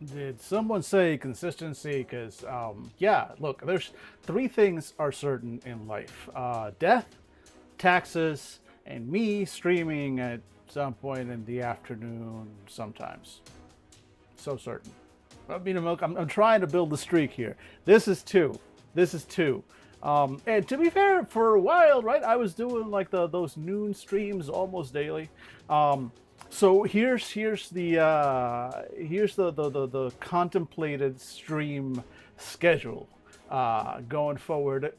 Did someone say consistency? Because, yeah, look, there's three things are certain in life: death, taxes, and me streaming at some point in the afternoon sometimes. So certain. I mean, I'm trying to build the streak here. This is two. This is two. And to be fair, for a while, right, I was doing like those noon streams almost daily. So here's the contemplated stream schedule going forward,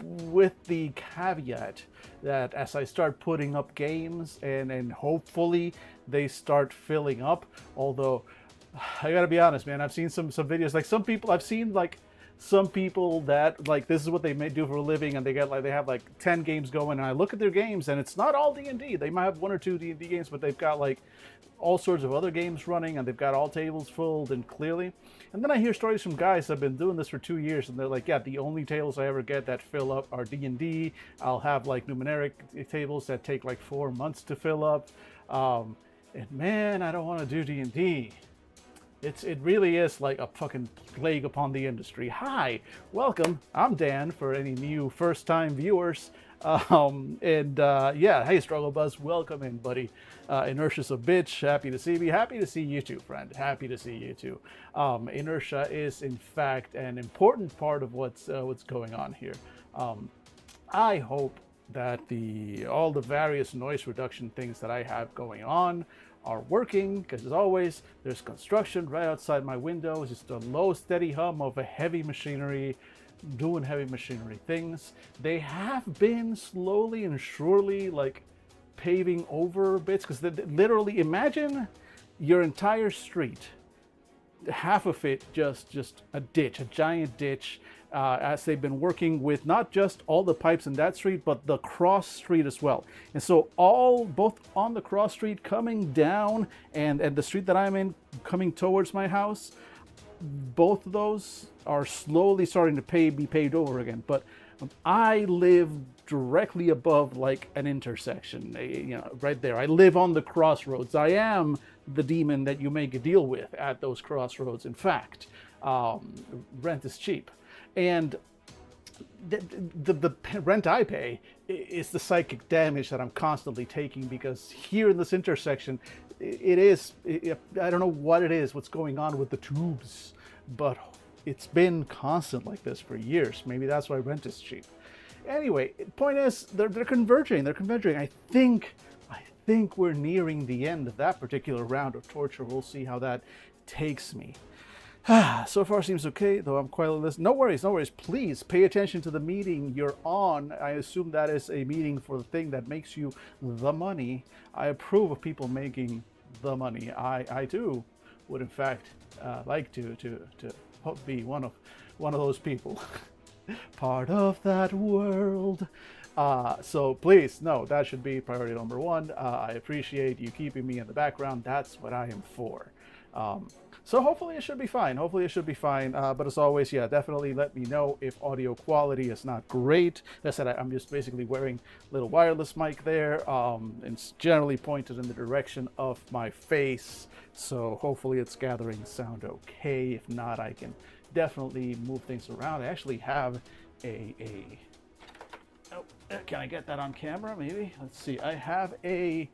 with the caveat that as I start putting up games and hopefully they start filling up. Although I gotta be honest, man, I've seen some videos, like some people I've seen, like some people that like this is what they may do for a living, and they have like 10 games going, and I look at their games and it's not all D&D. They might have one or two D&D games, but they've got like all sorts of other games running, and they've got all tables filled and clearly. And then I hear stories from guys that have been doing this for 2 years, and they're like, yeah, the only tables I ever get that fill up are D&D. I'll have like numeric tables that take like 4 months to fill up. And man, I don't want to do D&D. It really is like a fucking plague upon the industry. Hi, welcome. I'm Dan for any new first time viewers. Yeah, hey Struggle Buzz, welcome in, buddy. Inertia's a bitch. Happy to see me. Happy to see you too, friend. Happy to see you too. Inertia is in fact an important part of what's going on here. I hope that all the various noise reduction things that I have going on are working, because as always there's construction right outside my window. It's just a low steady hum of a heavy machinery doing heavy machinery things. They have been slowly and surely like paving over bits, because literally imagine your entire street, half of it just a ditch, a giant ditch, as they've been working with not just all the pipes in that street, but the cross street as well. And so both on the cross street coming down and the street that I'm in coming towards my house, both of those are slowly starting to be paved over again. But I live directly above like an intersection, right there. I live on the crossroads. I am the demon that you make a deal with at those crossroads. In fact, rent is cheap, and the rent I pay is the psychic damage that I'm constantly taking, because here in this intersection, I don't know what it is, what's going on with the tubes, but it's been constant like this for years. Maybe that's why rent is cheap. Anyway, point is, they're converging. They're converging. I think we're nearing the end of that particular round of torture. We'll see how that takes me. So far seems okay, though I'm quite listening. No worries, no worries. Please pay attention to the meeting you're on. I assume that is a meeting for the thing that makes you the money. I approve of people making the money. I too would in fact like to be one of those people. Part of that world. So please, no, that should be priority number one. I appreciate you keeping me in the background. That's what I am for. So hopefully it should be fine. But as always, yeah, definitely let me know if audio quality is not great. As I said, I'm just basically wearing a little wireless mic there. It's generally pointed in the direction of my face. So hopefully it's gathering sound okay. If not, I can definitely move things around. I actually have oh, can I get that on camera? Maybe. Let's see. I have a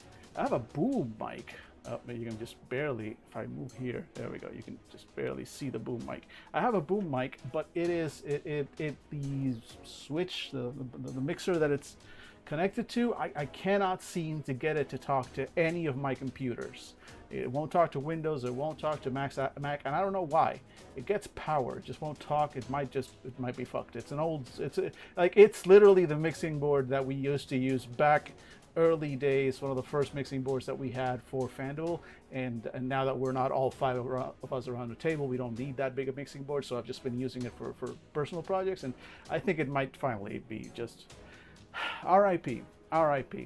boom mic. Oh, maybe you can just barely, if I move here, there we go. You can just barely see the boom mic. I have a boom mic, but the switch, the mixer that it's connected to, I cannot seem to get it to talk to any of my computers. It won't talk to Windows, it won't talk to Mac, and I don't know why. It gets power, it just won't talk. It might be fucked. It's literally the mixing board that we used to use back early days, one of the first mixing boards that we had for FanDuel, and now that we're not all five of us around the table, we don't need that big a mixing board, so I've just been using it for personal projects, and I think it might finally be just RIP.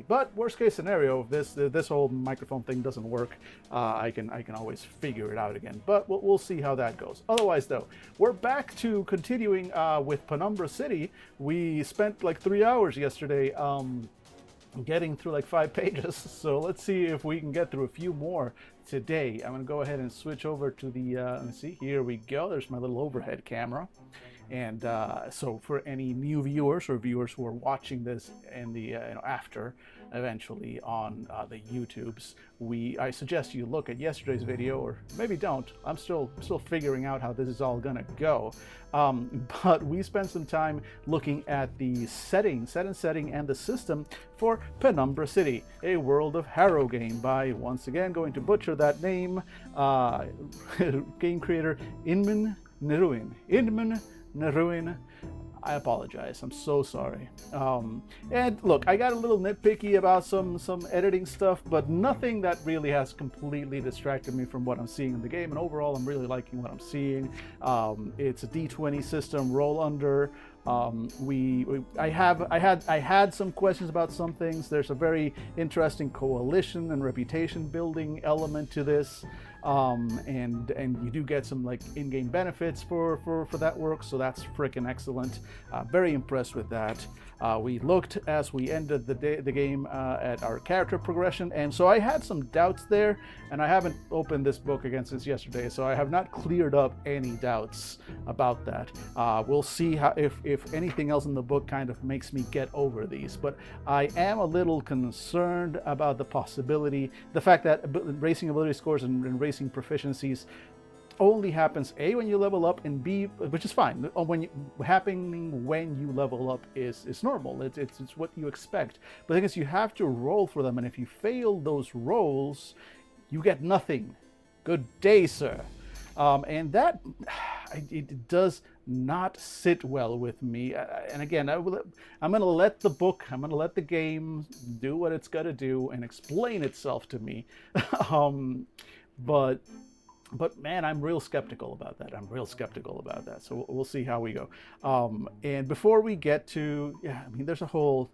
But worst case scenario, if this whole microphone thing doesn't work, I can always figure it out again. But we'll see how that goes. Otherwise, though, we're back to continuing with Penumbra City. We spent like 3 hours yesterday I'm getting through like 5 pages, so let's see if we can get through a few more today. I'm going to go ahead and switch over to the, let's see, here we go. There's my little overhead camera. And so for any new viewers or viewers who are watching this in the after eventually on the YouTubes, I suggest you look at yesterday's video, or maybe don't. I'm still figuring out how this is all gonna go. But we spent some time looking at the setting and the system for Penumbra City, a World of Harrow game by, once again, going to butcher that name, game creator Inman Neruin. I apologize. I'm so sorry. And look, I got a little nitpicky about some editing stuff, but nothing that really has completely distracted me from what I'm seeing in the game. And overall, I'm really liking what I'm seeing. It's a D20 system, roll under. I had some questions about some things. There's a very interesting coalition and reputation building element to this. And you do get some like in-game benefits for that work, so that's freaking excellent. Very impressed with that. We looked as we ended the game at our character progression, and so I had some doubts there, and I haven't opened this book again since yesterday, so I have not cleared up any doubts about that. We'll see how if anything else in the book kind of makes me get over these, but I am a little concerned about the possibility, the fact that racing ability scores and racing proficiencies only happens A, when you level up, and B, which is fine, happening when you level up is normal. It's what you expect. But the thing is, you have to roll for them, and if you fail those rolls, you get nothing. Good day, sir. And that it does not sit well with me. And again, I'm going to let the game do what it's got to do and explain itself to me. But man, I'm real skeptical about that. So we'll see how we go. And before we get to, I mean, there's a whole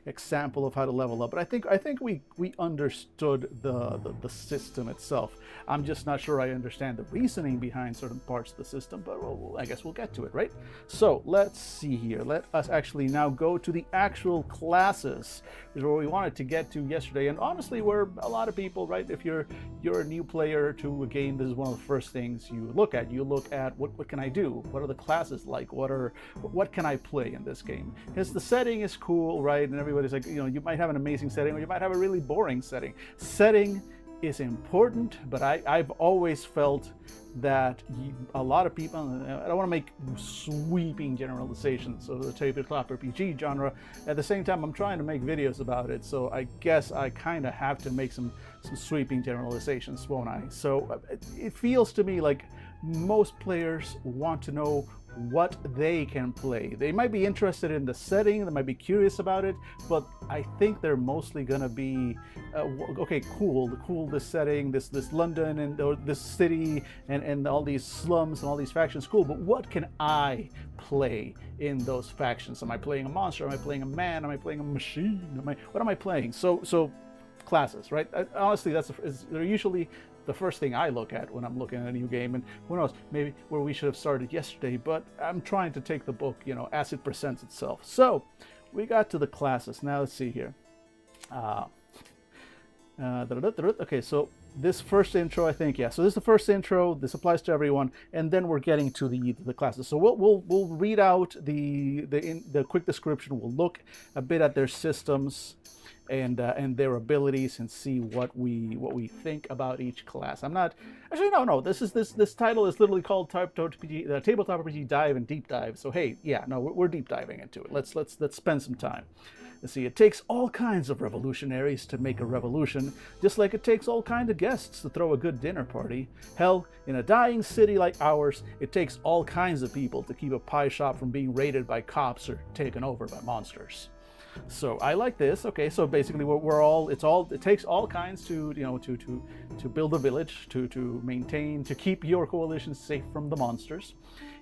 example of how to level up. But I think we understood the system itself. I'm just not sure I understand the reasoning behind certain parts of the system. But I guess we'll get to it, right? So let's see here. Let us actually now go to the actual classes, which is where we wanted to get to yesterday. And honestly, where a lot of people, right? If you're a new player to a game, this is one of the first things you look at. You look at what can I do? What are the classes like? What can I play in this game? Because the setting is cool, right? And everybody's like, you might have an amazing setting, or you might have a really boring setting. Setting is important, but I've always felt that a lot of people, I don't want to make sweeping generalizations of the tabletop RPG genre. At the same time, I'm trying to make videos about it, so I guess I kind of have to make some sweeping generalizations, won't I? So it feels to me like most players want to know what they can play. They might be interested in the setting, they might be curious about it, but I think they're mostly gonna be okay, cool, this setting, this London and this city and all these slums and all these factions, cool, but what can I play in those factions? Am I playing a monster? Am I playing a man? Am I playing a machine? What am I playing? So classes, right? Honestly, they're usually the first thing I look at when I'm looking at a new game, and who knows, maybe where we should have started yesterday, but I'm trying to take the book, as it presents itself. So we got to the classes. Now let's see here. Okay, so this first intro, I think, so this is the first intro. This applies to everyone, and then we're getting to the classes. So we'll read out the quick description. We'll look a bit at their systems and their abilities, and see what we think about each class. I'm not actually no. This title is literally called Tabletop RPG Dive and Deep Dive. So hey, we're deep diving into it. Let's spend some time. Let's see. It takes all kinds of revolutionaries to make a revolution, just like it takes all kinds of guests to throw a good dinner party. Hell, in a dying city like ours, it takes all kinds of people to keep a pie shop from being raided by cops or taken over by monsters. So I like this. Okay, so basically it takes all kinds to build a village, to maintain, to keep your coalition safe from the monsters.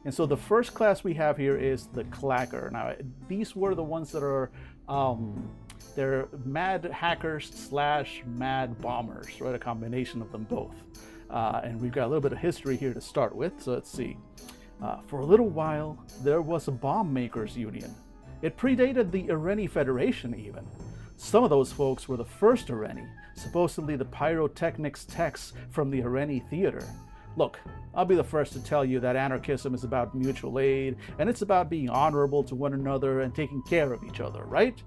And so the first class we have here is the Clacker. Now these were the ones that are they're mad hackers / mad bombers, right? A combination of them both. And we've got a little bit of history here to start with. So let's see. For a little while, there was a bomb makers union. It predated the Ireni Federation even. Some of those folks were the first Areni, supposedly the pyrotechnics techs from the Areni theater. Look, I'll be the first to tell you that anarchism is about mutual aid, and it's about being honorable to one another and taking care of each other, right?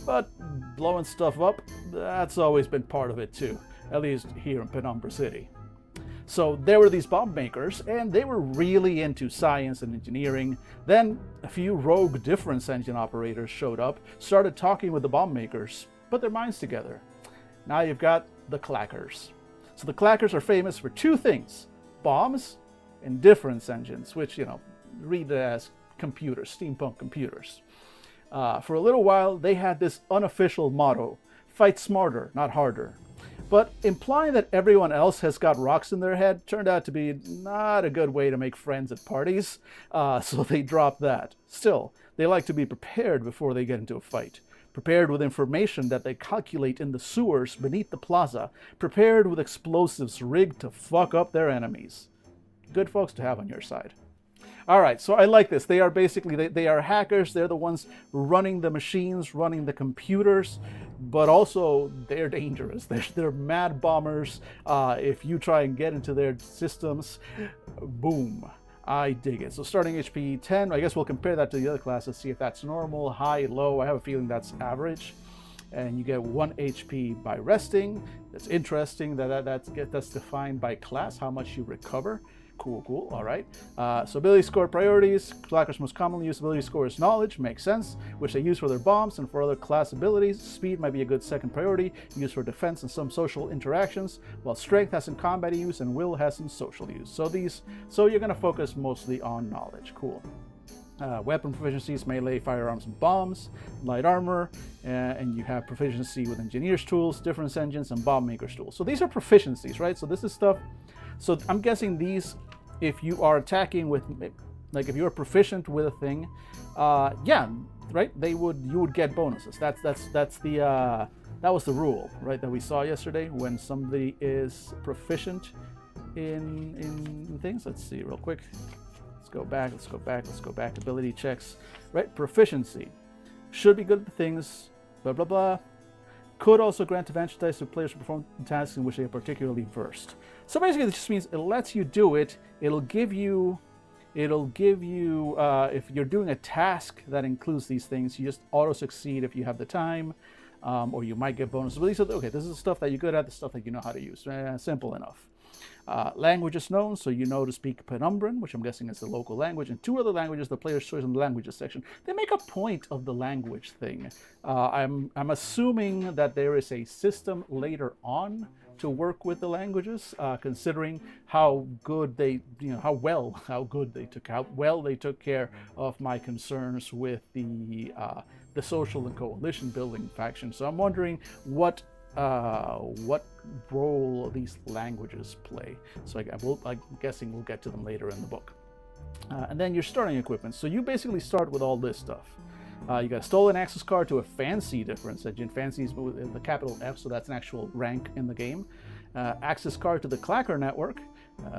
But blowing stuff up, that's always been part of it too, at least here in Penumbra City. So there were these bomb makers, and they were really into science and engineering. Then a few rogue difference engine operators showed up, started talking with the bomb makers, put their minds together. Now you've got the Clackers. So the Clackers are famous for two things: bombs and difference engines, which, read it as computers, steampunk computers. For a little while, they had this unofficial motto: fight smarter, not harder. But implying that everyone else has got rocks in their head turned out to be not a good way to make friends at parties, so they dropped that. Still, they like to be prepared before they get into a fight. Prepared with information that they calculate in the sewers beneath the plaza. Prepared with explosives rigged to fuck up their enemies. Good folks to have on your side. All right, so I like this. They are basically, they are hackers. They're the ones running the machines, running the computers, but also they're dangerous. They're mad bombers. If you try and get into their systems, boom. I dig it. So starting HP 10, I guess we'll compare that to the other classes, see if that's normal, high, low. I have a feeling that's average. And you get 1 HP by resting. That's interesting. That's defined by class, how much you recover. Cool. All right. So ability score priorities. Clackers most commonly use ability score is knowledge. Makes sense. Which they use for their bombs and for other class abilities. Speed might be a good second priority, used for defense and some social interactions, while strength has some combat use and will has some social use. So you're going to focus mostly on knowledge. Cool. Weapon proficiencies: melee, firearms, and bombs. Light armor, and you have proficiency with engineer's tools, difference engines, and bomb maker's tools. So these are proficiencies, right? So this is stuff. So I'm guessing these, if you are attacking with, like, if you're proficient with a thing, yeah, right? You would get bonuses. That was the rule, right? That we saw yesterday when somebody is proficient in things. Let's see real quick. Let's go back. Ability checks, right? Proficiency should be good at the things. Blah blah blah. Could also grant advantage dice to players who perform tasks in which they are particularly versed. So basically, this just means it lets you do it. It'll give you, if you're doing a task that includes these things, you just auto succeed if you have the time, or you might get bonuses. But these are, okay, this is the stuff that you're good at, the stuff that you know how to use. Simple enough. Languages known, so you know to speak Penumbran, which I'm guessing is the local language, and 2 other languages the player's choice in the languages section. They make a point of the language thing. I'm assuming that there is a system later on to work with the languages, considering how good they, how well they took care of my concerns with the social and coalition building faction. So I'm wondering what role these languages play. So I'm guessing we'll get to them later in the book. And then your starting equipment. So you basically start with all this stuff. You got a stolen access card to a fancy difference engine. Fancy is with the capital F, so that's an actual rank in the game. Access card to the Clacker network.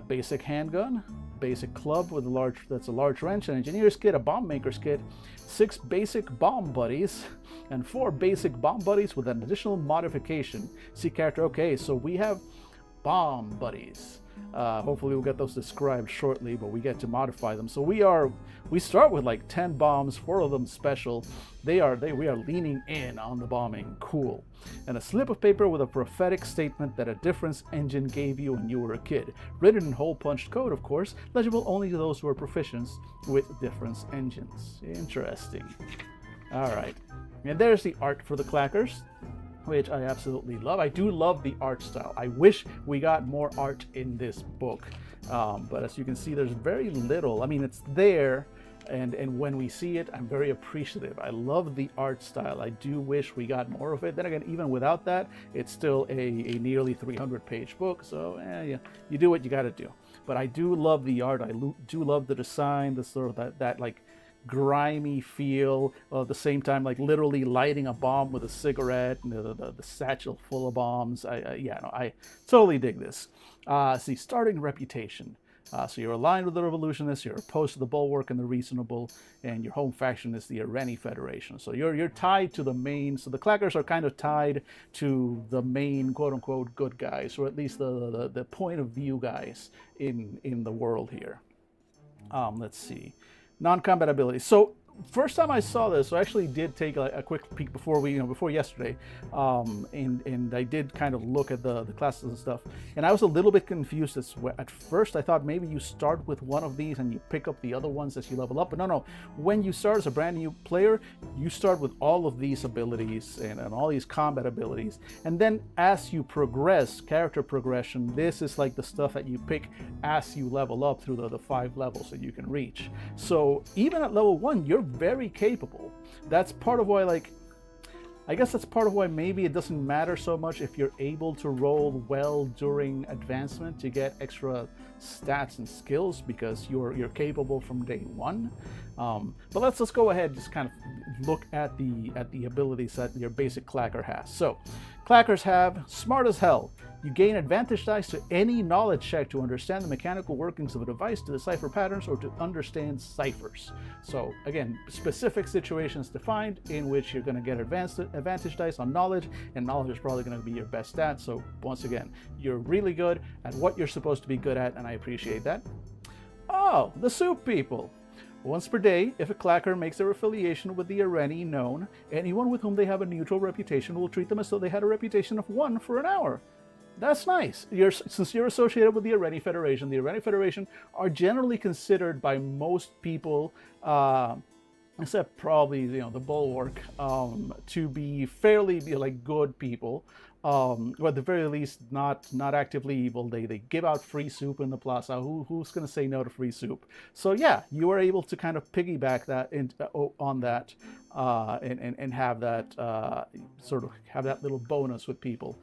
Basic handgun, basic club with a large wrench, an engineer's kit, a bomb maker's kit, 6 basic bomb buddies, and 4 basic bomb buddies with an additional modification. See character. Okay, so we have bomb buddies. Hopefully we'll get those described shortly, but we get to modify them. So we start with like 10 bombs, 4 of them special. We are leaning in on the bombing. Cool. And a slip of paper with a prophetic statement that a difference engine gave you when you were a kid. Written in hole punched code, of course, legible only to those who are proficient with difference engines. Interesting. All right. And there's the art for the Clackers, which I absolutely love. I do love the art style. I wish we got more art in this book. But as you can see, there's very little. I mean, it's there, and when we see it, I'm very appreciative. I love the art style. I do wish we got more of it. Then again, even without that, it's still a nearly 300-page book. So you do what you got to do. But I do love the art. I do love the design, the sort of that like grimy feel, at the same time like literally lighting a bomb with a cigarette, and the satchel full of bombs. I totally dig this. See, starting reputation. So you're aligned with the revolutionists, you're opposed to the bulwark and the reasonable, and your home faction is the Ireni Federation. So you're tied to the main. So the clackers are kind of tied to the main quote unquote good guys, or at least the point of view guys in the world here. Let's see, non-combat abilities. So first time I saw this, so I actually did take a quick peek before yesterday, and I did kind of look at the classes and stuff, and I was a little bit confused. At first I thought maybe you start with one of these and you pick up the other ones as you level up, but no. When you start as a brand new player, you start with all of these abilities and all these combat abilities, and then as you progress, character progression, this is like the stuff that you pick as you level up through the 5 levels that you can reach. So even at level 1, you're very capable. That's part of why, I guess that's part of why maybe it doesn't matter so much if you're able to roll well during advancement to get extra stats and skills, because you're capable from day 1. But let's go ahead and just kind of look at the abilities that your basic clacker has. So clackers have smart as hell. You gain advantage dice to any knowledge check to understand the mechanical workings of a device, to decipher patterns, or to understand ciphers. So again, specific situations defined in which you're going to get advantage dice on knowledge, and knowledge is probably going to be your best stat. So once again, you're really good at what you're supposed to be good at, and I appreciate that. Oh, the soup people. Once per day, if a clacker makes their affiliation with the Ireni known, anyone with whom they have a neutral reputation will treat them as though they had a reputation of 1 for an hour. That's nice. Since you're associated with the Ireni Federation are generally considered by most people, except probably the Bulwark, to be fairly good people, or at the very least not actively evil. They give out free soup in the plaza. Who's going to say no to free soup? So yeah, you are able to kind of piggyback that on that, and have that sort of have that little bonus with people.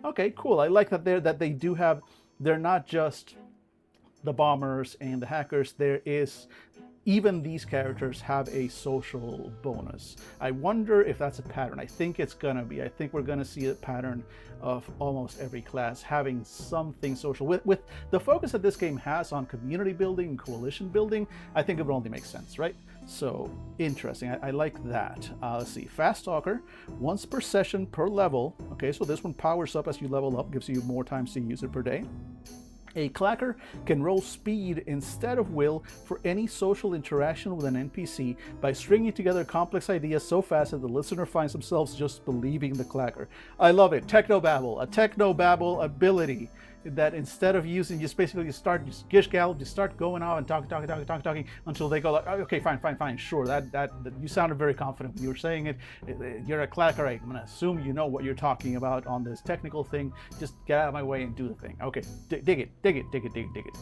Okay, cool. I like that they do have. They're not just the bombers and the hackers. There is. Even these characters have a social bonus. I wonder if that's a pattern. I think it's gonna be. I think we're gonna see a pattern of almost every class having something social. With the focus that this game has on community building, coalition building, I think it would only make sense, right? So interesting. I like that. Let's see. Fast Talker, once per session per level. Okay, so this one powers up as you level up, gives you more times to use it per day. A clacker can roll speed instead of will for any social interaction with an NPC by stringing together complex ideas so fast that the listener finds themselves just believing the clacker. I love it. Technobabble, a technobabble ability that instead of using, just gish gallop, just start going out and talking until they go like, okay, fine, sure. That you sounded very confident when you were saying it. You're a clacker. I'm gonna assume you know what you're talking about on this technical thing. Just get out of my way and do the thing. Okay, dig it.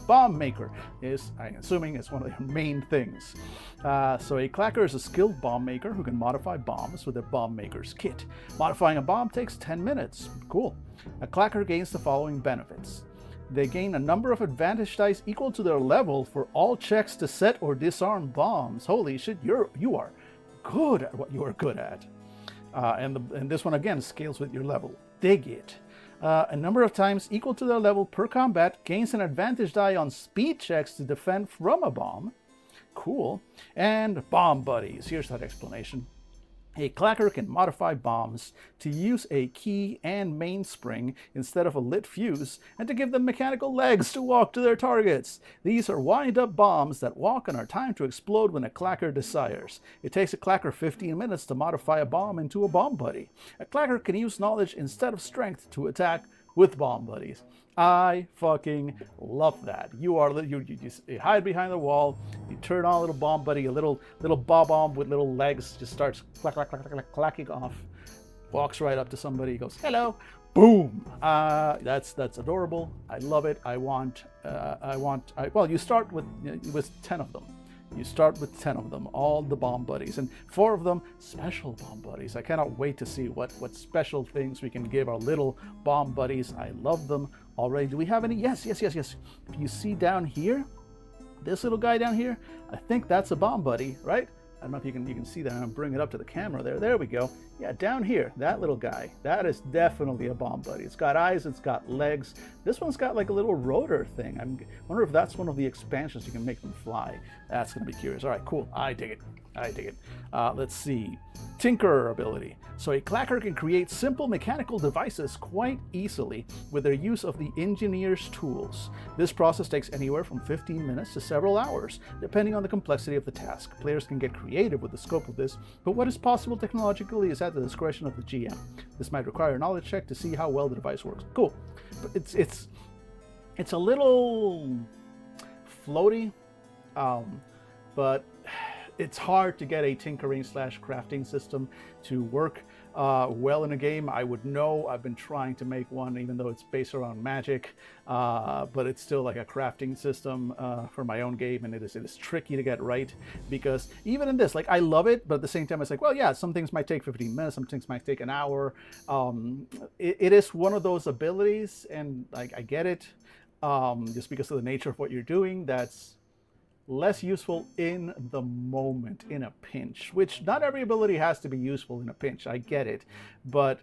Bomb maker is, I'm assuming, it's one of their main things. So a clacker is a skilled bomb maker who can modify bombs with a bomb maker's kit. Modifying a bomb takes 10 minutes. Cool. A clacker gains the following benefits. They gain a number of advantage dice equal to their level for all checks to set or disarm bombs. Holy shit, you are good at what you are good at. And this one again scales with your level. Dig it. A number of times equal to their level per combat, gains an advantage die on speed checks to defend from a bomb. Cool. And bomb buddies. Here's that explanation. A clacker can modify bombs to use a key and mainspring instead of a lit fuse, and to give them mechanical legs to walk to their targets. These are wind-up bombs that walk and are timed to explode when a clacker desires. It takes a clacker 15 minutes to modify a bomb into a bomb buddy. A clacker can use knowledge instead of strength to attack with bomb buddies. I fucking love that. You just hide behind the wall, you turn on a little bomb buddy, a little bomb with little legs just starts clacking off, walks right up to somebody, goes, hello, boom. That's adorable. I love it. Well, you start with 10 of them. You start with 10 of them, all the bomb buddies, and 4 of them special bomb buddies. I cannot wait to see what special things we can give our little bomb buddies. I love them already. Do we have any? Yes. If you see down here, this little guy down here, I think that's a bomb buddy, right? I don't know if you can see that. I'm gonna bring it up to the camera there. There we go. Yeah, down here, that little guy. That is definitely a bomb buddy. It's got eyes, it's got legs. This one's got like a little rotor thing. I wonder if that's one of the expansions you can make them fly. That's gonna be curious. All right, cool. I dig it. I dig it. Let's see. Tinkerer ability. So a clacker can create simple mechanical devices quite easily with their use of the engineer's tools. This process takes anywhere from 15 minutes to several hours, depending on the complexity of the task. Players can get creative with the scope of this, but what is possible technologically is at the discretion of the GM. This might require a knowledge check to see how well the device works. Cool. But it's a little floaty, but it's hard to get a tinkering / crafting system to work well in a game. I would know. I've been trying to make one, even though it's based around magic, but it's still like a crafting system for my own game, and it is tricky to get right, because even in this, like, I love it, but at the same time, it's like, well, yeah, some things might take 15 minutes, some things might take an hour. It is one of those abilities, and like, I get it, just because of the nature of what you're doing, that's less useful in the moment, in a pinch, which not every ability has to be useful in a pinch. I get it. But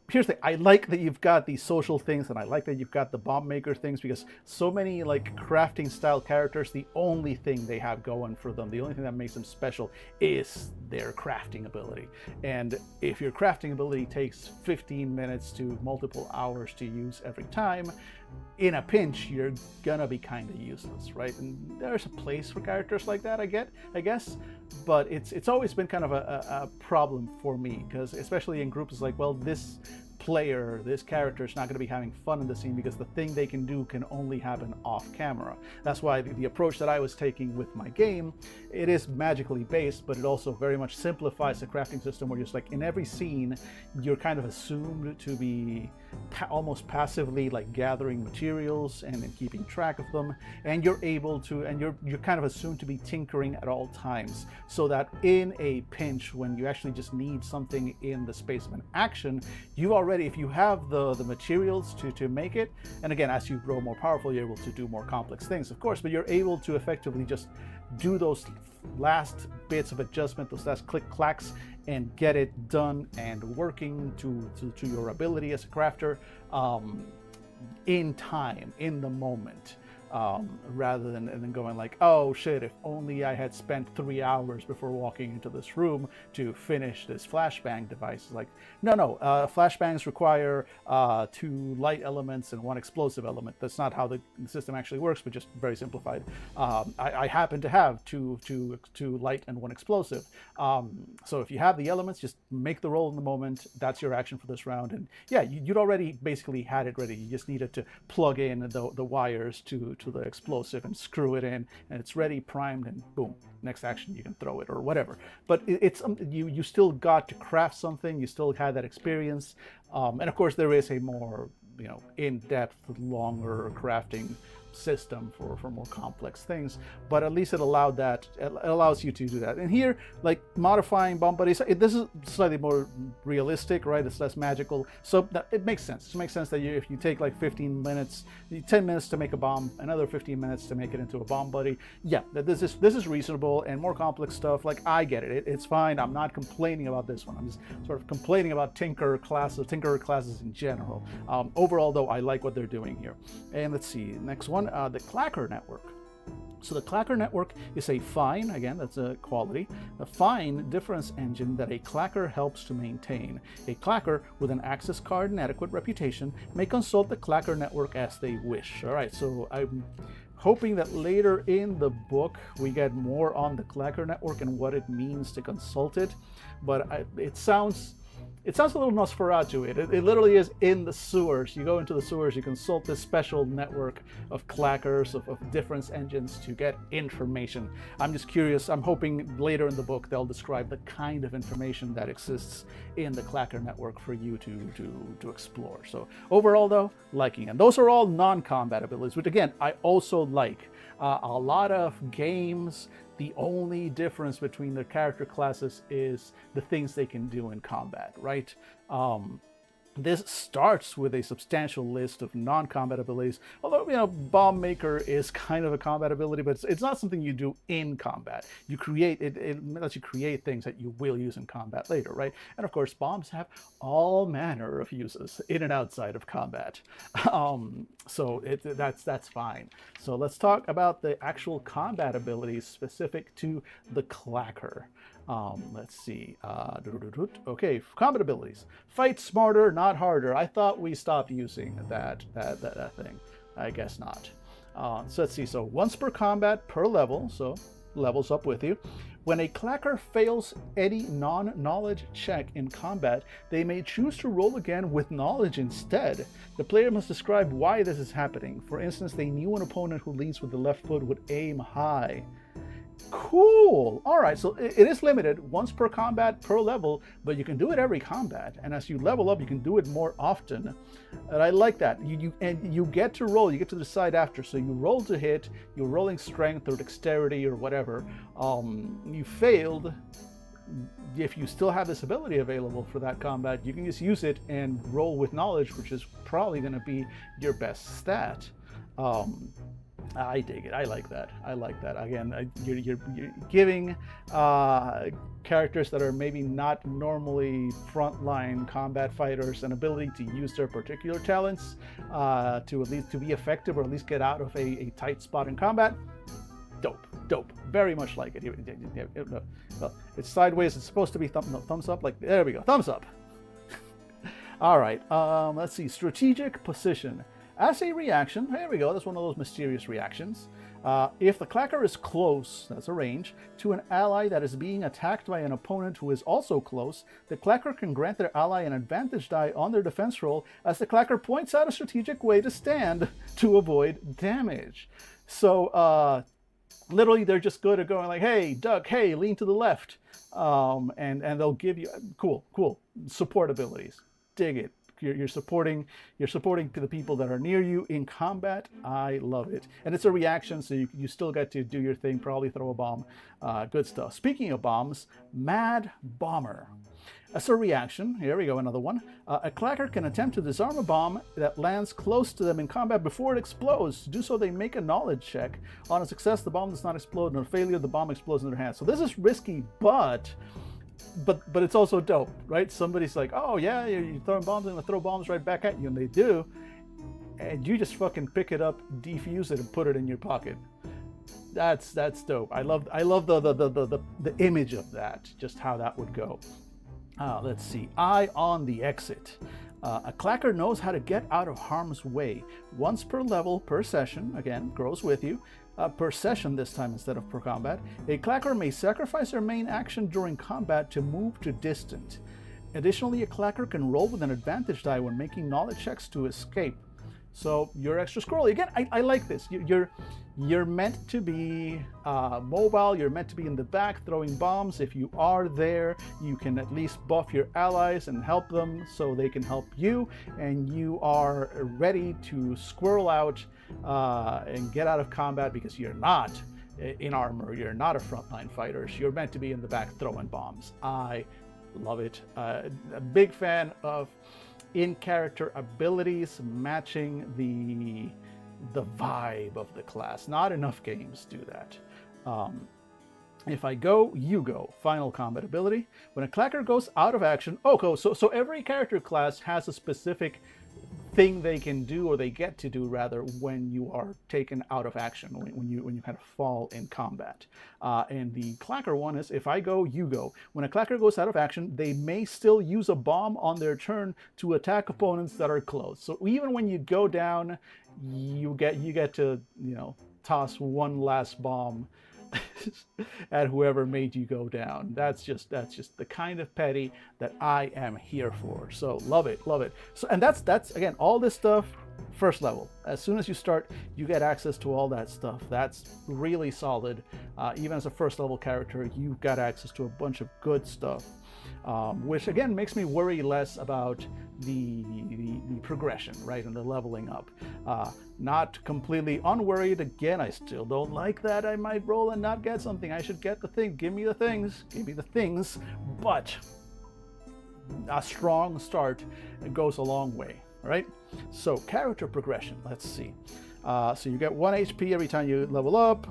here's the thing. I like that you've got these social things, and I like that you've got the bomb maker things, because so many like crafting style characters, the only thing they have going for them, the only thing that makes them special is their crafting ability. And if your crafting ability takes 15 minutes to multiple hours to use every time, in a pinch, you're gonna be kind of useless, right? And there's a place for characters like that, I guess, but it's always been kind of a problem for me, because especially in groups, it's like, well, this character is not going to be having fun in the scene because the thing they can do can only happen off camera. That's why the approach that I was taking with my game, it is magically based, but it also very much simplifies the crafting system, where just like in every scene, you're kind of assumed to be almost passively like gathering materials and keeping track of them, and you're able to, and you're kind of assumed to be tinkering at all times, so that in a pinch, when you actually just need something in the space of an action, you already, if you have the materials to make it, and again, as you grow more powerful, you're able to do more complex things, of course, but you're able to effectively just do those last bits of adjustment, those last click clacks, and get it done and working to your ability as a crafter, in time, in the moment. Rather than going like, oh shit, if only I had spent 3 hours before walking into this room to finish this flashbang device. Like, no, flashbangs require 2 light elements and 1 explosive element. That's not how the system actually works, but just very simplified. I happen to have two light and 1 explosive. So if you have the elements, just make the roll in the moment. That's your action for this round. And yeah, you'd already basically had it ready. You just needed to plug in the wires to the explosive and screw it in, and it's ready, primed, and boom, next action you can throw it or whatever. But it's you still got to craft something, you still had that experience, and of course there is a more in-depth, longer crafting system for more complex things, but at least it allows you to do that. And here, like modifying bomb buddies, this is slightly more realistic, right? It's less magical, so it makes sense. It makes sense that if you take like 15 minutes, 10 minutes to make a bomb, another 15 minutes to make it into a bomb buddy, yeah, this is reasonable. And more complex stuff, like, I get it. It's fine. I'm not complaining about this one. I'm just sort of complaining about tinkerer classes in general. Overall, though, I like what they're doing here. And let's see, next one. The Clacker Network. So the Clacker Network is a fine, again, that's a quality, a fine difference engine that a clacker helps to maintain. A clacker with an access card and adequate reputation may consult the Clacker Network as they wish. All right, so I'm hoping that later in the book we get more on the Clacker Network and what it means to consult it, but it sounds a little Nosferatu. It literally is in the sewers. You go into the sewers, you consult this special network of clackers, of difference engines to get information. I'm just curious. I'm hoping later in the book they'll describe the kind of information that exists in the clacker network for you to explore. So overall, though, liking. And those are all non-combat abilities, which again, I also like. A lot of games, the only difference between their character classes is the things they can do in combat, right? This starts with a substantial list of non-combat abilities, although, Bomb Maker is kind of a combat ability, but it's not something you do in combat. You create, it lets you create things that you will use in combat later, right? And of course, bombs have all manner of uses in and outside of combat. So that's fine. So let's talk about the actual combat abilities specific to the Clacker. Let's see. Okay, combat abilities. Fight smarter, not harder. I thought we stopped using that thing. I guess not. So let's see. So once per combat per level, so levels up with you. When a Clacker fails any non-knowledge check in combat, they may choose to roll again with knowledge instead. The player must describe why this is happening. For instance, they knew an opponent who leads with the left foot would aim high. Cool. All right, so it is limited once per combat per level, but you can do it every combat, and as you level up you can do it more often, and I like that. You get to roll, you get to decide after, so you roll to hit, you're rolling strength or dexterity or whatever. You failed. If you still have this ability available for that combat, you can just use it and roll with knowledge, which is probably going to be your best stat. I dig it. I like that. Again, you're giving characters that are maybe not normally frontline combat fighters an ability to use their particular talents to at least to be effective, or at least get out of a tight spot in combat. Dope. Very much like it. It's sideways. It's supposed to be thumbs up. Like, there we go. Thumbs up. All right. Let's see. Strategic position. As a reaction, here we go, that's one of those mysterious reactions. If the Clacker is close, that's a range, to an ally that is being attacked by an opponent who is also close, the Clacker can grant their ally an advantage die on their defense roll as the Clacker points out a strategic way to stand to avoid damage. So, literally, they're just good at going like, hey, duck, hey, lean to the left. And they'll give you, cool, support abilities. Dig it. You're supporting to the people that are near you in combat. I love it. And it's a reaction, so you still get to do your thing, probably throw a bomb. Good stuff. Speaking of bombs, Mad Bomber. As a reaction, here we go, another one. A Clacker can attempt to disarm a bomb that lands close to them in combat before it explodes. To do so, they make a knowledge check. On a success, the bomb does not explode. On a failure, the bomb explodes in their hands. So this is risky, but it's also dope, right? Somebody's like, oh yeah, you're throwing bombs, I'm gonna throw bombs right back at you, and they do, and you just fucking pick it up, defuse it, and put it in your pocket. That's dope. I love the image of that, just how that would go. Let's see. Eye on the exit. A Clacker knows how to get out of harm's way. Once per level, per session, again, grows with you, per session this time instead of per combat, a Clacker may sacrifice their main action during combat to move to distant. Additionally, a Clacker can roll with an advantage die when making knowledge checks to escape. So you're extra scrolly. Again, I like this. You're meant to be mobile. You're meant to be in the back throwing bombs. If you are there, you can at least buff your allies and help them so they can help you. And you are ready to squirrel out and get out of combat because you're not in armor. You're not a frontline fighter. You're meant to be in the back throwing bombs. I love it. A big fan of in-character abilities matching the vibe of the class. Not enough games do that. If I go, you go. Final combat ability. When a Clacker goes out of action, so every character class has a specific thing they can do, or they get to do rather, when you are taken out of action, when you kind of fall in combat. And the Clacker one is, if I go, you go. When a Clacker goes out of action, they may still use a bomb on their turn to attack opponents that are close. So even when you go down, you get to, toss one last bomb at whoever made you go down. That's just the kind of petty that I am here for. So love it. So, and that's again, all this stuff first level. As soon as you start, you get access to all that stuff. That's really solid. Even as a first level character, you've got access to a bunch of good stuff, which again makes me worry less about the progression, right, and the leveling up. Not completely unworried. Again, I still don't like that I might roll and not get something. I should get the thing. Give me the things. But a strong start goes a long way, right? So character progression, let's see. So you get 1 HP every time you level up.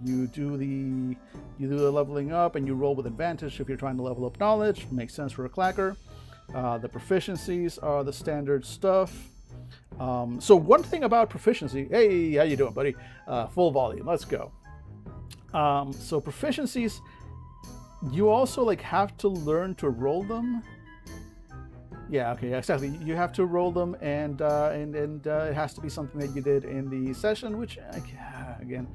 You do the leveling up, and you roll with advantage if you're trying to level up knowledge. Makes sense for a clacker. The proficiencies are the standard stuff. So one thing about proficiency, hey, how you doing, buddy? Full volume, let's go. So proficiencies, you also like have to learn to roll them. Yeah, okay, exactly. You have to roll them, and it has to be something that you did in the session, which again,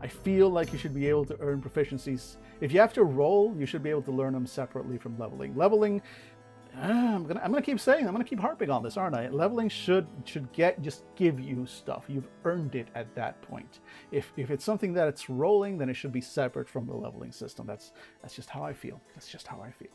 I feel like you should be able to earn proficiencies. If you have to roll, you should be able to learn them separately from leveling. Leveling, I'm gonna keep saying, I'm gonna keep harping on this, aren't I? Leveling should just give you stuff. You've earned it at that point. If it's something that it's rolling, then it should be separate from the leveling system. That's just how I feel. That's just how I feel.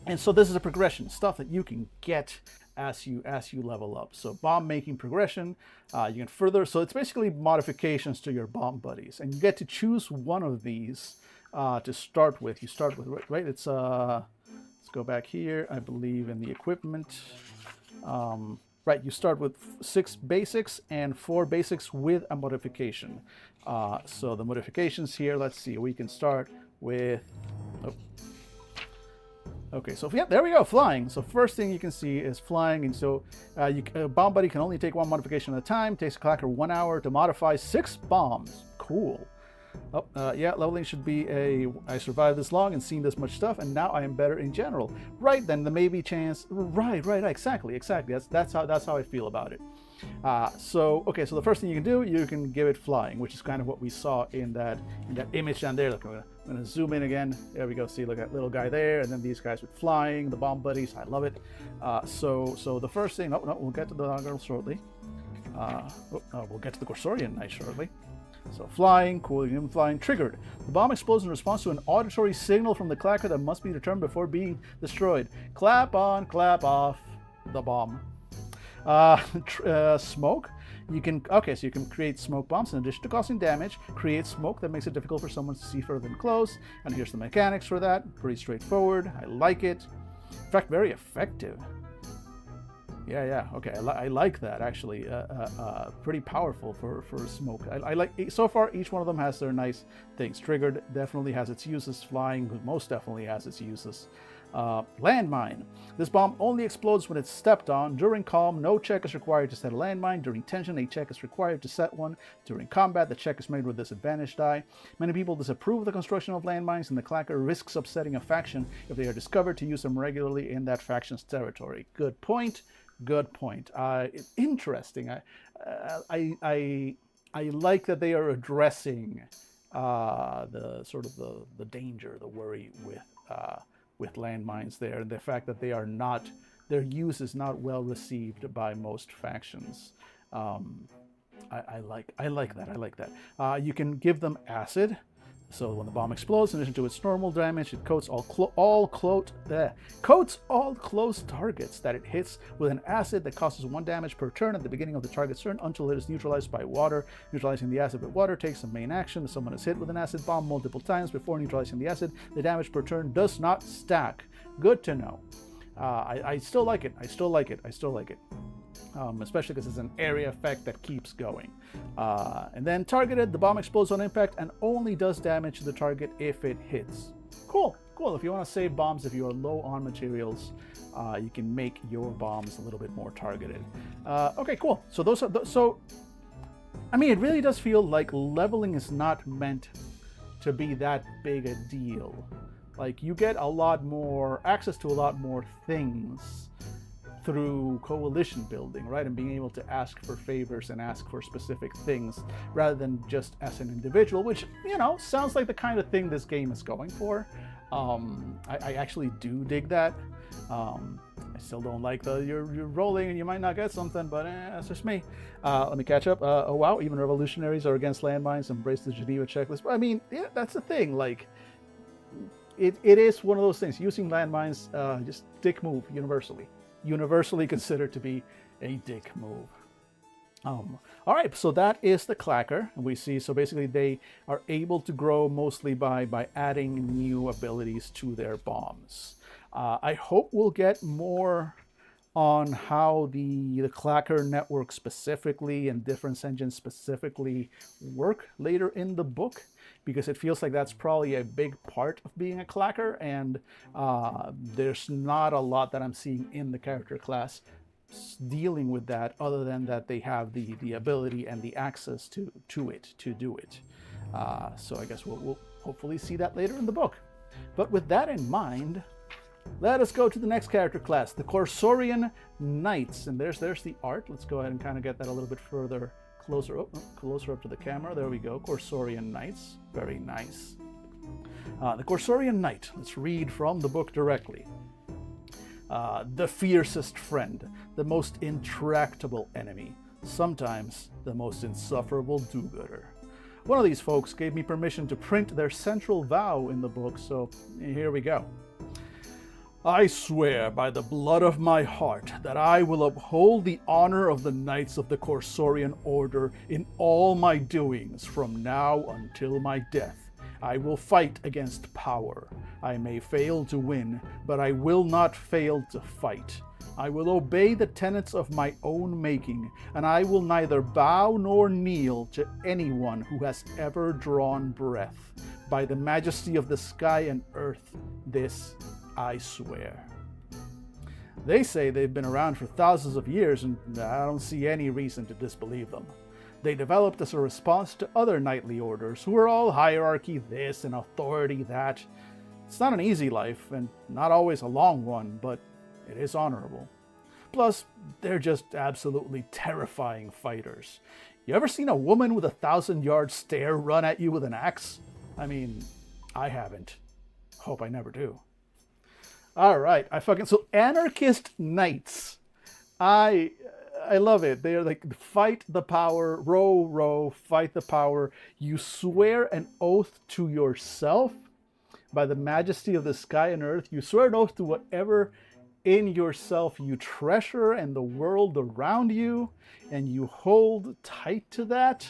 And so this is a progression, stuff that you can get as you level up. So bomb making progression, you can further. So it's basically modifications to your bomb buddies, and you get to choose one of these to start with. You start with, right? It's let's go back here. I believe in the equipment. Right, you start with 6 basics and 4 basics with a modification. So the modifications here, let's see, we can start with. Oh. Okay, so there we go, flying. So first thing you can see is flying, and so bomb buddy can only take 1 modification at a time. Takes a clacker 1 hour to modify 6 bombs. Cool. Oh, yeah, leveling should be I survived this long and seen this much stuff, and now I am better in general. Right, then the maybe chance. Right, exactly. That's how I feel about it. So the first thing you can do, you can give it flying, which is kind of what we saw in that image down there. Look, I'm gonna zoom in again. There we go. See, look at that little guy there, and then these guys with flying, the bomb buddies. I love it. So the first thing. No, we'll get to the girl shortly. We'll get to the Corsorian Knight shortly. So flying, cool, even flying, triggered. The bomb explodes in response to an auditory signal from the clacker that must be determined before being destroyed. Clap on, clap off the bomb. Smoke. So you can create smoke bombs in addition to causing damage. Create smoke that makes it difficult for someone to see further than close. And here's the mechanics for that. Pretty straightforward. I like it. In fact, very effective. Yeah. Okay, I like that actually. Pretty powerful for smoke. I like. So far, each one of them has their nice things. Triggered definitely has its uses. Flying most definitely has its uses. Landmine. This bomb only explodes when it's stepped on. During calm, no check is required to set a landmine. During tension, a check is required to set one. During combat, the check is made with disadvantage die. Many people disapprove of the construction of landmines, and the clacker risks upsetting a faction if they are discovered to use them regularly in that faction's territory. Good point. Interesting. I like that they are addressing the sort of the danger, the worry with landmines there, and the fact that their use is not well received by most factions. I like that. You can give them acid. So when the bomb explodes, in addition to its normal damage, it coats all close targets that it hits with an acid that causes 1 damage per turn at the beginning of the target's turn until it is neutralized by water. Neutralizing the acid with water takes the main action. If someone is hit with an acid bomb multiple times before neutralizing the acid, the damage per turn does not stack. Good to know. I still like it. Especially because it's an area effect that keeps going. And then targeted, the bomb explodes on impact and only does damage to the target if it hits. Cool. If you want to save bombs, if you are low on materials, you can make your bombs a little bit more targeted. Okay, cool. So those are it really does feel like leveling is not meant to be that big a deal. Like, you get a lot more access to a lot more things through coalition building, right? And being able to ask for favors and ask for specific things rather than just as an individual, which, sounds like the kind of thing this game is going for. I actually do dig that. I still don't like you're rolling and you might not get something, but that's just me. Let me catch up. Oh wow, even revolutionaries are against landmines. Embrace the Geneva checklist. But yeah, that's the thing. Like, it is one of those things. Using landmines, just dick move universally considered to be a dick move. All right, so that is the clacker. We see, so basically they are able to grow mostly by adding new abilities to their bombs. I hope we'll get more on how the clacker network specifically and difference engines specifically work later in the book, because it feels like that's probably a big part of being a clacker, and there's not a lot that I'm seeing in the character class dealing with that, other than that they have the ability and the access to it to do it. So I guess we'll hopefully see that later in the book. But with that in mind, let us go to the next character class, the Corsorian Knights. And there's the art. Let's go ahead and kind of get that a little bit further closer up to the camera. There we go. Corsorian Knights. Very nice. The Corsorian Knight. Let's read from the book directly. The fiercest friend, the most intractable enemy, sometimes the most insufferable do-gooder. One of these folks gave me permission to print their central vow in the book, so here we go. I swear by the blood of my heart that I will uphold the honor of the Knights of the Corsorian Order in all my doings from now until my death. I will fight against power. I may fail to win, but I will not fail to fight. I will obey the tenets of my own making, and I will neither bow nor kneel to anyone who has ever drawn breath. By the majesty of the sky and earth, this I swear. They say they've been around for thousands of years, and I don't see any reason to disbelieve them. They developed as a response to other knightly orders, who are all hierarchy this and authority that. It's not an easy life, and not always a long one, but it is honorable. Plus, they're just absolutely terrifying fighters. You ever seen a woman with a 1,000-yard stare run at you with an axe? I mean, I haven't. Hope I never do. Alright, so Anarchist Knights. I love it. They're like, fight the power, row, fight the power. You swear an oath to yourself by the majesty of the sky and earth. You swear an oath to whatever in yourself you treasure and the world around you, and you hold tight to that.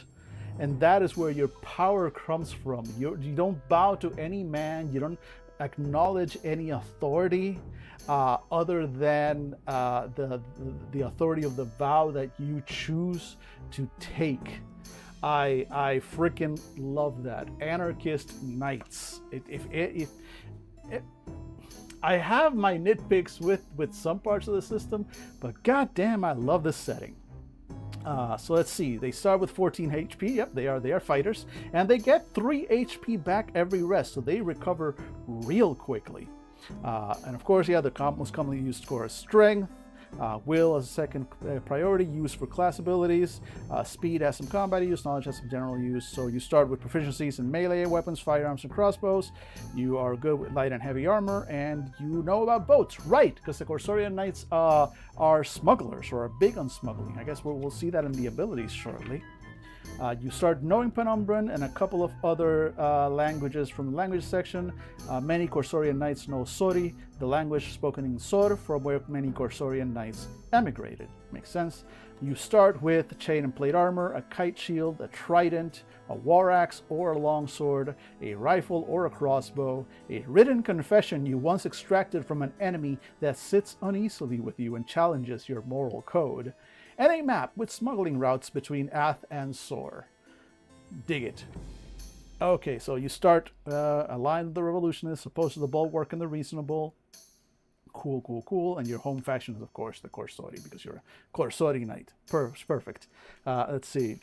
And that is where your power comes from. You don't bow to any man. You don't acknowledge any authority other than the authority of the vow that you choose to take. I freaking love that. Anarchist Knights. I have my nitpicks with some parts of the system, but goddamn, I love this setting. So let's see. They start with 14 HP. Yep, they are fighters, and they get 3 HP back every rest, so they recover real quickly. And of course, yeah, the most commonly used score is strength. Will as a second priority, used for class abilities. Speed has some combat use, knowledge has some general use. So you start with proficiencies in melee weapons, firearms, and crossbows. You are good with light and heavy armor, and you know about boats, right? Because the Corsorian Knights are smugglers, or are big on smuggling. I guess we'll see that in the abilities shortly. You start knowing Penumbran and a couple of other languages from the language section. Many Corsorian Knights know Sori, the language spoken in Sor, from where many Corsorian Knights emigrated. Makes sense. You start with chain and plate armor, a kite shield, a trident, a war axe or a longsword, a rifle or a crossbow, a written confession you once extracted from an enemy that sits uneasily with you and challenges your moral code, and a map with smuggling routes between Ath and Sor. Dig it. Okay, so you start aligned with the revolutionists, opposed to the bulwark and the reasonable. Cool. And your home faction is, of course, the Corsori, because you're a Corsori Knight. Perfect. Let's see.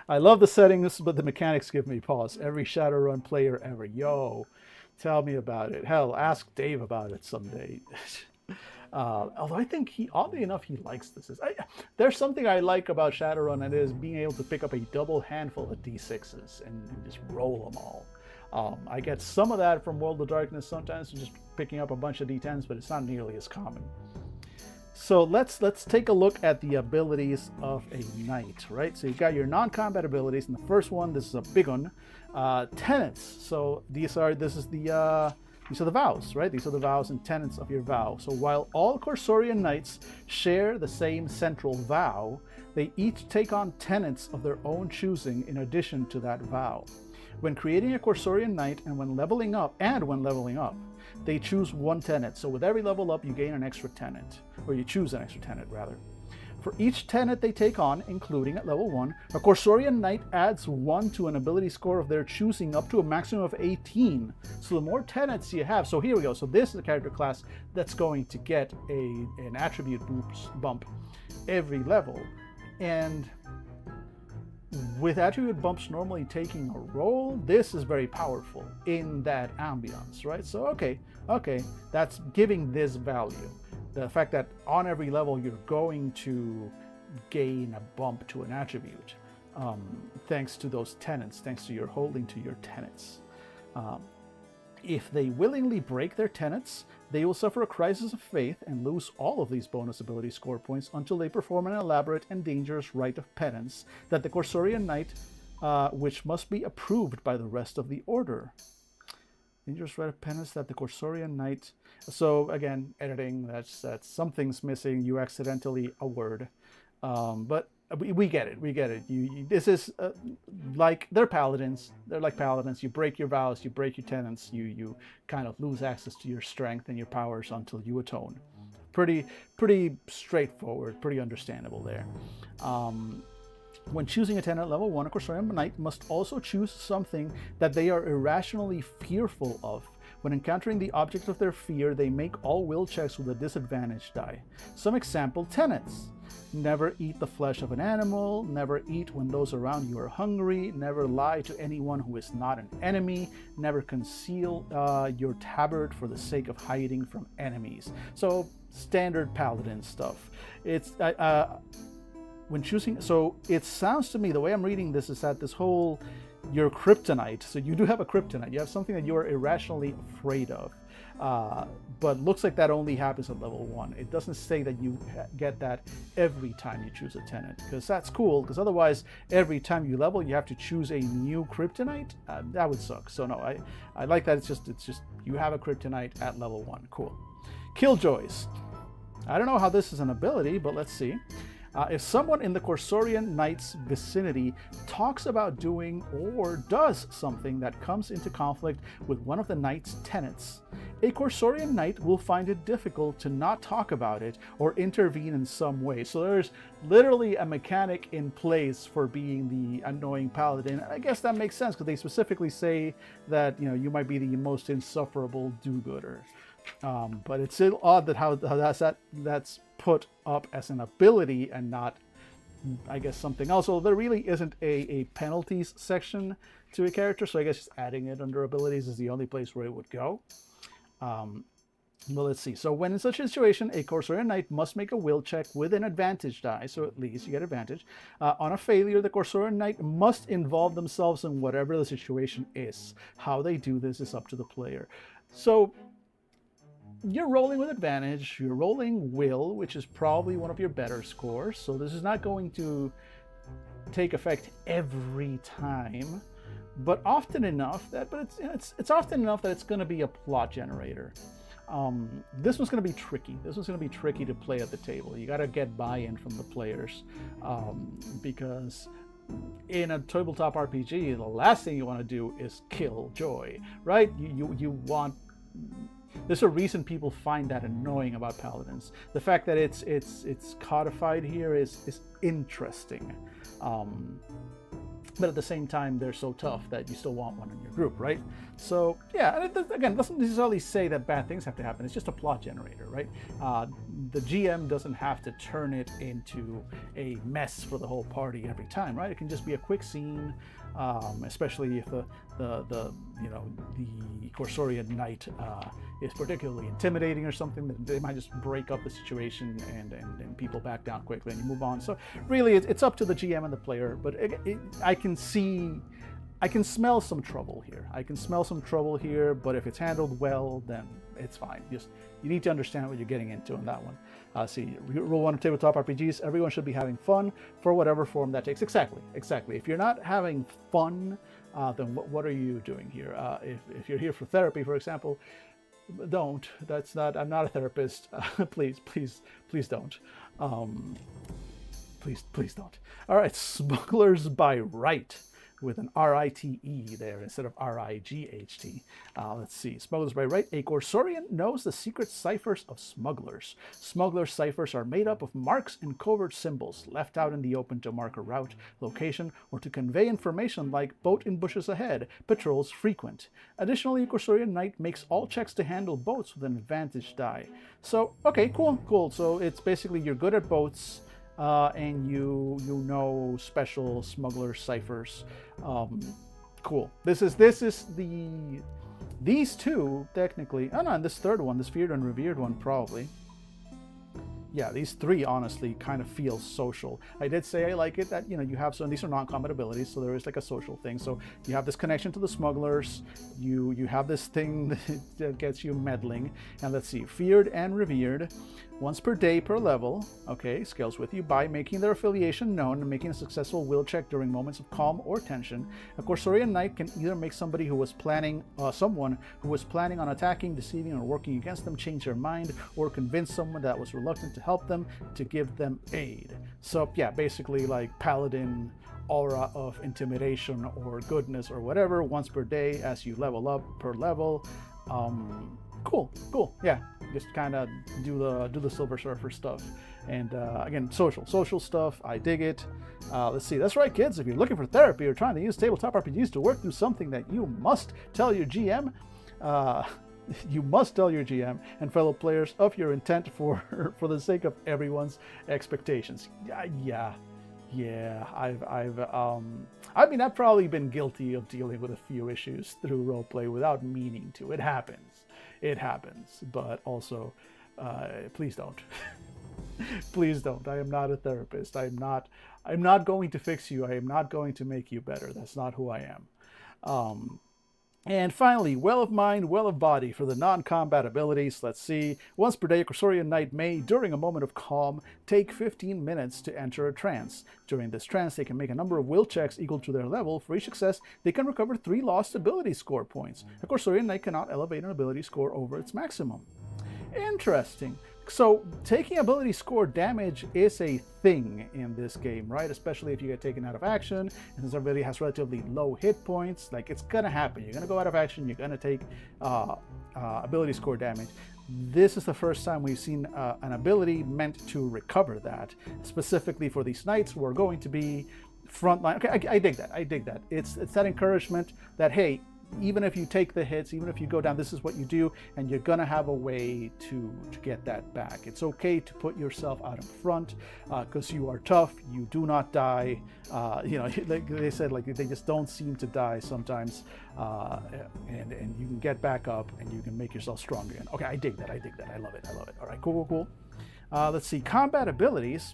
I love the settings, but the mechanics give me pause. Every Shadowrun player ever. Yo, tell me about it. Hell, ask Dave about it someday. Although I think oddly enough, he likes this. There's something I like about Shadowrun, and it is being able to pick up a double handful of D6s and just roll them all. I get some of that from World of Darkness sometimes, just picking up a bunch of D10s, but it's not nearly as common. So let's take a look at the abilities of a knight, right? So you've got your non-combat abilities, and the first one, this is a big one, tenets. So these are the vows, right? These are the vows and tenets of your vow. So while all Corsorian Knights share the same central vow, They each take on tenets of their own choosing in addition to that vow. When creating a Corsorian Knight and when leveling up, they choose one tenet. So with every level up, you gain an extra tenet, or you choose an extra tenet rather. For each tenet they take on, including at level 1, a Corsorian Knight adds 1 to an ability score of their choosing up to a maximum of 18. So the more tenets you have, so here we go. So this is a character class that's going to get an attribute bump every level. And with attribute bumps normally taking a role, this is very powerful in that ambiance, right? So okay, that's giving this value. The fact that on every level you're going to gain a bump to an attribute, thanks to those tenets, thanks to your holding to your tenets. If they willingly break their tenets, they will suffer a crisis of faith and lose all of these bonus ability score points until they perform an elaborate and dangerous rite of penance that the Corsorian Knight, which must be approved by the rest of the order. Dangerous rite of penance that the Corsorian Knight. So again, editing. That's something's missing. You accidentally a word, but we get it. We get it. This is like they're paladins. They're like paladins. You break your vows. You break your tenets. You kind of lose access to your strength and your powers until you atone. Pretty straightforward. Pretty understandable there. When choosing a tenet at level 1, a Corsorian Knight must also choose something that they are irrationally fearful of. When encountering the object of their fear, they make all will checks with a disadvantage die. Some example tenets: never eat the flesh of an animal, never eat when those around you are hungry, never lie to anyone who is not an enemy, never conceal your tabard for the sake of hiding from enemies. So standard paladin stuff. It's when choosing, so it sounds to me, the way I'm reading this is that this whole, your kryptonite, so you do have a kryptonite, you have something that you are irrationally afraid of, but looks like that only happens at level 1. It doesn't say that you get that every time you choose a tenet, because that's cool, because otherwise every time you level you have to choose a new kryptonite. That would suck. So no, I like that it's just you have a kryptonite at level 1. Cool. Killjoys. I don't know how this is an ability, but let's see. If someone in the Corsorian Knight's vicinity talks about doing or does something that comes into conflict with one of the Knight's tenets, a Corsorian Knight will find it difficult to not talk about it or intervene in some way. So there's literally a mechanic in place for being the annoying paladin. I guess that makes sense because they specifically say that, you know, you might be the most insufferable do-gooder. But it's still odd that how that's put up as an ability and not, I guess, something else. So there really isn't a penalties section to a character, so I guess just adding it under abilities is the only place where it would go. Well, let's see. So when in such a situation, a Corsorian Knight must make a will check with an advantage die, so at least you get advantage. On a failure, the Corsorian Knight must involve themselves in whatever the situation is. How they do this is up to the player. So you're rolling with advantage, you're rolling will, which is probably one of your better scores, so this is not going to take effect every time, but often enough that, it's often enough that it's going to be a plot generator. This one's going to be tricky. This one's going to be tricky to play at the table. You got to get buy-in from the players, because in a tabletop RPG, the last thing you want to do is kill joy, right? You want. There's a reason people find that annoying about paladins. The fact that it's codified here is interesting, but at the same time they're so tough that you still want one in your group, right? So yeah, and it doesn't necessarily say that bad things have to happen. It's just a plot generator, right? The GM doesn't have to turn it into a mess for the whole party every time, right? It can just be a quick scene, especially if the Corsorian Knight is particularly intimidating or something. That they might just break up the situation and people back down quickly and you move on. So really, it's up to the GM and the player. But I can smell some trouble here. I can smell some trouble here. But if it's handled well, then it's fine. Just you need to understand what you're getting into on that one. See, rule 1 of tabletop RPGs: everyone should be having fun for whatever form that takes. Exactly. If you're not having fun, then what are you doing here? If you're here for therapy, for example, don't. That's not. I'm not a therapist. Please don't. Please don't. All right, Smugglers by Right, with an R-I-T-E there instead of R-I-G-H-T. Let's see. Smugglers by Right. A Corsorian knows the secret ciphers of smugglers. Smuggler ciphers are made up of marks and covert symbols left out in the open to mark a route, location, or to convey information like boat in bushes ahead, patrols frequent. Additionally, a Corsorian knight makes all checks to handle boats with an advantage die. So, okay, cool. So it's basically you're good at boats, and you know special smuggler ciphers. Cool. These two technically. Oh no, and this third one, this feared and revered one, probably. Yeah, these three honestly kind of feel social. I did say I like it that, you know, you have some, these are non-combat abilities, so there is like a social thing. So you have this connection to the smugglers, you have this thing that gets you meddling. And let's see, feared and revered, once per day per level. Okay, scales with you by making their affiliation known and making a successful will check during moments of calm or tension. A Corsorian knight can either make someone who was planning on attacking, deceiving, or working against them change their mind, or convince someone that was reluctant to help them to give them aid. So yeah, basically like paladin aura of intimidation or goodness or whatever, once per day as you level up per level. Cool. Yeah, just kind of do the Silver Surfer stuff. And again, social stuff. I dig it. Let's see. That's right, kids. If you're looking for therapy or trying to use tabletop RPGs to work through something that you must tell your GM, you must tell your GM and fellow players of your intent for the sake of everyone's expectations. Yeah. I've probably been guilty of dealing with a few issues through roleplay without meaning to. It happens, but also, please don't. Please don't. I am not a therapist. I'm not going to fix you. I am not going to make you better. That's not who I am. And finally, Well of Mind, Well of Body for the non-combat abilities. Let's see. Once per day, a Corsorian knight may, during a moment of calm, take 15 minutes to enter a trance. During this trance, they can make a number of will checks equal to their level. For each success, they can recover 3 lost ability score points. A Corsorian knight cannot elevate an ability score over its maximum. Interesting. So taking ability score damage is a thing in this game, right? Especially if you get taken out of action, and since everybody has relatively low hit points, like it's gonna happen. You're gonna go out of action, you're gonna take ability score damage. This is the first time we've seen an ability meant to recover that, specifically for these knights who are going to be frontline. Okay, I dig that. It's that encouragement that, hey, even if you take the hits, even if you go down, this is what you do, and you're gonna have a way to get that back. It's okay to put yourself out in front because you are tough, you do not die. Like they said, like they just don't seem to die sometimes, and you can get back up and you can make yourself strong again. Okay, I dig that. I love it. All right, cool. Let's see, combat abilities.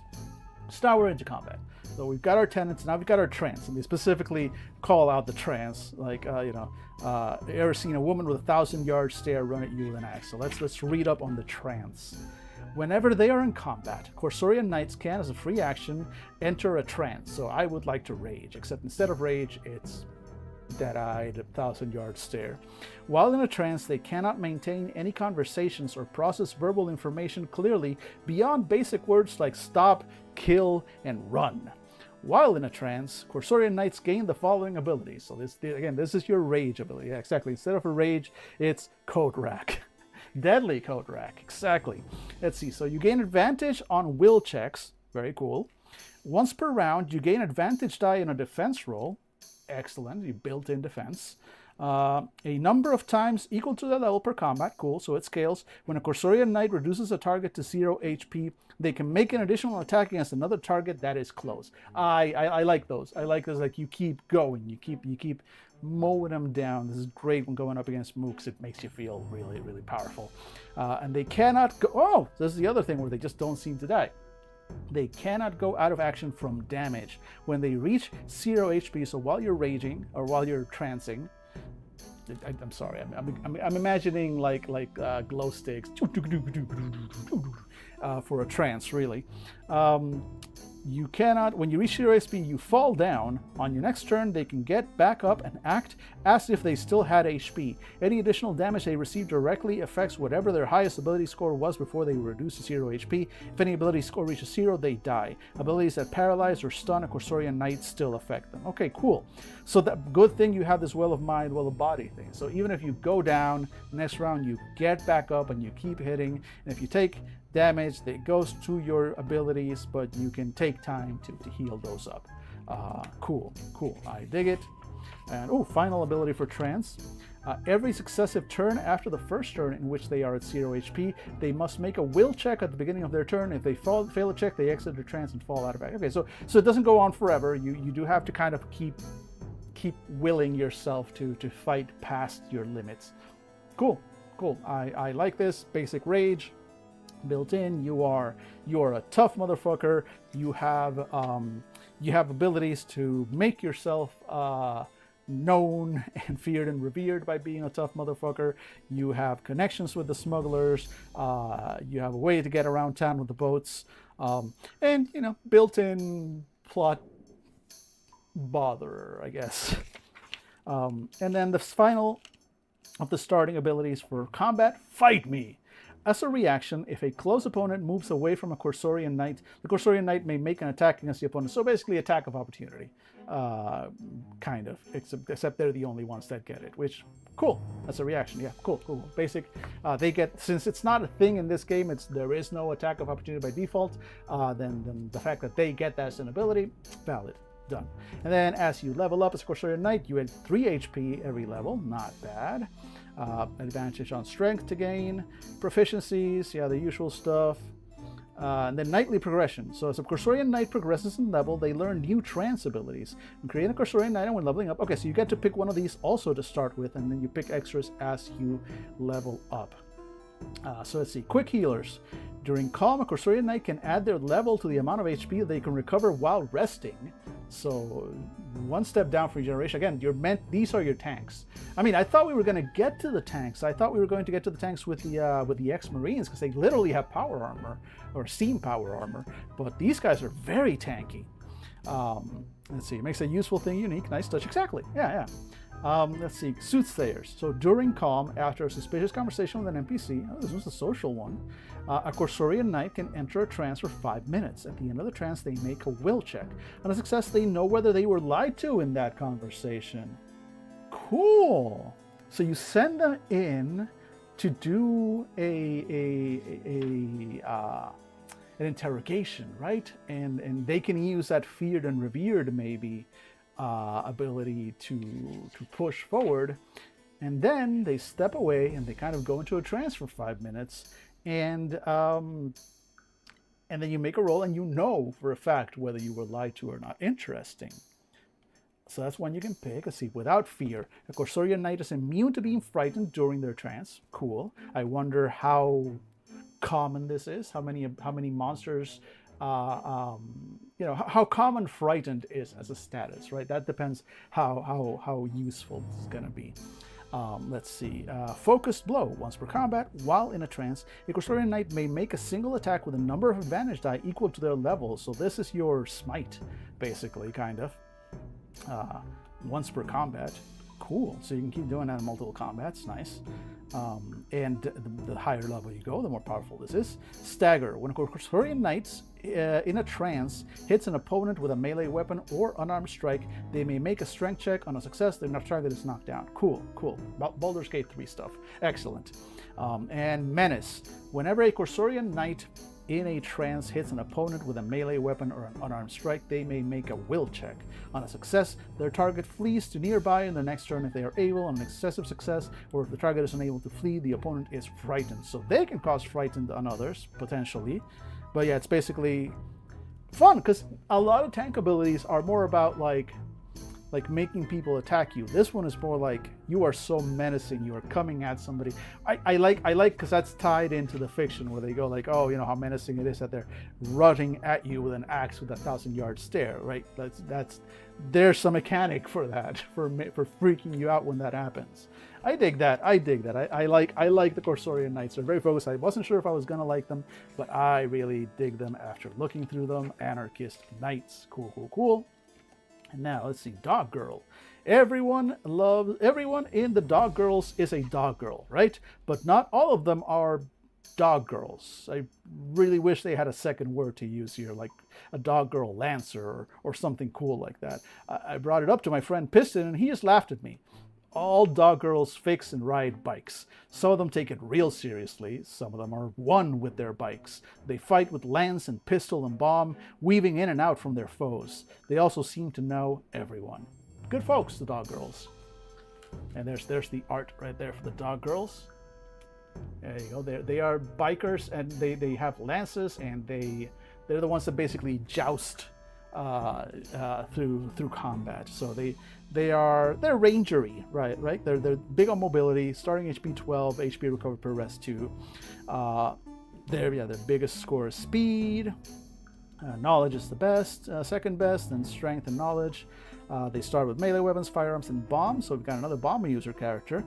So now we're into combat. So we've got our tenants, now we've got our trance, and they specifically call out the trance, like, ever seen a woman with a 1,000-yard stare run at you with an axe? So let's read up on the trance. Whenever they are in combat, Corsorian knights can, as a free action, enter a trance. So I would like to rage, except instead of rage, it's dead-eyed, 1,000-yard stare. While in a trance, they cannot maintain any conversations or process verbal information clearly beyond basic words like stop, kill, and run. While in a trance, Corsorian knights gain the following abilities. So this is your rage ability. Yeah, exactly. Instead of a rage, it's Code Rack. Deadly Code Rack. Exactly. Let's see. So you gain advantage on will checks. Very cool. Once per round, you gain advantage die in a defense roll. Excellent. You built-in defense. A number of times equal to the level per combat. Cool. So it scales. When a Corsorian knight reduces a target to 0 HP, they can make an additional attack against another target that is close. I like those. I like those. Like you keep going. You keep mowing them down. This is great when going up against mooks. It makes you feel really, really powerful. And they cannot go. Oh, this is the other thing where they just don't seem to die. They cannot go out of action from damage when they reach 0 HP. So while you're raging or while you're trancing, I'm sorry, I'm imagining like glow sticks for a trance, really. You cannot, when you reach 0 HP, you fall down. On your next turn, they can get back up and act as if they still had HP. Any additional damage they receive directly affects whatever their highest ability score was before they were reduced to 0 HP. If any ability score reaches 0, they die. Abilities that paralyze or stun a Corsorian Knight still affect them. Okay, cool. So that good thing you have this Well of Mind, Well of Body thing. So even if you go down, next round you get back up and you keep hitting. And if you take damage that goes to your abilities, but you can take time to heal those up. Cool. I dig it. And final ability for trance. Every successive turn after the first turn in which they are at 0 HP, they must make a will check at the beginning of their turn. If they fail a check, they exit their trance and fall out of it. Okay, so it doesn't go on forever. You do have to kind of keep willing yourself to fight past your limits. Cool. I like this. Basic rage built in. You are a tough motherfucker. You have abilities to make yourself known and feared and revered by being a tough motherfucker. You have connections with the smugglers. You have a way to get around town with the boats, and built-in plot botherer, I guess. And then the final of the starting abilities for combat: fight me. As a reaction, if a close opponent moves away from a Corsorian Knight, the Corsorian Knight may make an attack against the opponent. So basically, attack of opportunity, kind of. Except they're the only ones that get it. Which, cool. That's a reaction. Yeah, cool. Basic. They get, since it's not a thing in this game. There is no attack of opportunity by default. Then the fact that they get that as an ability, valid. Done. And then as you level up as a Corsorian Knight, you add 3 HP every level. Not bad. Advantage on strength to gain. Proficiencies, yeah, the usual stuff. And then knightly progression. So as a Corsorian Knight progresses in level, they learn new trance abilities. And create a Corsorian Knight when leveling up. Okay, so you get to pick one of these also to start with, and then you pick extras as you level up. So let's see. Quick healers. During calm, a Corsorian Knight can add their level to the amount of HP they can recover while resting. So one step down for regeneration. Again, these are your tanks. I mean, I thought we were going to get to the tanks. I thought we were going to get to the tanks with the ex-Marines, because they literally have power armor or steam power armor. But these guys are very tanky. Let's see. It makes a useful thing unique. Nice touch. Exactly. Yeah. Let's see. Soothsayers. So during calm, after a suspicious conversation with an NPC, this was a social one, a Corsorian Knight can enter a trance for 5 minutes. At the end of the trance, they make a will check. On a success, they know whether they were lied to in that conversation. Cool. So you send them in to do an interrogation, right? And they can use that feared and revered maybe ability to push forward, and then they step away and they kind of go into a trance for 5 minutes, and then you make a roll and you know for a fact whether you were lied to or not. Interesting. So that's one you can pick. Let's see. Without fear, a Corsorian Knight is immune to being frightened during their trance. Cool. I wonder how common this is. How many monsters how common frightened is as a status, right? That depends how useful this is going to be. Let's see. Focused blow. Once per combat, while in a trance, a Corsorian Knight may make a single attack with a number of advantage die equal to their level. So this is your smite, basically, kind of. Once per combat. Cool. So you can keep doing that in multiple combats. Nice. And the higher level you go, the more powerful this is. Stagger. When a Corsorian Knight in a trance hits an opponent with a melee weapon or unarmed strike, they may make a strength check. On a success, their target is knocked down. Cool. Baldur's Gate 3 stuff. Excellent. And Menace. Whenever a Corsorian Knight in a trance hits an opponent with a melee weapon or an unarmed strike, they may make a will check. On a success, their target flees to nearby in the next turn if they are able. On an excessive success, or if the target is unable to flee, the opponent is frightened. So they can cause frightened on others, potentially. But yeah, it's basically fun, because a lot of tank abilities are more about like like making people attack you. This one is more like you are so menacing, you are coming at somebody. I like because that's tied into the fiction where they go like, oh, you know how menacing it is that they're running at you with an axe with a 1,000-yard stare, right? That's there's some mechanic for that, for freaking you out when that happens. I dig that. I like the Corsorian Knights. They're very focused. I wasn't sure if I was gonna like them, but I really dig them after looking through them. Anarchist Knights, cool. And now let's see, Dog Girl. Everyone in the Dog Girls is a Dog Girl, right? But not all of them are Dog Girls. I really wish they had a second word to use here, like a Dog Girl Lancer or something cool like that. I brought it up to my friend Piston, and he just laughed at me. All Dog Girls fix and ride bikes. Some of them take it real seriously. Some of them are one with their bikes. They fight with lance and pistol and bomb, weaving in and out from their foes. They also seem to know everyone. Good folks, the Dog Girls. And there's the art right there for the Dog Girls. There you go. They are bikers, and they have lances, and they're the ones that basically joust through combat. So they're rangery, right? They're big on mobility, starting HP 12, HP recovered per rest 2. Their biggest score is speed. Knowledge is the best, second best, and strength and knowledge. They start with melee weapons, firearms, and bombs. So we've got another bomb user character.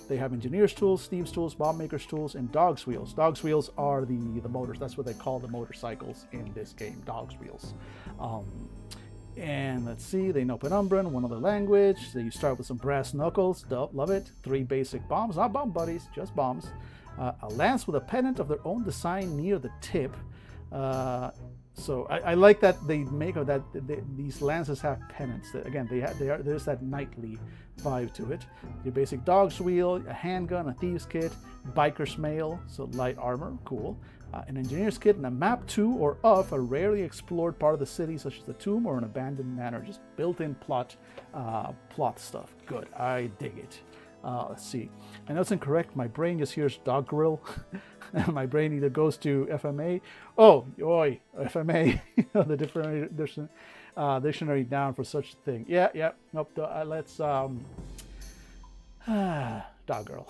They have engineer's tools, thieves' tools, bomb maker's tools, and dog's wheels. Dog's wheels are the motors. That's what they call the motorcycles in this game, dog's wheels. And let's see, they know Penumbran, one other language. So you start with some brass knuckles, love it. 3 basic bombs, not bomb buddies, just bombs. A lance with a pennant of their own design near the tip. So I like that they make of that. These lances have pennants. Again, there's that knightly vibe to it. Your basic dog's wheel, a handgun, a thieves kit, biker's mail, so light armor, cool. An engineer's kit, and a map to or of a rarely explored part of the city, such as the tomb or an abandoned manor. Just built-in plot stuff. Good, I dig it. Let's see. I know it's incorrect. My brain just hears dog grill. My brain either goes to FMA. Oh, oi, FMA. The dictionary down for such a thing. Yeah. Nope. Let's dog girl.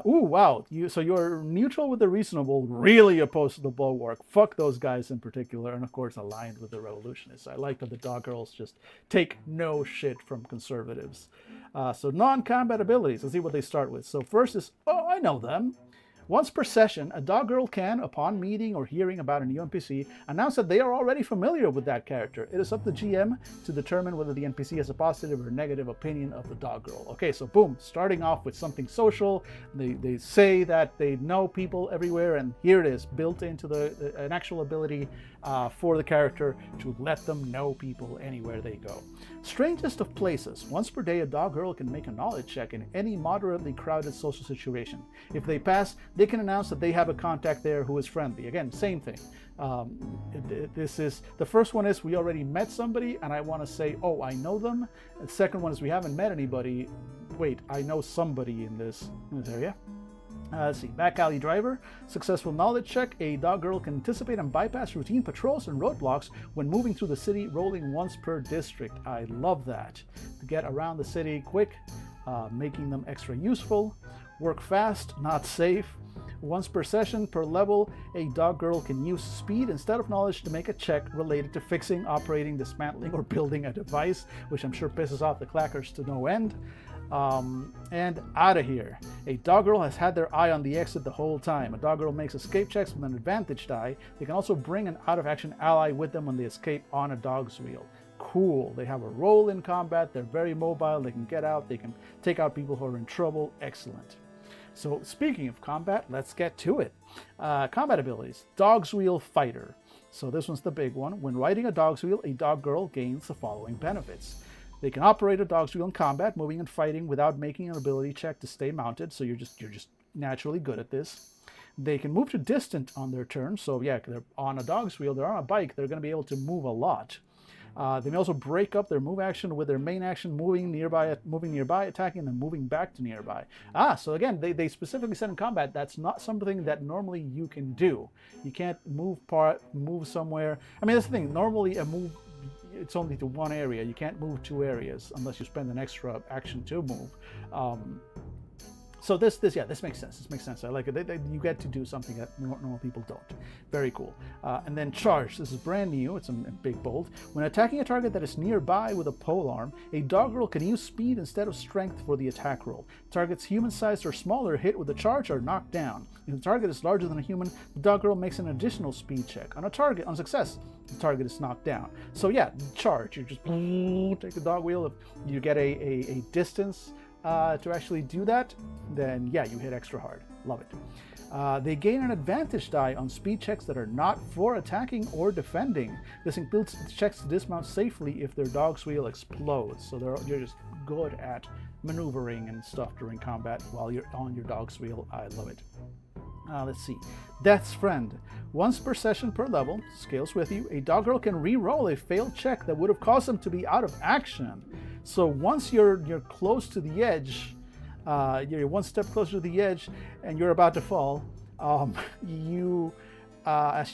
Ooh, wow. So you're neutral with the reasonable, really opposed to the bulwark. Fuck those guys in particular, and of course aligned with the revolutionists. I like that the dog girls just take no shit from conservatives. So non-combat abilities. Let's see what they start with. So first is, I know them. Once per session, a dog girl can, upon meeting or hearing about a new NPC, announce that they are already familiar with that character. It is up to GM to determine whether the NPC has a positive or negative opinion of the dog girl. Okay, so boom, starting off with something social. They say that they know people everywhere, and here it is, built into an actual ability for the character to let them know people anywhere they go. Strangest of places. Once per day, a dog girl can make a knowledge check in any moderately crowded social situation. If they pass, they can announce that they have a contact there who is friendly. Again, same thing. This is the first one is we already met somebody and I want to say, oh, I know them. The second one is we haven't met anybody. Wait, I know somebody in this area. Let's see, back alley driver, successful knowledge check. A dog girl can anticipate and bypass routine patrols and roadblocks when moving through the city, rolling once per district. I love that. To get around the city quick, making them extra useful. Work fast, not safe. Once per session, per level, a dog girl can use speed instead of knowledge to make a check related to fixing, operating, dismantling, or building a device, which I'm sure pisses off the clackers to no end. And out of here. A dog girl has had their eye on the exit the whole time. A dog girl makes escape checks with an advantage die. They can also bring an out-of-action ally with them when they escape on a dog's wheel. Cool. They have a role in combat. They're very mobile. They can get out. They can take out people who are in trouble. Excellent. So speaking of combat, let's get to it. Combat abilities. Dog's Wheel Fighter. So this one's the big one. When riding a dog's wheel, a dog girl gains the following benefits. They can operate a dog's wheel in combat, moving and fighting without making an ability check to stay mounted. So you're just naturally good at this. They can move to distant on their turn. So yeah, they're on a dog's wheel, they're on a bike, they're going to be able to move a lot. They may also break up their move action with their main action, moving nearby, attacking, and then moving back to nearby. So again, they specifically said in combat, that's not something that normally you can do. You can't move somewhere. I mean, that's the thing. Normally, a move, it's only to one area. You can't move 2 areas unless you spend an extra action to move. So this makes sense. This makes sense. I like it. You get to do something that normal people don't. Very cool. And then charge. This is brand new. It's a big bold. When attacking a target that is nearby with a polearm, a doggerel can use speed instead of strength for the attack roll. Targets human-sized or smaller hit with a charge are knocked down. If the target is larger than a human, the doggerel makes an additional speed check. On success, the target is knocked down. So yeah, charge. You just take the dog wheel. If you get a distance to actually do that, then yeah, you hit extra hard. Love it. They gain an advantage die on speed checks that are not for attacking or defending. This includes checks to dismount safely if their dog's wheel explodes. So you're just good at maneuvering and stuff during combat while you're on your dog's wheel. I love it. Let's see. Death's Friend. Once per session per level, scales with you, a doggerel can re-roll a failed check that would have caused them to be out of action. So once you're close to the edge, you're one step closer to the edge, and you're about to fall, as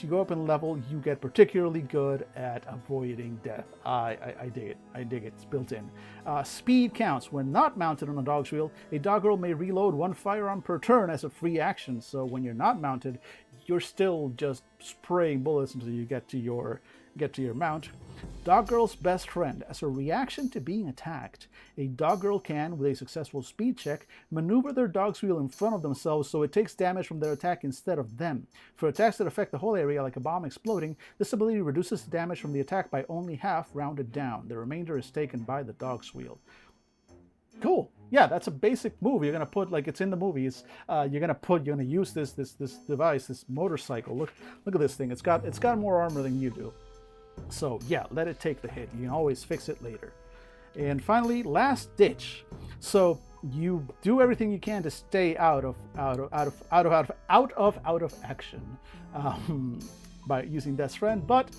you go up in level, you get particularly good at avoiding death. I dig it. I dig it. It's built in. Speed counts. When not mounted on a dog's wheel, a doggerel may reload 1 firearm per turn as a free action. So when you're not mounted, you're still just spraying bullets until you get to your mount. Doggerel's Best Friend. As a reaction to being attacked, a doggerel can, with a successful speed check, maneuver their dog's wheel in front of themselves so it takes damage from their attack instead of them. For attacks that affect the whole area, like a bomb exploding, this ability reduces the damage from the attack by only half, rounded down. The remainder is taken by the dog's wheel. Cool. Yeah, that's a basic move. You're gonna put, like it's in the movies. You're gonna use this device, this motorcycle. Look at this thing. It's got more armor than you do. So yeah, let it take the hit. You can always fix it later. And finally, last ditch. So you do everything you can to stay out of action by using Death's Friend, but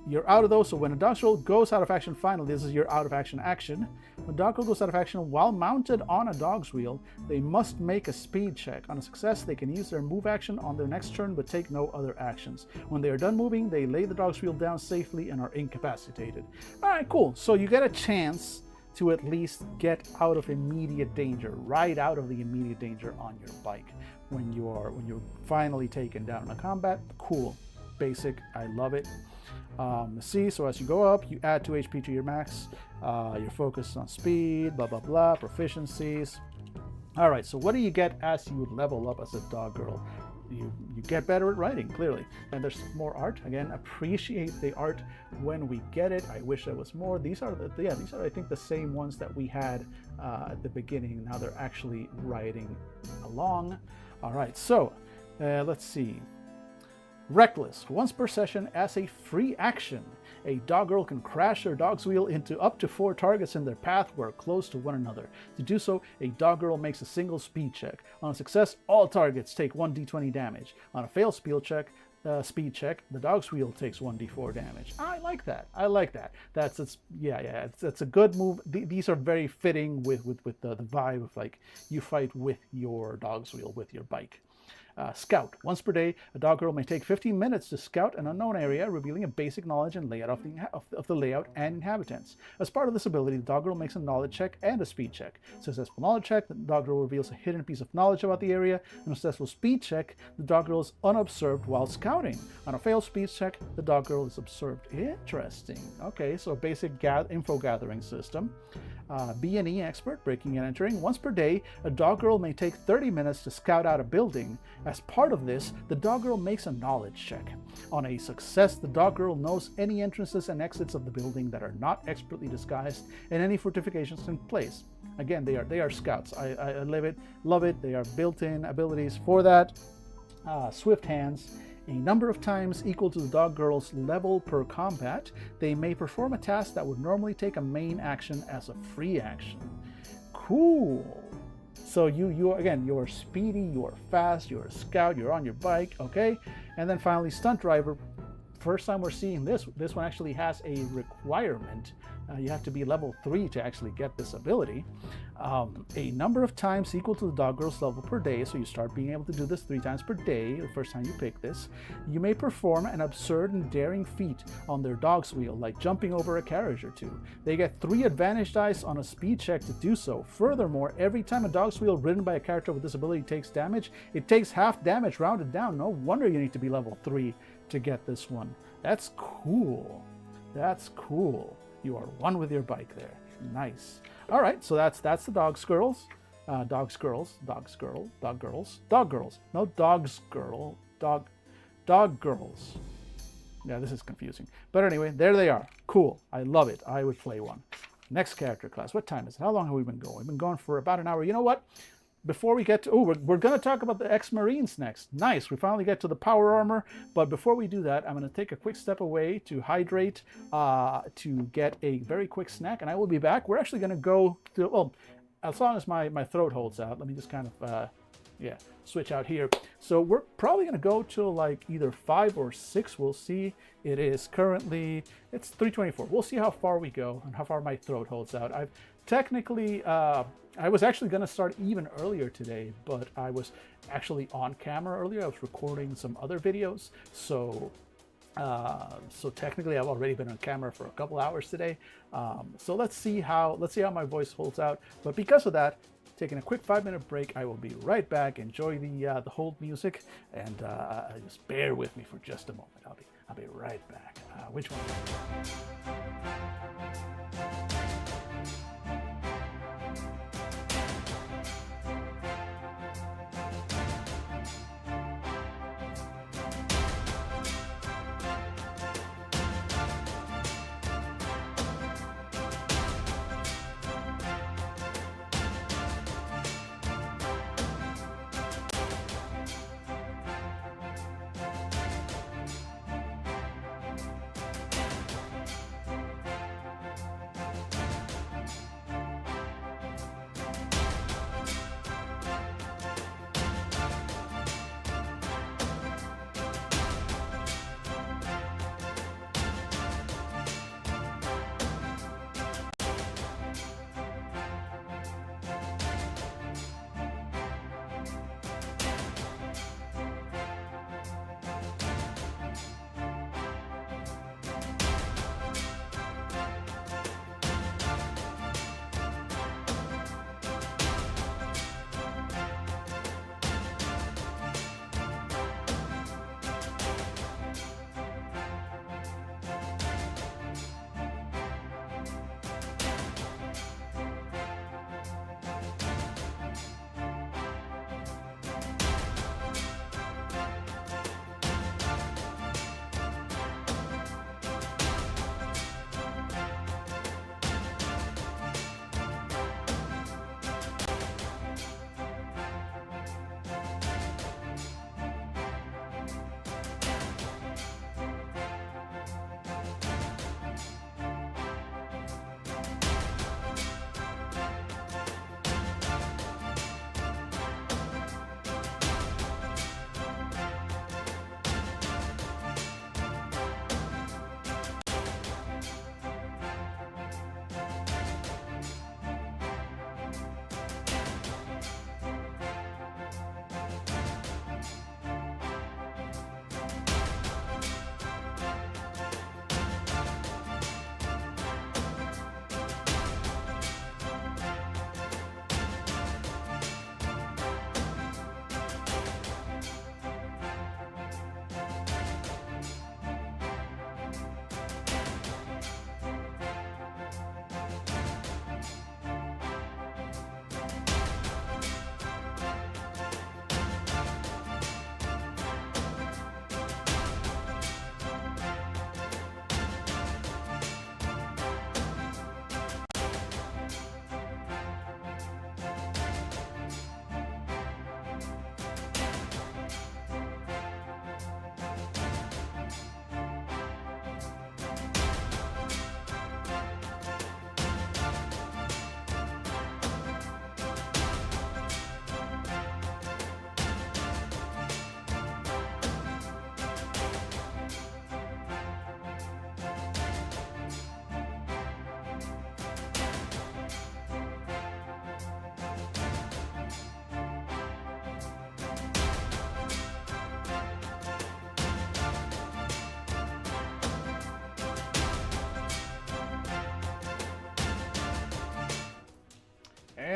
you're out of those. So when a doggerel goes out of action, finally, this is your out of action action. When a doggerel goes out of action while mounted on a dog's wheel, they must make a speed check. On a success, they can use their move action on their next turn, but take no other actions. When they are done moving, they lay the dog's wheel down safely and are incapacitated. All right, cool. So you get a chance to at least get out of immediate danger, right out of the immediate danger on your bike when you're finally taken down in a combat. Cool, basic. I love it. See, so as you go up, you add 2 HP to your max. You're focused on speed, blah, blah, blah, proficiencies. All right, so what do you get as you level up as a doggerel? You get better at writing, clearly. And there's more art. Again, appreciate the art when we get it. I wish there was more. These are, I think, the same ones that we had at the beginning. Now they're actually writing along. All right, so let's see. Reckless. Once per session as a free action, a doggerel can crash their dog's wheel into up to 4 targets in their path who are close to one another. To do so, a doggerel makes a single speed check. On a success, all targets take 1d20 damage. On a failed speed check, the dog's wheel takes 1d4 damage. I like that. I like that. That's a good move. These are very fitting with the vibe of like you fight with your dog's wheel, with your bike. Scout. Once per day, a doggerel may take 15 minutes to scout an unknown area, revealing a basic knowledge and layout of the layout and inhabitants. As part of this ability, the doggerel makes a knowledge check and a speed check. Successful knowledge check, the doggerel reveals a hidden piece of knowledge about the area. And a successful speed check, the doggerel is unobserved while scouting. On a failed speed check, the doggerel is observed. Interesting. Okay, so basic info gathering system. B&E expert, breaking and entering. Once per day, a doggerel may take 30 minutes to scout out a building. As part of this, the doggerel makes a knowledge check. On a success, the doggerel knows any entrances and exits of the building that are not expertly disguised and any fortifications in place. Again, they are scouts. I love it. They are built-in abilities for that. Swift hands. A number of times equal to the doggerel's level per combat, they may perform a task that would normally take a main action as a free action. Cool. So you're speedy, you're fast, you're a scout, you're on your bike, okay? And then finally, stunt driver. First time we're seeing this one actually has a requirement You have to be level 3 to actually get this ability. A number of times equal to the dog girl's level per day, so you start being able to do this 3 times per day the first time you pick this. You may perform an absurd and daring feat on their dog's wheel, like jumping over a carriage or 2. They get 3 advantage dice on a speed check to do so. Furthermore, every time a dog's wheel ridden by a character with this ability takes damage, it takes half damage rounded down. No wonder you need to be level 3 to get this one. That's cool. That's cool. You are one with your bike there. Nice. All right, so that's the dogs girls. Dogs girls. No, dog girls. Yeah, this is confusing. But anyway, there they are. Cool. I love it. I would play one. Next character class. What time is it? How long have we been going? We've been going for about an hour. You know what? Before we get to, we're going to talk about the ex-Marines next. Nice, we finally get to the power armor. But before we do that, I'm going to take a quick step away to hydrate, to get a very quick snack, and I will be back. We're actually going to go to, well, as long as my throat holds out, let me just kind of, switch out here. So we're probably going to go till like either 5 or 6. We'll see. It is currently, it's 3:24. We'll see how far we go and how far my throat holds out. I've technically, I was actually going to start even earlier today, but I was actually on camera earlier. I was recording some other videos. So technically I've already been on camera for a couple hours today. So let's see how my voice holds out. But because of that, taking a quick 5-minute break. I will be right back. Enjoy the hold music, and just bear with me for just a moment. I'll be right back. Which one?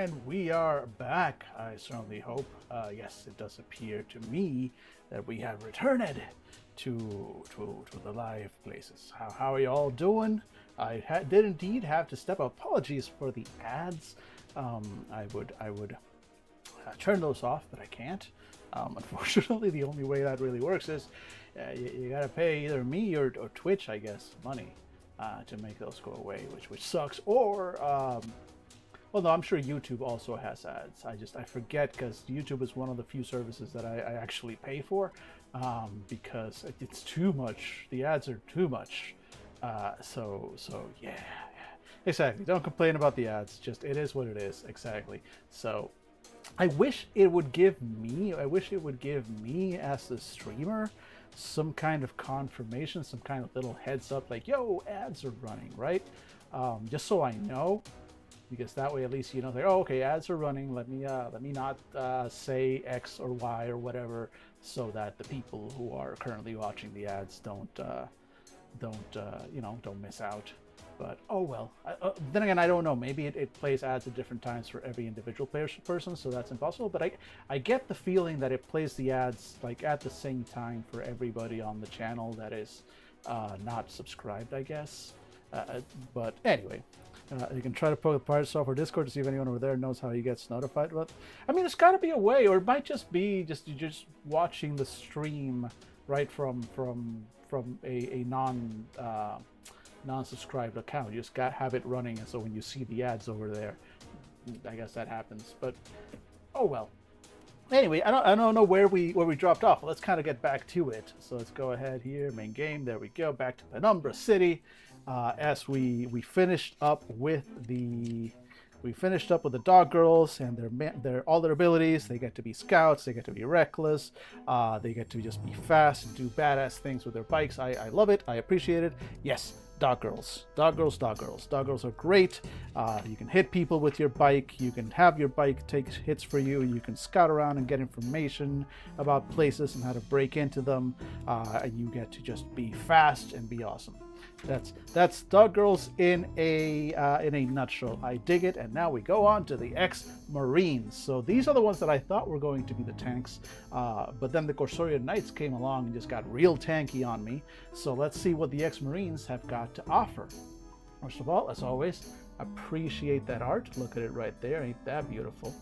And we are back, I certainly hope. Yes, it does appear to me that we have returned to the live places. How are you all doing? I did indeed have to step up. Apologies for the ads. I would turn those off, but I can't. Unfortunately, the only way that really works is you gotta pay either me or Twitch, I guess, money to make those go away, which sucks. Or well, no, I'm sure YouTube also has ads. I forget, because YouTube is one of the few services that I actually pay for, because it's too much. The ads are too much. So yeah, exactly. Don't complain about the ads. Just, it is what it is. Exactly. So I wish it would give me as the streamer some kind of confirmation, some kind of little heads up, like, yo, ads are running, right? Just so I know. Because that way, at least, you know, like, oh, okay, ads are running. Let me not say X or Y or whatever, so that the people who are currently watching the ads don't miss out. But oh well. Then again, I don't know. Maybe it plays ads at different times for every individual person, so that's impossible. But I get the feeling that it plays the ads like at the same time for everybody on the channel that is not subscribed, I guess. But anyway. You can try to poke the Pirate Software Discord to see if anyone over there knows how he gets notified. But I mean, there's got to be a way, or it might just be just watching the stream right from a non-subscribed account. You just have it running, and so when you see the ads over there, I guess that happens. But oh well. Anyway, I don't know where we dropped off. Let's kind of get back to it. So let's go ahead here, main game. There we go. Back to Penumbra City. As we finished up with the dog girls and their all their abilities. They get to be scouts. They get to be reckless. They get to just be fast and do badass things with their bikes. I love it. I appreciate it. Yes. Dog girls. Dog girls are great. You can hit people with your bike. You can have your bike take hits for you. You can scout around and get information about places and how to break into them. And you get to just be fast and be awesome. That's Dog Girls in a nutshell. I dig it. And now we go on to the ex-Marines. So these are the ones that I thought were going to be the tanks, but then the Corsarian Knights came along and just got real tanky on me. So let's see what the ex-Marines have got to offer. First of all, as always, appreciate that art. Look at it right there. Ain't that beautiful?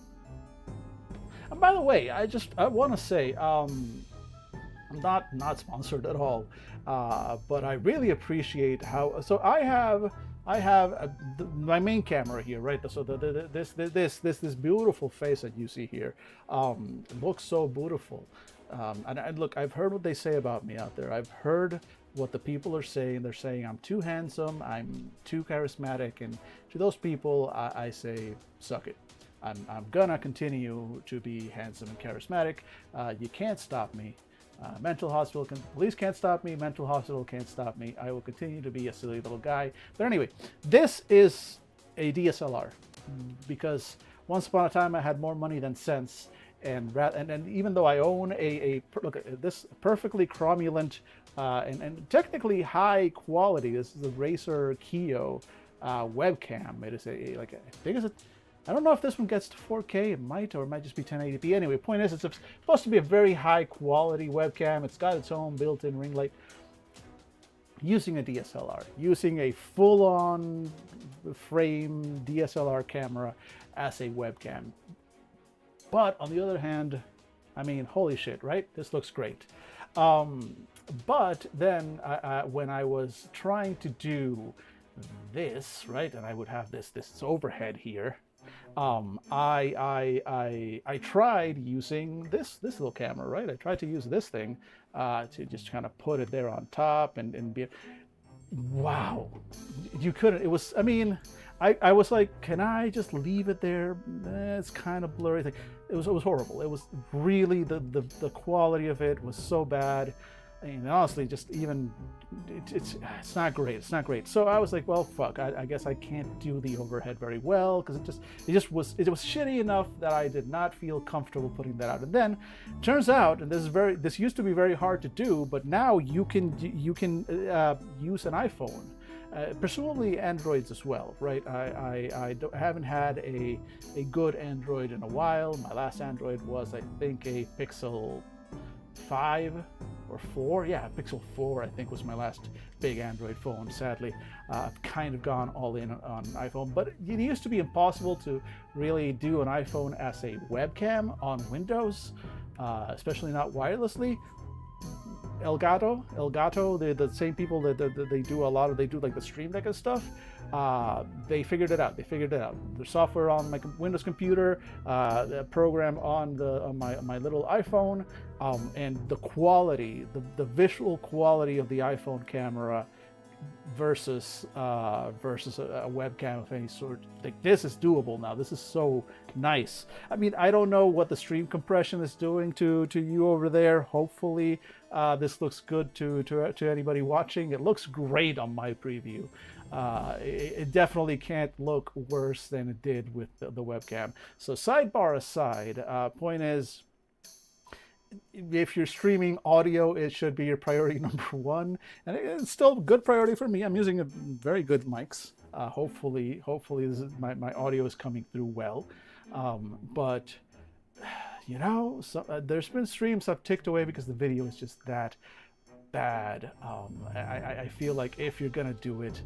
And by the way, I want to say, I'm not sponsored at all, but I really appreciate how. So I have my main camera here, right? So this beautiful face that you see here looks so beautiful. And look, I've heard what they say about me out there. I've heard what the people are saying. They're saying I'm too handsome, I'm too charismatic, and to those people, I say, suck it. I'm gonna continue to be handsome and charismatic. You can't stop me. Police can't stop me. Mental hospital can't stop me. I will continue to be a silly little guy. But anyway, this is a DSLR because once upon a time I had more money than sense, and even though I own look at this perfectly cromulent and technically high quality. This is a Racer Kio webcam. It is I think it's a. I don't know if this one gets to 4K. It might, or it might just be 1080p. Anyway, point is, it's supposed to be a very high quality webcam. It's got its own built-in ring light. Using a DSLR, using a full-on frame DSLR camera as a webcam. But on the other hand, I mean, holy shit, right? This looks great. But then when I was trying to do this, right, and I would have this overhead here. I tried using this little camera, right? I tried to use this thing to just kind of put it there on top and be. Wow, you couldn't. It was. I mean, I was like, can I just leave it there? It's kind of blurry. It was horrible. It was really the quality of it was so bad. I mean, honestly, just even it's not great. It's not great. So I was like, well, fuck. I guess I can't do the overhead very well because it was shitty enough that I did not feel comfortable putting that out. And then turns out, and this used to be very hard to do, but now you can use an iPhone presumably androids as well, right? Haven't had a good android in a while. My last android was, I think, a Pixel 5 or 4. Yeah, Pixel 4 I think was my last big Android phone. Sadly, I've kind of gone all in on iPhone, but it used to be impossible to really do an iPhone as a webcam on Windows, especially not wirelessly. Elgato, the same people that they do a lot of, they do like the Stream Deck and stuff. They figured it out. The software on my Windows computer, the program on my little iPhone, and the quality, the visual quality of the iPhone camera versus a webcam of any sort. Like, this is doable now. This is so nice. I mean, I don't know what the stream compression is doing to you over there. Hopefully this looks good to anybody watching. It looks great on my preview. It definitely can't look worse than it did with the webcam. So sidebar aside, point is, if you're streaming audio, it should be your priority number one, and it's still a good priority for me. I'm using a very good mics. Hopefully this is, my audio is coming through well. But you know, there's been streams I've ticked away because the video is just that bad. I feel like if you're gonna do it,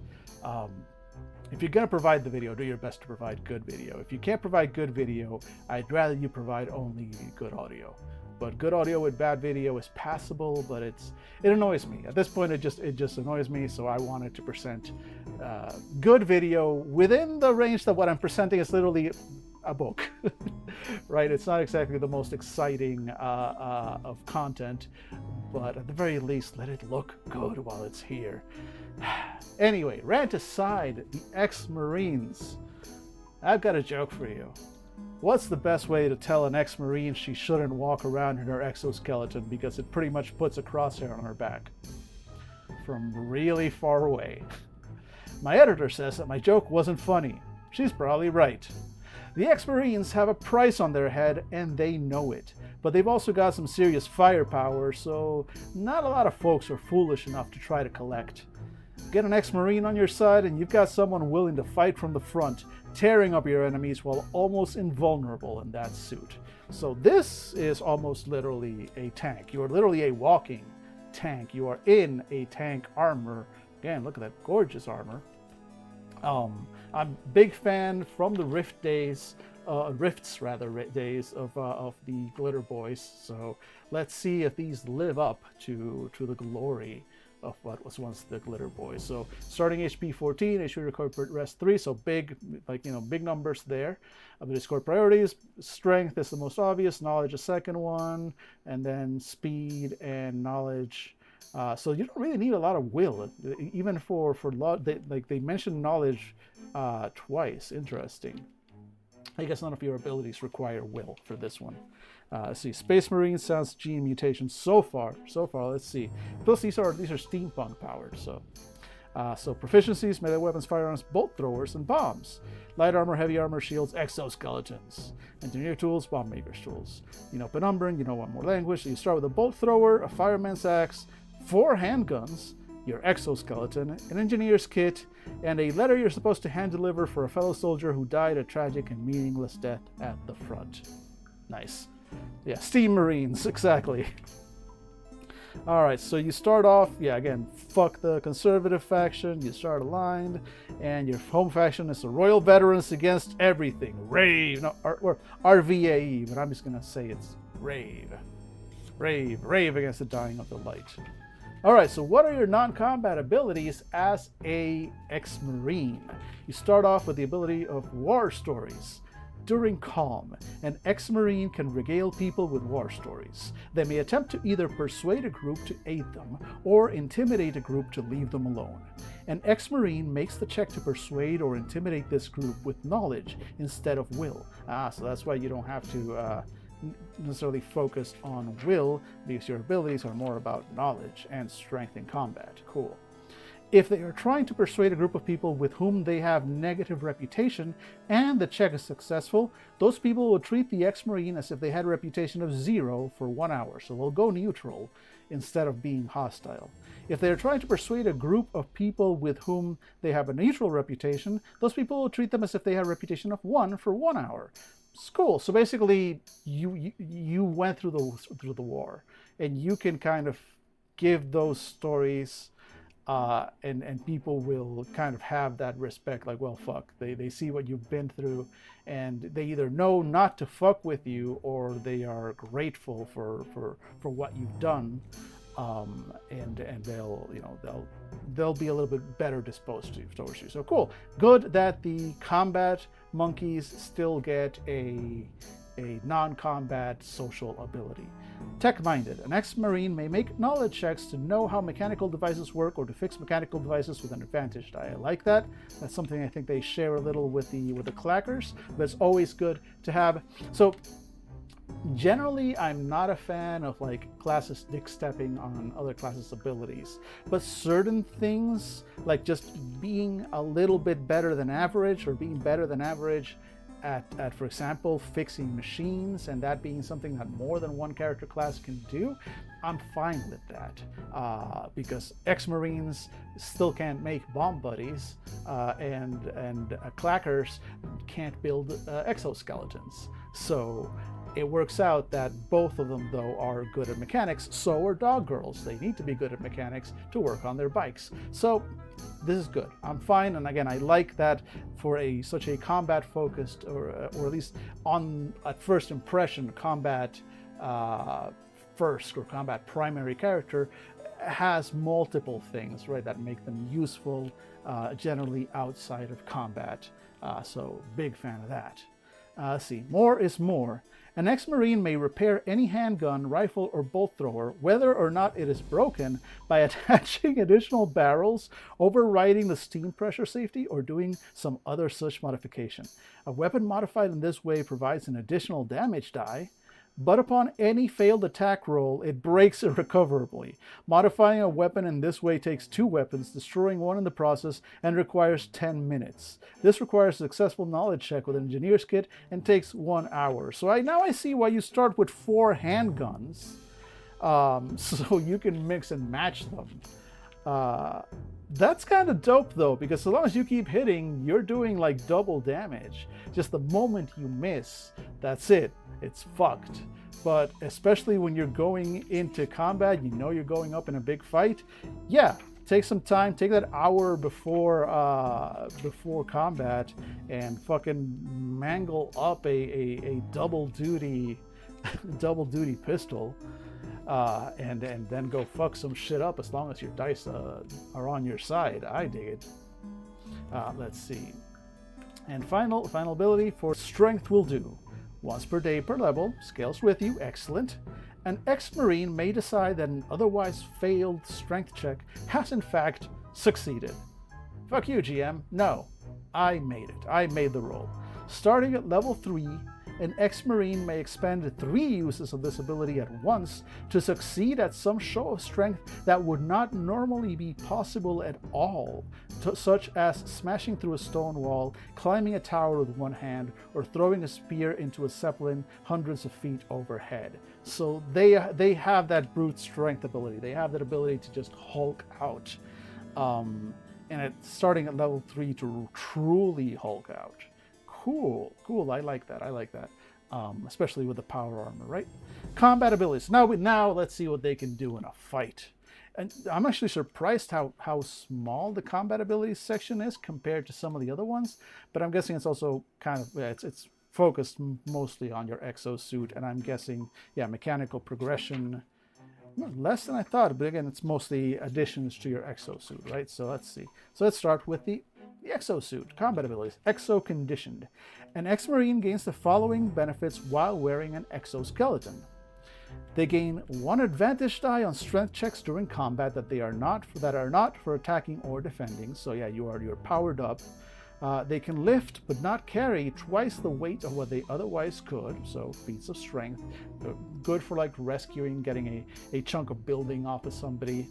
if you're gonna provide the video, do your best to provide good video. If you can't provide good video, I'd rather you provide only good audio. But good audio with bad video is passable, but it annoys me. At this point, it just annoys me, so I wanted to present good video within the range that what I'm presenting is literally a book, right? It's not exactly the most exciting of content, but at the very least, let it look good while it's here. Anyway, rant aside, the ex-Marines. I've got a joke for you. What's the best way to tell an ex-Marine she shouldn't walk around in her exoskeleton because it pretty much puts a crosshair on her back? From really far away. My editor says that my joke wasn't funny. She's probably right. The ex-Marines have a price on their head and they know it, but they've also got some serious firepower, so not a lot of folks are foolish enough to try to collect. Get an ex-Marine on your side and you've got someone willing to fight from the front, tearing up your enemies while almost invulnerable in that suit. So this is almost literally a tank. You are literally a walking tank. You are in a tank armor. Again, look at that gorgeous armor. I'm a big fan from the Rifts days of the Glitter Boys. So let's see if these live up to the glory of what was once the Glitter Boys. So starting HP 14, issue record rest 3, so big, big numbers there. The Discord priorities, strength is the most obvious, knowledge a second one, and then speed and knowledge. So you don't really need a lot of will, even for they mentioned knowledge twice. Interesting. I guess none of your abilities require will for this one. Let's see, Space Marine sounds gene mutation so far. Let's see. Plus these are steampunk powered. So proficiencies: melee weapons, firearms, bolt throwers, and bombs. Light armor, heavy armor, shields, exoskeletons. Engineer tools, bomb maker's tools. You know Penumbran, you know one more language. So you start with a bolt thrower, a fireman's axe, 4 handguns, your exoskeleton, an engineer's kit, and a letter you're supposed to hand deliver for a fellow soldier who died a tragic and meaningless death at the front. Nice. Yeah, Steam Marines, exactly. Alright, so you start off, again, fuck the conservative faction, you start aligned, and your home faction is the Royal Veterans Against Everything. Rave, no, or RVAE, but I'm just gonna say it's Rave. Rave against the dying of the light. Alright, so what are your non-combat abilities as a ex-Marine? You start off with the ability of War Stories. During calm, an ex-Marine can regale people with war stories. They may attempt to either persuade a group to aid them, or intimidate a group to leave them alone. An ex-Marine makes the check to persuade or intimidate this group with knowledge instead of will. So that's why you don't have to necessarily focus on will, because your abilities are more about knowledge and strength in combat. Cool. If they are trying to persuade a group of people with whom they have negative reputation and the check is successful, those people will treat the ex-Marine as if they had a reputation of 0 for 1 hour, so they'll go neutral instead of being hostile. If they are trying to persuade a group of people with whom they have a neutral reputation, those people will treat them as if they had a reputation of 1 for 1 hour. It's cool. So basically, you went through the war, and you can kind of give those stories, and people will kind of have that respect, like, well, fuck, they see what you've been through, and they either know not to fuck with you, or they are grateful for what you've done, and they'll be a little bit better disposed towards you. So cool. Good that the combat monkeys still get a non-combat social ability. Tech-minded. An ex-Marine may make knowledge checks to know how mechanical devices work or to fix mechanical devices with an advantage die. I like that. That's something I think they share a little with the clackers, but it's always good to have. So generally, I'm not a fan of like classes dick stepping on other classes' abilities, but certain things, like just being a little bit better than average, or being better than average at, for example, fixing machines, and that being something that more than one character class can do, I'm fine with that, because ex-Marines still can't make bomb buddies, and clackers can't build exoskeletons. So it works out that both of them, though, are good at mechanics. So are dog girls. They need to be good at mechanics to work on their bikes. So this is good. I'm fine. And again, I like that for such a combat-focused, or at least at first impression, combat first or combat primary character has multiple things, right, that make them useful, generally outside of combat. So big fan of that. Let's see. More is more. An ex-Marine may repair any handgun, rifle, or bolt thrower, whether or not it is broken, by attaching additional barrels, overriding the steam pressure safety, or doing some other such modification. A weapon modified in this way provides an additional damage die, but upon any failed attack roll, it breaks irrecoverably. Modifying a weapon in this way takes 2 weapons, destroying one in the process, and requires 10 minutes. This requires a successful knowledge check with an engineer's kit and takes 1 hour. So now I see why you start with 4 handguns, so you can mix and match them. That's kind of dope, though, because so long as you keep hitting, you're doing like double damage. Just the moment you miss, that's it. It's fucked. But especially when you're going into combat, you know you're going up in a big fight. Yeah, take some time, take that hour before combat, and fucking mangle up a double duty pistol. And then go fuck some shit up, as long as your dice are on your side. I dig it. Let's see. And final ability for strength will do. Once per day per level, scales with you, excellent. An ex-Marine may decide that an otherwise failed strength check has in fact succeeded. Fuck you, GM. No, I made it. I made the roll. Starting at level 3, an ex-Marine may expend 3 uses of this ability at once to succeed at some show of strength that would not normally be possible at all, such as smashing through a stone wall, climbing a tower with one hand, or throwing a spear into a zeppelin hundreds of feet overhead. So they have that brute strength ability. They have that ability to just Hulk out. And it's starting at level 3 to truly Hulk out. Cool. I like that. Especially with the power armor, right? Combat abilities. Now let's see what they can do in a fight. And I'm actually surprised how small the combat abilities section is compared to some of the other ones. But I'm guessing it's also kind of it's focused mostly on your exosuit, and I'm guessing mechanical progression. Less than I thought, but again, it's mostly additions to your exosuit, right? So let's see. So let's start with the exosuit. Combat abilities. Exo-conditioned. An ex-Marine gains the following benefits while wearing an exoskeleton. They gain 1 advantage die on strength checks during combat that are not for attacking or defending. So yeah, you're powered up. They can lift but not carry twice the weight of what they otherwise could, so feats of strength. Good for like rescuing, getting a chunk of building off of somebody.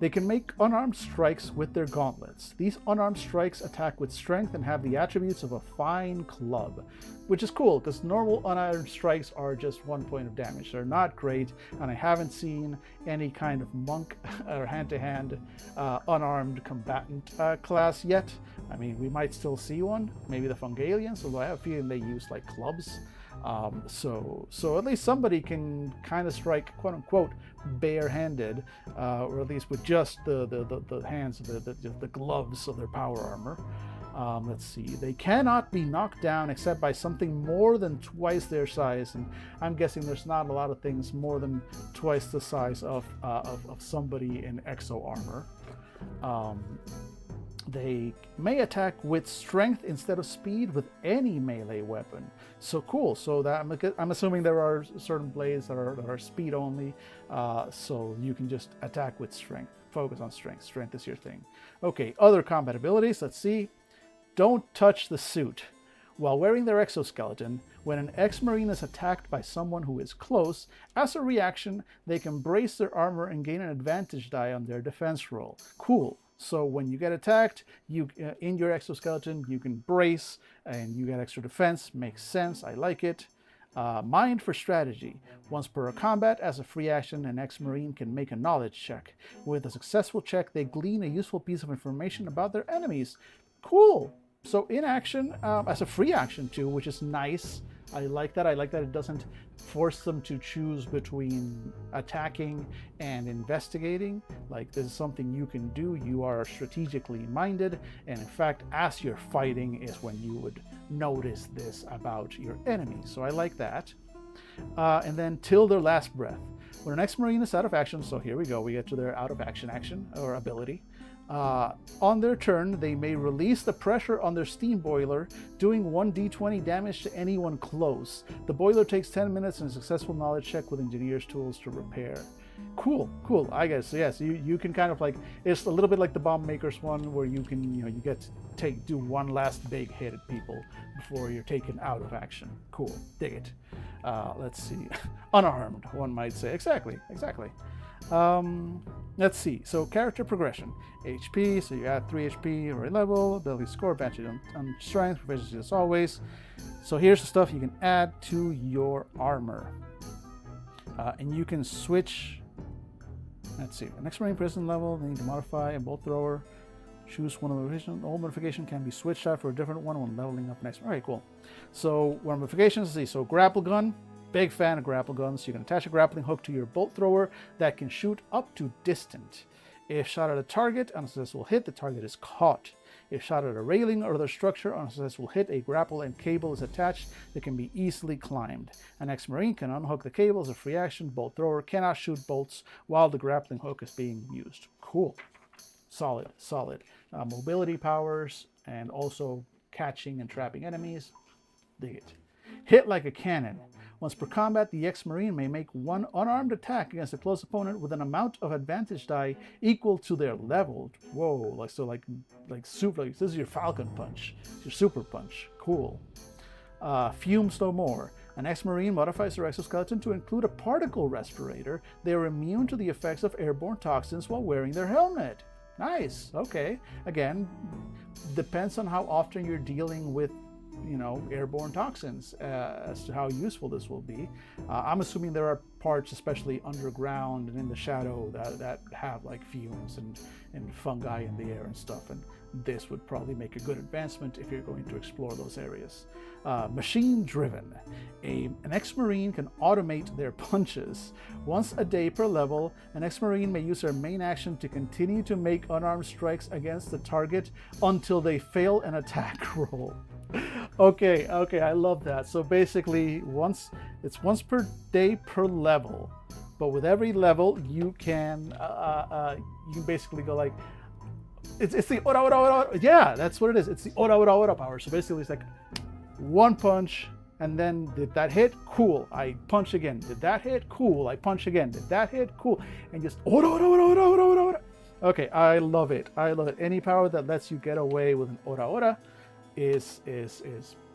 They can make unarmed strikes with their gauntlets. These unarmed strikes attack with strength and have the attributes of a fine club, which is cool because normal unarmed strikes are just 1 point of damage. They're not great, and I haven't seen any kind of monk or hand-to-hand unarmed combatant class yet. I mean, we might still see one, maybe the Fungalians, although I have a feeling they use like clubs. So at least somebody can kind of strike, quote unquote, barehanded, or at least with just the hands, the gloves of their power armor. Let's see. They cannot be knocked down except by something more than twice their size, and I'm guessing there's not a lot of things more than twice the size of somebody in exo armor. They may attack with strength instead of speed with any melee weapon. So cool. So that I'm assuming there are certain blades that are speed only. So you can just attack with strength. Focus on strength. Strength is your thing. Okay, other combat abilities. Let's see. Don't touch the suit. While wearing their exoskeleton, when an ex-marine is attacked by someone who is close, as a reaction, they can brace their armor and gain an advantage die on their defense roll. Cool. So when you get attacked, you in your exoskeleton, you can brace and you get extra defense. Makes sense. I like it. Mind for strategy. Once per combat, as a free action, an ex-marine can make a knowledge check. With a successful check, they glean a useful piece of information about their enemies. Cool. So in action, as a free action too, which is nice. I like that. I like that it doesn't force them to choose between attacking and investigating. Like, this is something you can do. You are strategically minded, and in fact, as you're fighting is when you would notice this about your enemies. So I like that. And then till their last breath. When an ex-marine is out of action, so here we go, we get to their out of action or ability. On their turn, they may release the pressure on their steam boiler, doing 1d20 damage to anyone close. The boiler takes 10 minutes and a successful knowledge check with engineer's tools to repair. Cool. I guess, yes, you can kind of like, it's a little bit like the bomb maker's one where you can, you get to do one last big hit at people before you're taken out of action. Cool, dig it. Let's see, unarmed, one might say. Exactly. Let's see. So character progression. HP, so you add 3 HP every level. Ability score, advantage on strength, proficiency as always. So here's the stuff you can add to your armor. And you can switch. Let's see. Next marine prison level, they need to modify a bolt thrower. Choose one of the modifications. All modification can be switched out for a different one when leveling up next. All right, cool. So what modifications? Let's see. So grapple gun. Big fan of grapple guns. You can attach a grappling hook to your bolt thrower that can shoot up to distant. If shot at a target, on a successful hit, the target is caught. If shot at a railing or other structure, on a successful hit, a grapple and cable is attached that can be easily climbed. An ex-marine can unhook the cable as a free action. Bolt thrower cannot shoot bolts while the grappling hook is being used. Cool. Solid. Mobility powers and also catching and trapping enemies. Dig it. Hit like a cannon. Once per combat, the ex-marine may make one unarmed attack against a close opponent with an amount of advantage die equal to their level. Whoa, like super. Like, this is your Falcon Punch, your Super Punch. Cool. Fumes no more. An ex-marine modifies their exoskeleton to include a particle respirator. They are immune to the effects of airborne toxins while wearing their helmet. Nice. Okay. Again, depends on how often you're dealing with airborne toxins as to how useful this will be. I'm assuming there are parts, especially underground and in the shadow, that have like fumes and fungi in the air and stuff, and this would probably make a good advancement if you're going to explore those areas. Machine driven. An ex-marine can automate their punches. Once a day per level, an ex-marine may use their main action to continue to make unarmed strikes against the target until they fail an attack roll. Okay, I love that. So basically, it's once per day per level, but with every level you can basically go like, it's the ora ora ora. Yeah, that's what it is. It's the ora ora ora power. So basically, it's like one punch, and then did that hit? Cool. I punch again. Did that hit? Cool. I punch again. Did that hit? Cool. And just ora ora ora ora ora ora ora. Okay, I love it. Any power that lets you get away with an ora ora is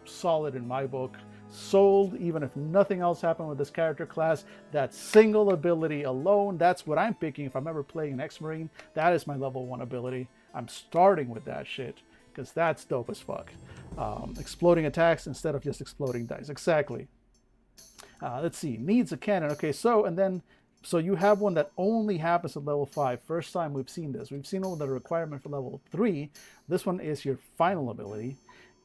solid in my book. Sold, even if nothing else happened with this character class. That single ability alone, that's what I'm picking. If I'm ever playing an Ex-Marine, that is my level 1 ability. I'm starting with that shit, because that's dope as fuck. Exploding attacks instead of just exploding dice. Exactly. Let's see. Needs a cannon. Okay, so you have one that only happens at level 5. First time we've seen this. We've seen all the requirement for level 3. This one is your final ability.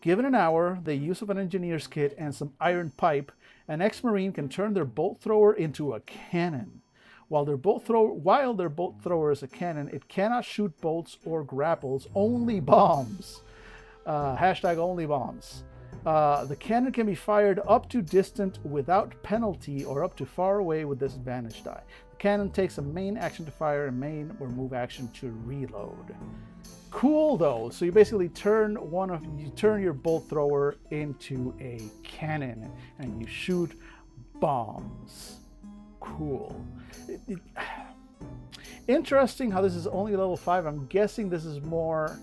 Given an hour, the use of an engineer's kit and some iron pipe, an ex-marine can turn their bolt thrower into a cannon. While their bolt thrower is a cannon, it cannot shoot bolts or grapples, only bombs. Hashtag only bombs. The cannon can be fired up to distant without penalty or up to far away with disadvantage die. The cannon takes a main action to fire and main or move action to reload. Cool though. So you basically turn your bolt thrower into a cannon and you shoot bombs. Cool. Interesting how this is only level 5. I'm guessing this is more.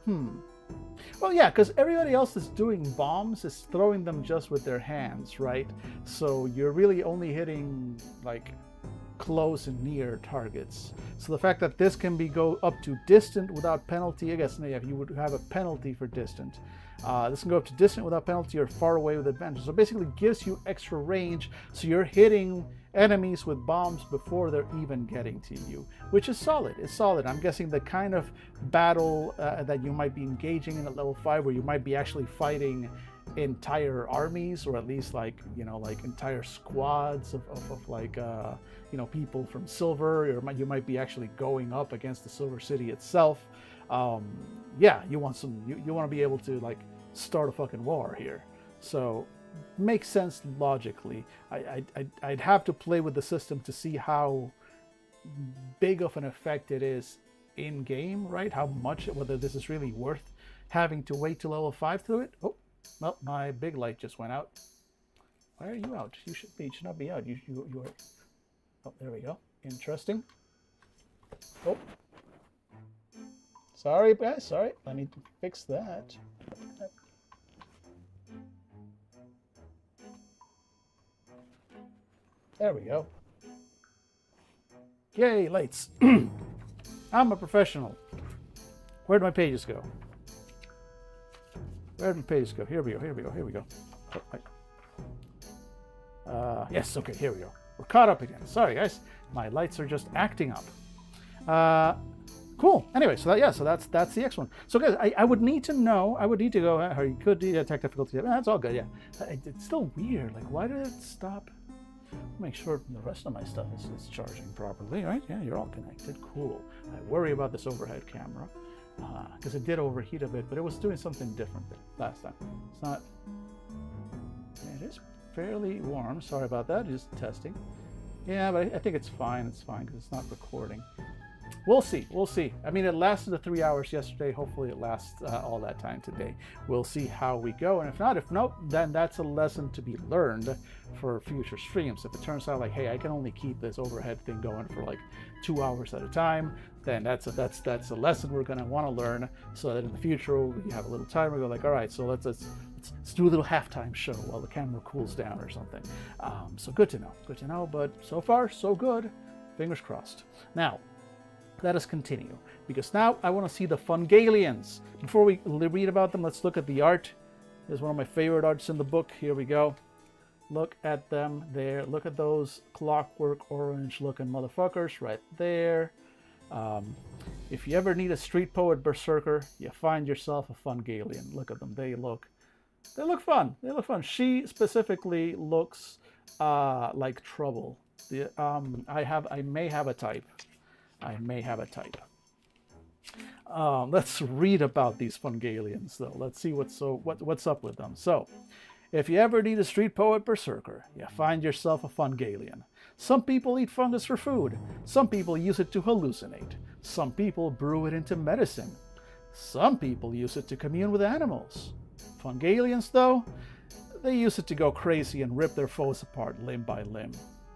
Well, yeah, because everybody else that's doing bombs is throwing them just with their hands, right? So you're really only hitting like close and near targets. So the fact that this can go up to distant without penalty, I guess yeah, you would have a penalty for distant. This can go up to distant without penalty or far away with advantage. So it basically gives you extra range, so you're hitting enemies with bombs before they're even getting to you, which is solid. It's solid. I'm guessing the kind of battle that you might be engaging in at level 5, where you might be actually fighting entire armies, or at least like entire squads of people from Silver, or you might be actually going up against the Silver City itself. Yeah, you want to be able to like start a fucking war here. So makes sense logically. I'd have to play with the system to see how big of an effect it is in game, right? How much, whether this is really worth having to wait till level 5 through it. Oh, well, my big light just went out. Why are you out? You should not be out. You are. Oh, there we go. Interesting. Oh. Sorry, guys. Sorry. I need to fix that. There we go. Yay, lights. I'm a professional. Where'd my pages go? Where'd my pages go? Here we go. Oh, yes, okay, here we go. We're caught up again. Sorry, guys. My lights are just acting up. Cool. Anyway, so that's the X one. So guys, I would need to know. I would need to go. How you could detect difficulty. That's all good. Yeah. It's still weird. Like, why did it stop? Make sure the rest of my stuff is charging properly, right? Yeah, you're all connected. Cool. I worry about this overhead camera because it did overheat a bit, but it was doing something different last time. It's not. It is fairly warm. Sorry about that. Just testing. Yeah, but I think it's fine. It's fine because it's not recording. We'll see. We'll see. I mean, it lasted the 3 hours yesterday. Hopefully it lasts all that time today. We'll see how we go. And if no, then that's a lesson to be learned for future streams. If it turns out like, hey, I can only keep this overhead thing going for like 2 hours at a time, then that's a lesson we're going to want to learn, so that in the future we have a little time. We go like, all right, so let's do a little halftime show while the camera cools down or something. So good to know. Good to know. But so far, so good. Fingers crossed. Now, let us continue, because now I want to see the Fungalians. Before we read about them, let's look at the art. There's one of my favorite arts in the book. Here we go. Look at them there. Look at those clockwork orange looking motherfuckers right there. If you ever need a street poet berserker, you find yourself a Fungalian. Look at them. They look fun. They look fun. She specifically looks like trouble. I may have a type. Let's read about these Fungalians, though. Let's see what's up with them. So, if you ever need a street poet berserker, you find yourself a Fungalian. Some people eat fungus for food. Some people use it to hallucinate. Some people brew it into medicine. Some people use it to commune with animals. Fungalians, though, they use it to go crazy and rip their foes apart limb by limb.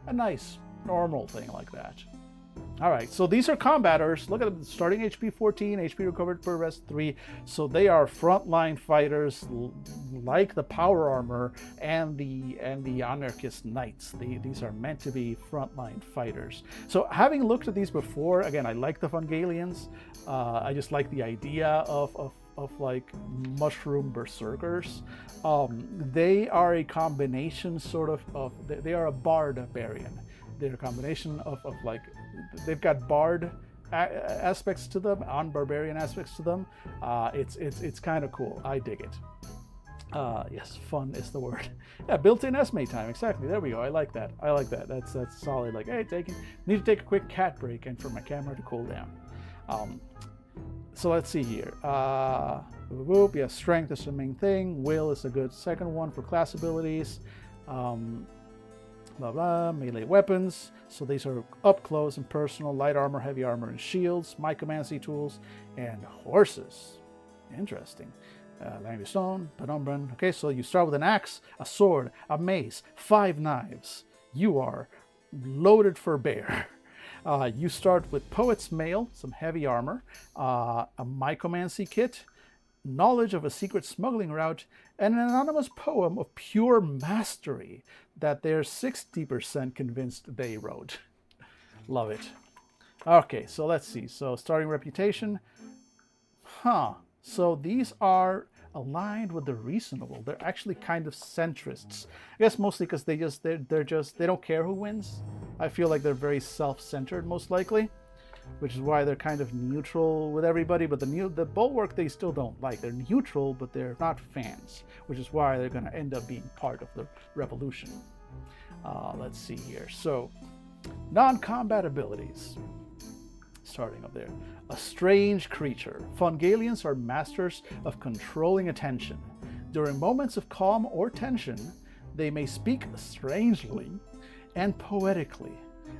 A nice, normal thing like that. All right, so these are combaters. Look at them, starting HP 14, HP recovered per rest 3. So they are frontline fighters like the power armor and the anarchist knights. These are meant to be frontline fighters. So having looked at these before, again, I like the Fungalians. I just like the idea of like mushroom berserkers. They are a combination sort of they are a barbarian. They're a combination of like, they've got bard aspects to them, on barbarian aspects to them. It's kind of cool. I dig it. Yes, fun is the word. Yeah, built-in estimate time. Exactly. There we go. I like that. That's solid. Like, hey, need to take a quick cat break and for my camera to cool down. So let's see here. Yeah, strength is the main thing. Will is a good second one for class abilities. Blah blah, melee weapons. So these are up close and personal, light armor, heavy armor, and shields, mycomancy tools, and horses. Interesting. Language stone, penumbran. Okay, so you start with an axe, a sword, a mace, 5 knives. You are loaded for bear. You start with Poet's Mail, some heavy armor, a mycomancy kit, knowledge of a secret smuggling route, and an anonymous poem of pure mastery that they're 60% convinced they wrote. Love it. Okay, so let's see. So starting reputation. So these are aligned with the reasonable. They're actually kind of centrists. I guess mostly because they don't care who wins. I feel like they're very self-centered, most likely, which is why they're kind of neutral with everybody. But the bulwark they still don't like. They're neutral, but they're not fans, which is why they're going to end up being part of the revolution. Let's see here. So, non-combat abilities. Starting up there. A strange creature. Fungalians are masters of controlling attention. During moments of calm or tension, they may speak strangely and poetically,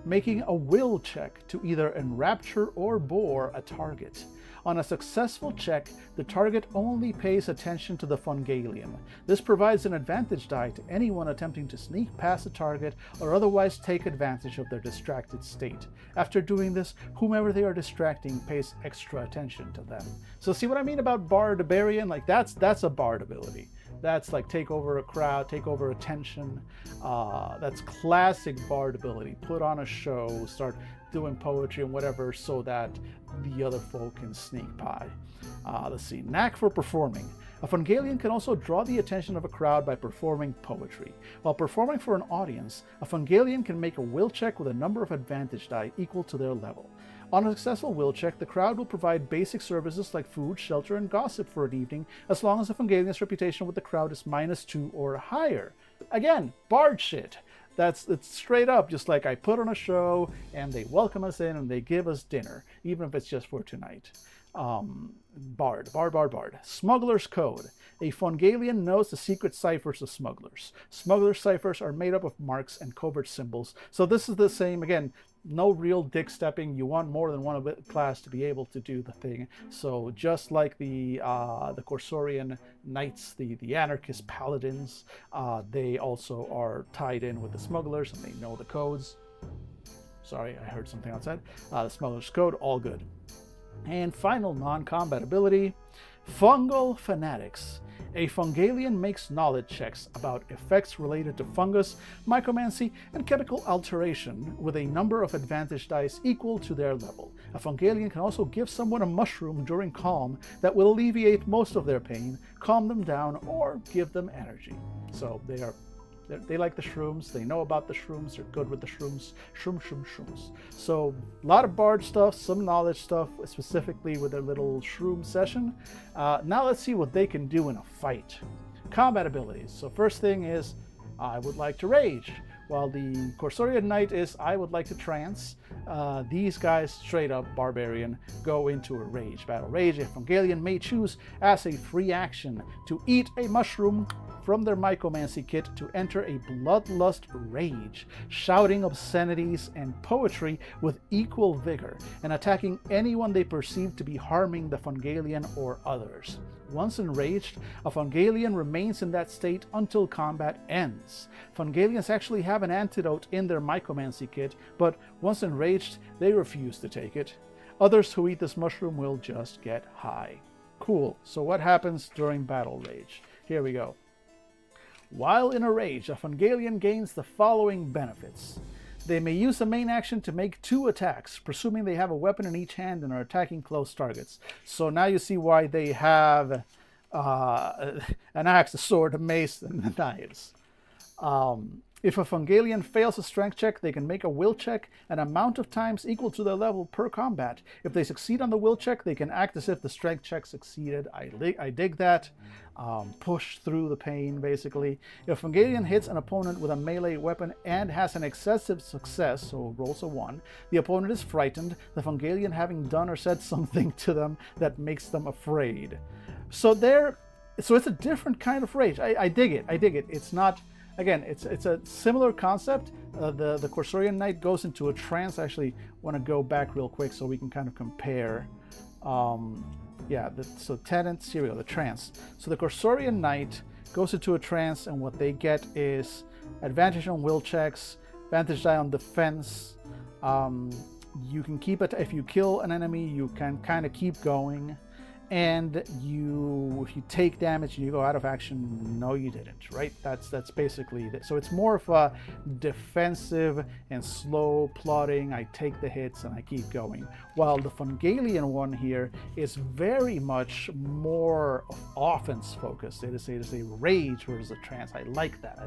making a will check to either enrapture or bore a target. On a successful check, the target only pays attention to the Fungalian. This provides an advantage die to anyone attempting to sneak past the target or otherwise take advantage of their distracted state. After doing this, whomever they are distracting pays extra attention to them. So see what I mean about barbarian? Like that's a bard ability. That's like take over a crowd, take over attention. That's classic bard ability. Put on a show, start doing poetry and whatever so that the other folk can sneak by. Let's see. Knack for performing. A Fungalian can also draw the attention of a crowd by performing poetry. While performing for an audience, a Fungalian can make a will check with a number of advantage die equal to their level. On a successful will check, the crowd will provide basic services like food, shelter, and gossip for an evening, as long as the Fungalian's reputation with the crowd is -2 or higher. Again, bard shit. It's straight up, just like I put on a show and they welcome us in and they give us dinner, even if it's just for tonight. Bard. Smuggler's Code. A Fungalian knows the secret ciphers of smugglers. Smuggler's ciphers are made up of marks and covert symbols. So this is the same, again, no real dick stepping. You want more than one class to be able to do the thing. So just like the Corsorian Knights, the anarchist paladins, they also are tied in with the smugglers and they know the codes. Sorry, I heard something outside. The Smuggler's Code, all good. And final non-combat ability, Fungal Fanatics. A Fungalian makes knowledge checks about effects related to fungus, mycomancy, and chemical alteration with a number of advantage dice equal to their level. A Fungalian can also give someone a mushroom during calm that will alleviate most of their pain, calm them down, or give them energy. So they like the shrooms, they know about the shrooms, they're good with the shrooms. Shrooms. So a lot of bard stuff, some knowledge stuff, specifically with their little shroom session. Now let's see what they can do in a fight. Combat abilities. So first thing is, I would like to rage. While the Corsorian Knight is, I would like to trance. These guys, straight up barbarian, go into a rage battle. Rage, a Fungalian may choose as a free action to eat a mushroom from their Mycomancy kit to enter a bloodlust rage, shouting obscenities and poetry with equal vigor, and attacking anyone they perceive to be harming the Fungalian or others. Once enraged, a Fungalian remains in that state until combat ends. Fungalians actually have an antidote in their Mycomancy kit, but once enraged, they refuse to take it. Others who eat this mushroom will just get high. Cool. So what happens during battle rage? Here we go. While in a rage, a Fungalian gains the following benefits. They may use a main action to make 2 attacks, presuming they have a weapon in each hand and are attacking close targets. So now you see why they have an axe, a sword, a mace, and the knives. If a Fungalian fails a strength check, they can make a will check an amount of times equal to their level per combat. If they succeed on the will check, they can act as if the strength check succeeded. I dig that. Push through the pain, basically. If a Fungalian hits an opponent with a melee weapon and has an excessive success, so rolls a 1, the opponent is frightened, the Fungalian having done or said something to them that makes them afraid. So it's a different kind of rage. I dig it. It's not... Again, it's a similar concept. The Corsorian Knight goes into a trance. I actually want to go back real quick so we can kind of compare. So tenants, here we go, the trance. So the Corsorian Knight goes into a trance, and what they get is advantage on will checks, advantage die on defense. You can keep it, if you kill an enemy, you can kind of keep going. And if you take damage and you go out of action, no you didn't, right? That's basically it. So it's more of a defensive and slow plotting. I take the hits and I keep going. While the Fungalian one here is very much more offense focused. It is a rage versus a trance. I like that.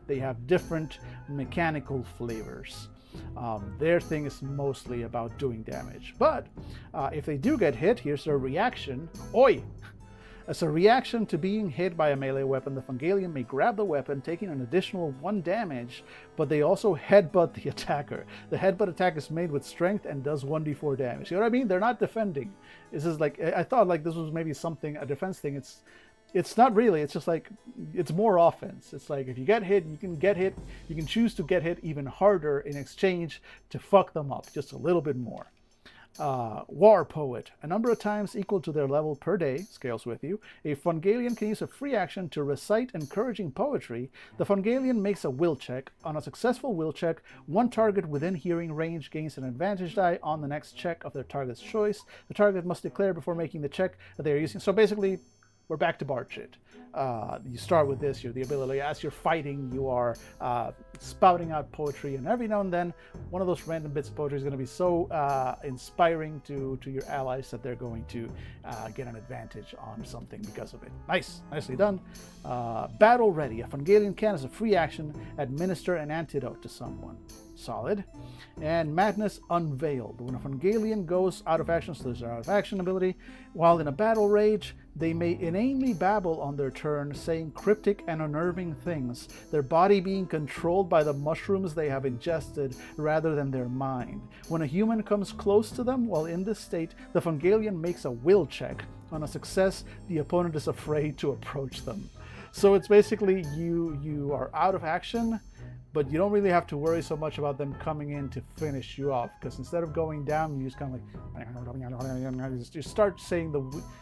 They have different mechanical flavors. Their thing is mostly about doing damage. But if they do get hit, here's their reaction. Oi! As a reaction to being hit by a melee weapon, the Fungalian may grab the weapon, taking an additional 1 damage, but they also headbutt the attacker. The headbutt attack is made with strength and does 1d4 damage. You know what I mean? They're not defending. This is like, I thought like this was maybe something, a defense thing. It's not really. It's just like, it's more offense. It's like if you get hit, you can choose to get hit even harder in exchange to fuck them up just a little bit more. War Poet. A number of times equal to their level per day, scales with you. A Fungalian can use a free action to recite encouraging poetry. The Fungalian makes a will check. On a successful will check, 1 target within hearing range gains an advantage die on the next check of their target's choice. The target must declare before making the check that they are using. So basically, we're back to Bard shit. You start with this, you're the ability, as you're fighting, you are spouting out poetry, and every now and then, one of those random bits of poetry is going to be so inspiring to your allies that they're going to get an advantage on something because of it. Nicely done. Battle Ready. A Fungalian can, as a free action, administer an antidote to someone. Solid. And Madness Unveiled. When a Fungalian goes out of action, so there's their out of action ability, while in a battle rage, they may inanely babble on their turn, saying cryptic and unnerving things, their body being controlled by the mushrooms they have ingested rather than their mind. When a human comes close to them while in this state, the Fungalian makes a will check. On a success, the opponent is afraid to approach them. So it's basically you are out of action, but you don't really have to worry so much about them coming in to finish you off, because instead of going down, you just kind of like, you start saying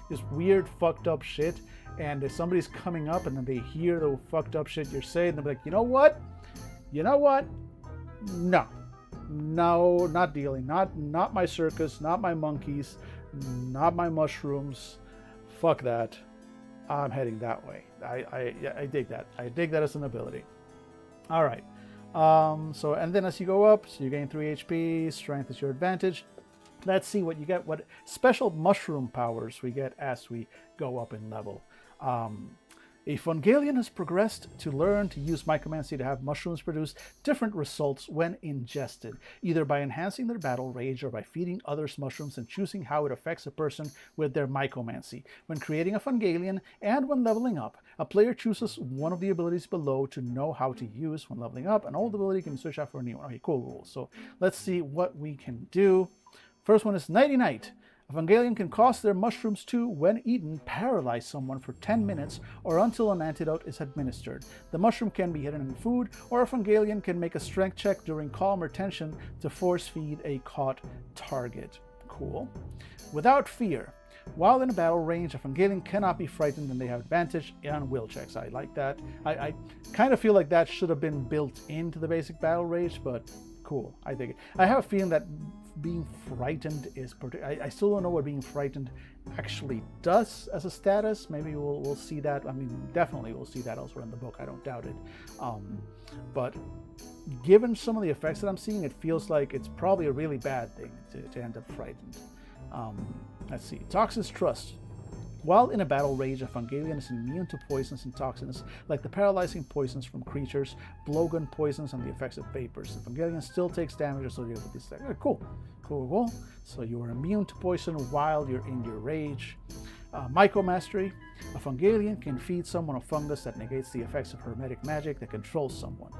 this weird fucked up shit, and if somebody's coming up and then they hear the fucked up shit you're saying, they'll be like, you know what? No, not dealing. Not my circus, not my monkeys, not my mushrooms. Fuck that. I'm heading that way. I dig that. I dig that as an ability. All right. And then as you go up, so you gain 3 HP, strength is your advantage. Let's see what you get, what special mushroom powers we get as we go up in level. A Fungalian has progressed to learn to use Mycomancy to have mushrooms produce different results when ingested, either by enhancing their battle rage or by feeding others mushrooms and choosing how it affects a person with their Mycomancy. When creating a Fungalian and when leveling up, a player chooses one of the abilities below to know how to use when leveling up. An old ability can switch out for a new one. Okay, cool rules. So let's see what we can do. First one is Nighty Night. A Fungalian can cause their mushrooms to, when eaten, paralyze someone for 10 minutes or until an antidote is administered. The mushroom can be hidden in food, or a Fungalian can make a strength check during calm or tension to force feed a caught target. Cool. Without fear. While in a battle range, a Fungalian cannot be frightened and they have advantage on will checks. I like that. I kind of feel like that should have been built into the basic battle range, but cool. I dig it. I have a feeling that being frightened is... I still don't know what being frightened actually does as a status. Maybe we'll see that. I mean, definitely we'll see that elsewhere in the book. I don't doubt it. But given some of the effects that I'm seeing, it feels like it's probably a really bad thing to end up frightened. Let's see. Toxins Trust. While in a battle rage, a Fungalian is immune to poisons and toxins, like the paralyzing poisons from creatures, blowgun poisons, and the effects of vapors. The Fungalian still takes damage associated with these. Cool. So you are immune to poison while you're in your rage. Myco Mastery. A Fungalian can feed someone a fungus that negates the effects of hermetic magic that controls someone.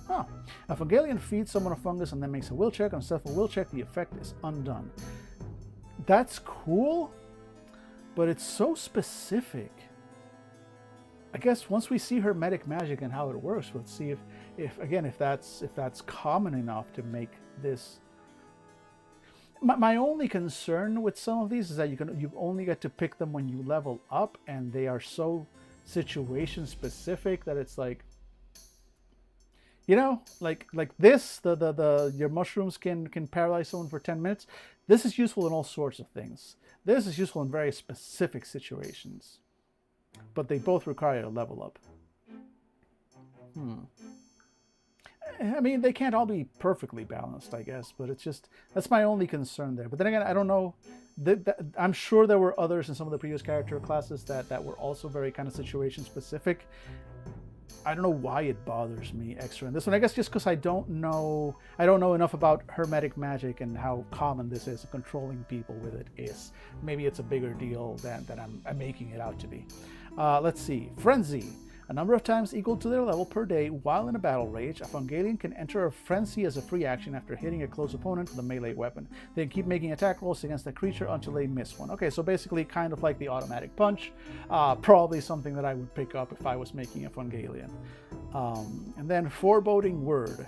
A Fungalian feeds someone a fungus and then makes a will check. On a successful will check, the effect is undone. That's cool, but it's so specific. I guess once we see hermetic magic and how it works, we'll see if that's common enough to make this. My only concern with some of these is that you only get to pick them when you level up, and they are so situation specific that it's like, like this, your mushrooms can paralyze someone for 10 minutes. This is useful in all sorts of things. This is useful in very specific situations. But they both require a level up. I mean, they can't all be perfectly balanced, I guess, but it's just, that's my only concern there. But then again, I don't know. I'm sure there were others in some of the previous character classes that were also very kind of situation specific. I don't know why it bothers me extra in this one. I guess just because I don't know enough about hermetic magic and how common this is. Controlling people with it is. Maybe it's a bigger deal than I'm making it out to be. Let's see. Frenzy. A number of times equal to their level per day while in a battle rage, a Fungalian can enter a frenzy as a free action after hitting a close opponent with a melee weapon. They can keep making attack rolls against that creature until they miss one. Okay, so basically kind of like the automatic punch. Probably something that I would pick up if I was making a Fungalian. And then Foreboding Word.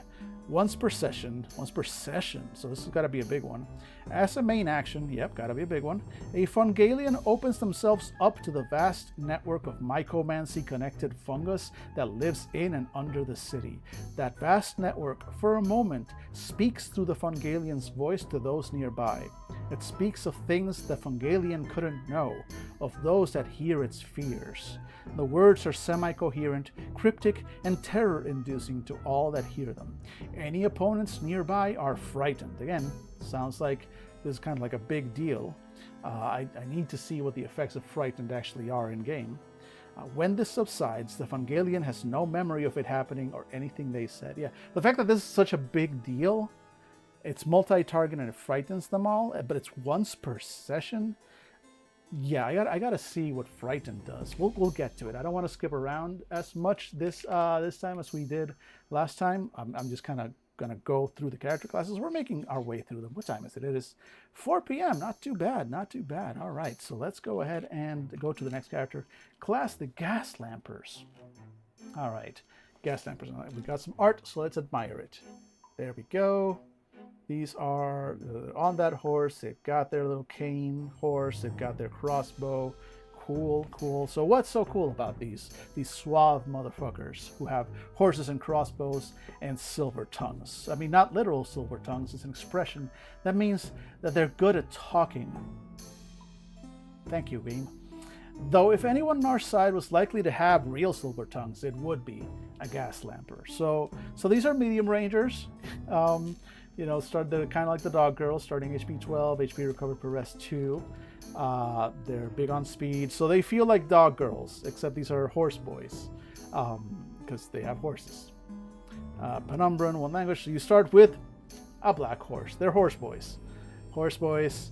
Once per session, so this has got to be a big one. As a main action, yep, got to be a big one, a Fungalian opens themselves up to the vast network of mycomancy-connected fungus that lives in and under the city. That vast network, for a moment, speaks through the Fungalian's voice to those nearby. It speaks of things the Fungalian couldn't know, of those that hear its fears. The words are semi-coherent, cryptic, and terror-inducing to all that hear them. Any opponents nearby are frightened. Again, sounds like this is kind of like a big deal. I need to see what the effects of frightened actually are in-game. When this subsides, the Fungalian has no memory of it happening or anything they said. Yeah, the fact that this is such a big deal, it's multi-target and it frightens them all, but it's once per session. Yeah, I gotta see what Frightened does. We'll get to it. I don't want to skip around as much this time as we did last time. I'm just kind of gonna go through the character classes. We're making our way through them. What time is it? It is 4 p.m. Not too bad. Not too bad. All right, so let's go ahead and go to the next character class, the Gas Lampers. All right, Gas Lampers. We got some art, so let's admire it. There we go. These are on that horse. They've got their little cane horse. They've got their crossbow. Cool. So what's so cool about these suave motherfuckers who have horses and crossbows and silver tongues? I mean, not literal silver tongues. It's an expression that means that they're good at talking. Thank you, game. Though if anyone on our side was likely to have real silver tongues, it would be a Gas Lamper. So these are medium rangers. You know, they're kind of like the dog girls, starting HP 12, HP recovered per rest 2. They're big on speed, so they feel like dog girls, except these are horse boys, because they have horses. Penumbra in one language, so you start with a black horse. They're horse boys. Horse boys,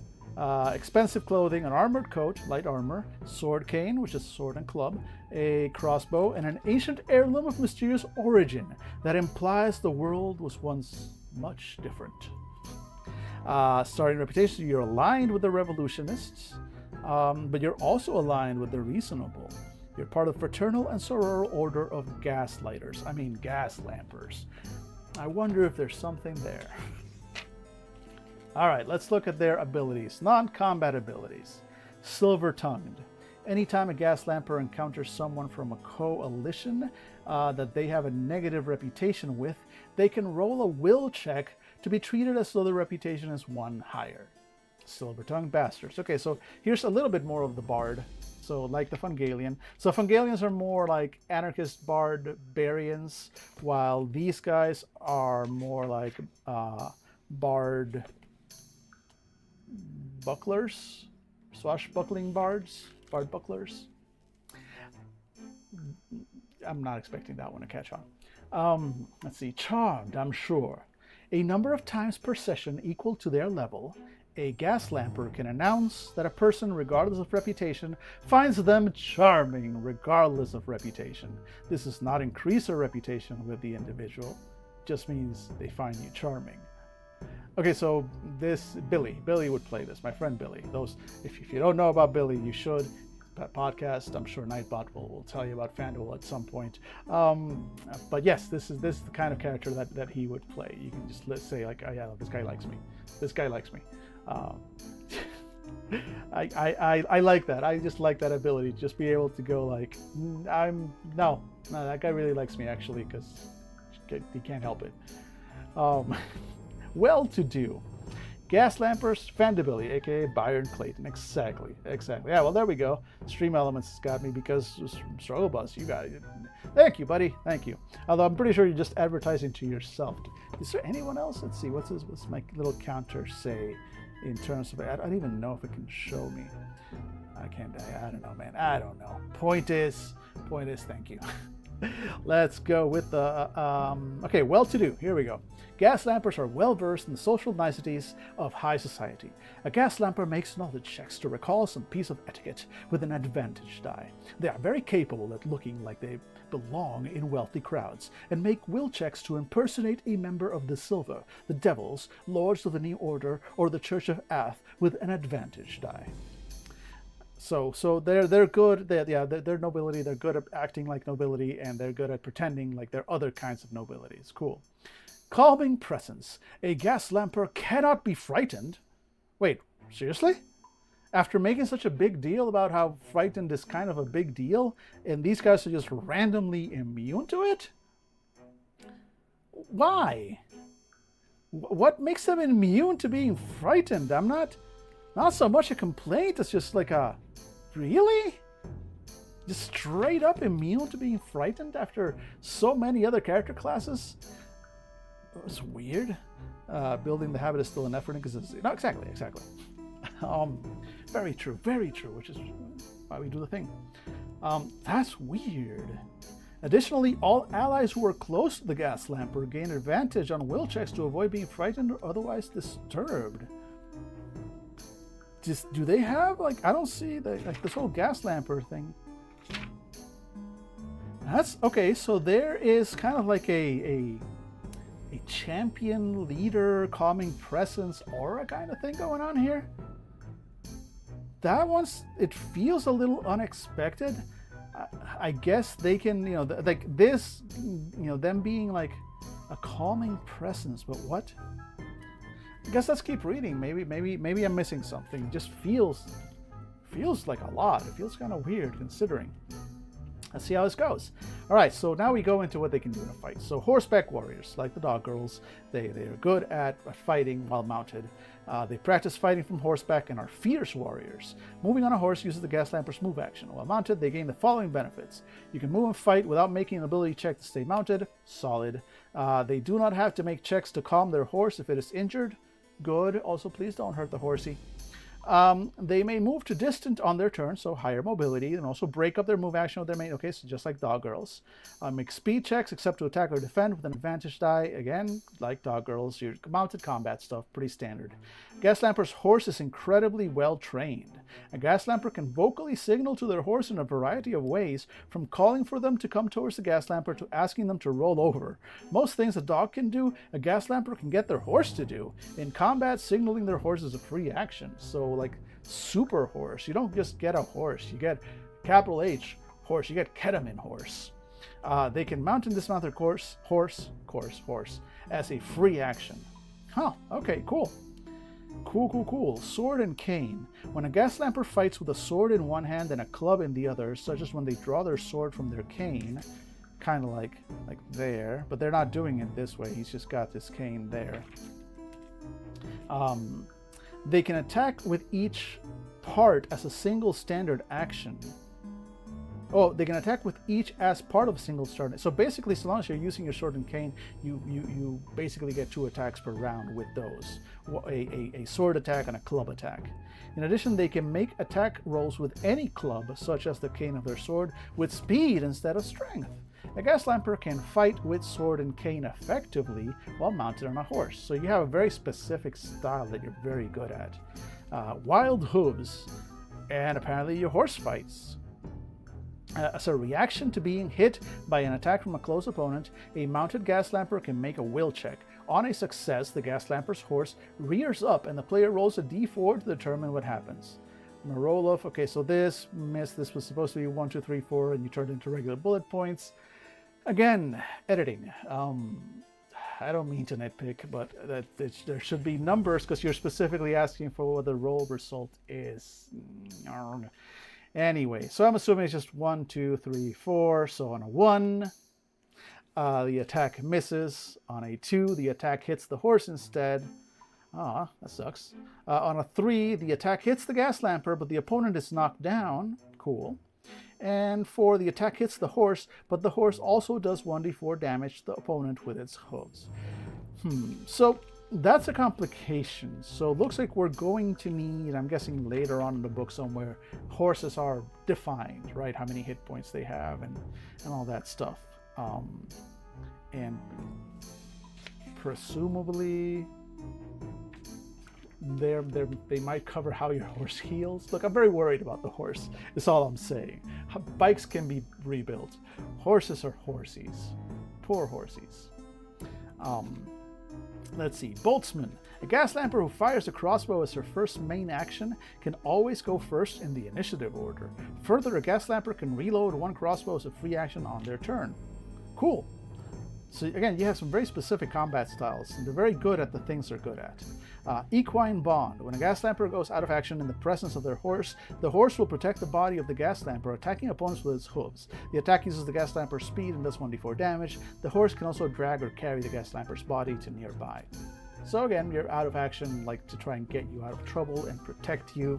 expensive clothing, an armored coat, light armor, sword cane, which is sword and club, a crossbow, and an ancient heirloom of mysterious origin that implies the world was once much different. Starting reputation, you're aligned with the revolutionists, but you're also aligned with the reasonable. You're part of fraternal and sororal order of gaslighters. I mean, gas lampers. I wonder if there's something there. All right, let's look at their abilities. Non-combat abilities. Silver-tongued. Anytime a gas lamper encounters someone from a coalition that they have a negative reputation with, they can roll a will check to be treated as though the reputation is one higher. Silver-tongued bastards. Okay, so here's a little bit more of the bard. So like the Fungalian. So Fungalians are more like anarchist barbarians, while these guys are more like bard bucklers, swashbuckling bards, bard bucklers. I'm not expecting that one to catch on. Let's see, charmed, I'm sure. A number of times per session equal to their level, a gas lamper can announce that a person, regardless of reputation, finds them charming regardless of reputation. This does not increase their reputation with the individual, just means they find you charming. Okay, so this Billy would play this, my friend Billy. If you don't know about Billy, you should. That podcast, I'm sure Nightbot will tell you about FanDuel at some point. But yes, this is the kind of character that he would play. You can just say like, oh yeah, this guy likes me. This guy likes me. I like that. I just like that ability to just be able to go like, no, that guy really likes me actually, because he can't help it. Well-to-do. Gas lampers, Fandabilly, aka Byron Clayton. Exactly. Yeah, well, there we go. Stream Elements has got me because Struggle Bus, you got it. Thank you, buddy. Thank you. Although I'm pretty sure you're just advertising to yourself. Is there anyone else? Let's see. What's my little counter say in terms of... I don't even know if it can show me. I don't know, man. I don't know. Point is, thank you. Let's go with the... okay, well-to-do. Here we go. Gas lampers are well-versed in the social niceties of high society. A gas lamper makes knowledge checks to recall some piece of etiquette with an advantage die. They are very capable at looking like they belong in wealthy crowds, and make will checks to impersonate a member of the Silver, the Devils, Lords of the New Order, or the Church of Ath with an advantage die. So they're good. They're nobility. They're good at acting like nobility, and they're good at pretending like they're other kinds of nobilities. Cool. Calming presence. A gas lamper cannot be frightened. Wait, seriously? After making such a big deal about how frightened is kind of a big deal, and these guys are just randomly immune to it? Why? What makes them immune to being frightened? I'm not so much a complaint, it's just like a, really? Just straight up immune to being frightened after so many other character classes? It's weird. Building the habit is still an effort because it's... No, exactly. Very true, which is why we do the thing. That's weird. Additionally, all allies who are close to the gas lamper gain advantage on will checks to avoid being frightened or otherwise disturbed. Do they have, like, I don't see this whole gas lamper thing. That's okay. So there is kind of like a champion, leader, calming presence, aura kind of thing going on here. That one's, it feels a little unexpected. I guess they can, like this, them being like a calming presence, but what? I guess let's keep reading. Maybe I'm missing something. It just feels like a lot. It feels kind of weird considering. Let's see how this goes. All right, so now we go into what they can do in a fight. So horseback warriors, like the dog girls, they're good at fighting while mounted. They practice fighting from horseback and are fierce warriors. Moving on a horse uses the gas lamper's move action. While mounted, they gain the following benefits. You can move and fight without making an ability check to stay mounted. Solid. They do not have to make checks to calm their horse if it is injured. Good. Also, please don't hurt the horsey. They may move to distant on their turn, so higher mobility, and also break up their move action with their main. Okay, so just like dog girls. Make speed checks except to attack or defend with an advantage die. Again, like dog girls, your mounted combat stuff, pretty standard. Gaslamper's horse is incredibly well trained. A Gaslamper can vocally signal to their horse in a variety of ways, from calling for them to come towards the Gaslamper to asking them to roll over. Most things a dog can do, a Gaslamper can get their horse to do. In combat, signaling their horse is a free action. So, like, super horse. You don't just get a horse. You get capital H horse. You get ketamine horse. They can mount and dismount their horse as a free action. Huh, okay, cool. Cool. Sword and cane. When a Gaslamper fights with a sword in one hand and a club in the other, such as when they draw their sword from their cane, kind of like there, but they're not doing it this way. He's just got this cane there. They can attack with each part as a single standard action. Oh, they can attack with each as part of a single standard. So basically, so long as you're using your sword and cane, you basically get 2 attacks per round with those. A sword attack and a club attack. In addition, they can make attack rolls with any club, such as the cane of their sword, with speed instead of strength. A Gaslamper can fight with sword and cane effectively while mounted on a horse. So you have a very specific style that you're very good at. Wild hooves, and apparently your horse fights. As a reaction to being hit by an attack from a close opponent, a mounted Gaslamper can make a will check. On a success, the Gaslamper's horse rears up and the player rolls a d4 to determine what happens. On a roll of, okay, so this missed, this was supposed to be 1, 2, 3, 4, and you turned into regular bullet points. Again, editing. I don't mean to nitpick, but there should be numbers because you're specifically asking for what the roll result is. Anyway, so I'm assuming it's just 1, 2, 3, 4. So on a 1, the attack misses. On a 2, the attack hits the horse instead. Ah, that sucks. On a 3, the attack hits the Gaslamper, but the opponent is knocked down. Cool. And 4, the attack hits the horse, but the horse also does 1d4 damage to the opponent with its hooves. So that's a complication. So it looks like we're going to need, I'm guessing later on in the book somewhere, horses are defined, right? How many hit points they have and all that stuff. And presumably they might cover how your horse heals. Look, I'm very worried about the horse, is all I'm saying. Bikes can be rebuilt. Horses are horsies. Poor horsies. Let's see. Boltsman. A Gaslamper who fires a crossbow as her first main action can always go first in the initiative order. Further, a Gaslamper can reload 1 crossbow as a free action on their turn. Cool. So again, you have some very specific combat styles, and they're very good at the things they're good at. Equine Bond. When a Gaslamper goes out of action in the presence of their horse, the horse will protect the body of the Gaslamper, attacking opponents with its hooves. The attack uses the Gaslamper's speed and does 1d4 damage. The horse can also drag or carry the Gaslamper's body to nearby. So again, you're out of action, like to try and get you out of trouble and protect you.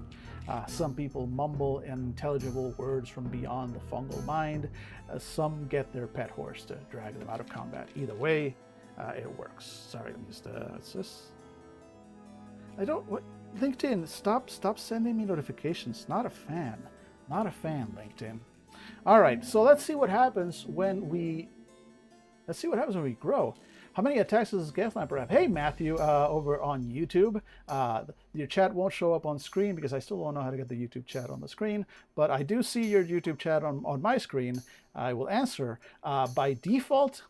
Some people mumble unintelligible words from beyond the fungal mind. Some get their pet horse to drag them out of combat. Either way, it works. Sorry, let me just, what's this? LinkedIn, stop sending me notifications. Not a fan, LinkedIn. All right, so let's see what happens when we grow. How many attacks does Gaslamper have? Hey, Matthew, over on YouTube. Your chat won't show up on screen because I still don't know how to get the YouTube chat on the screen, but I do see your YouTube chat on my screen. I will answer. By default,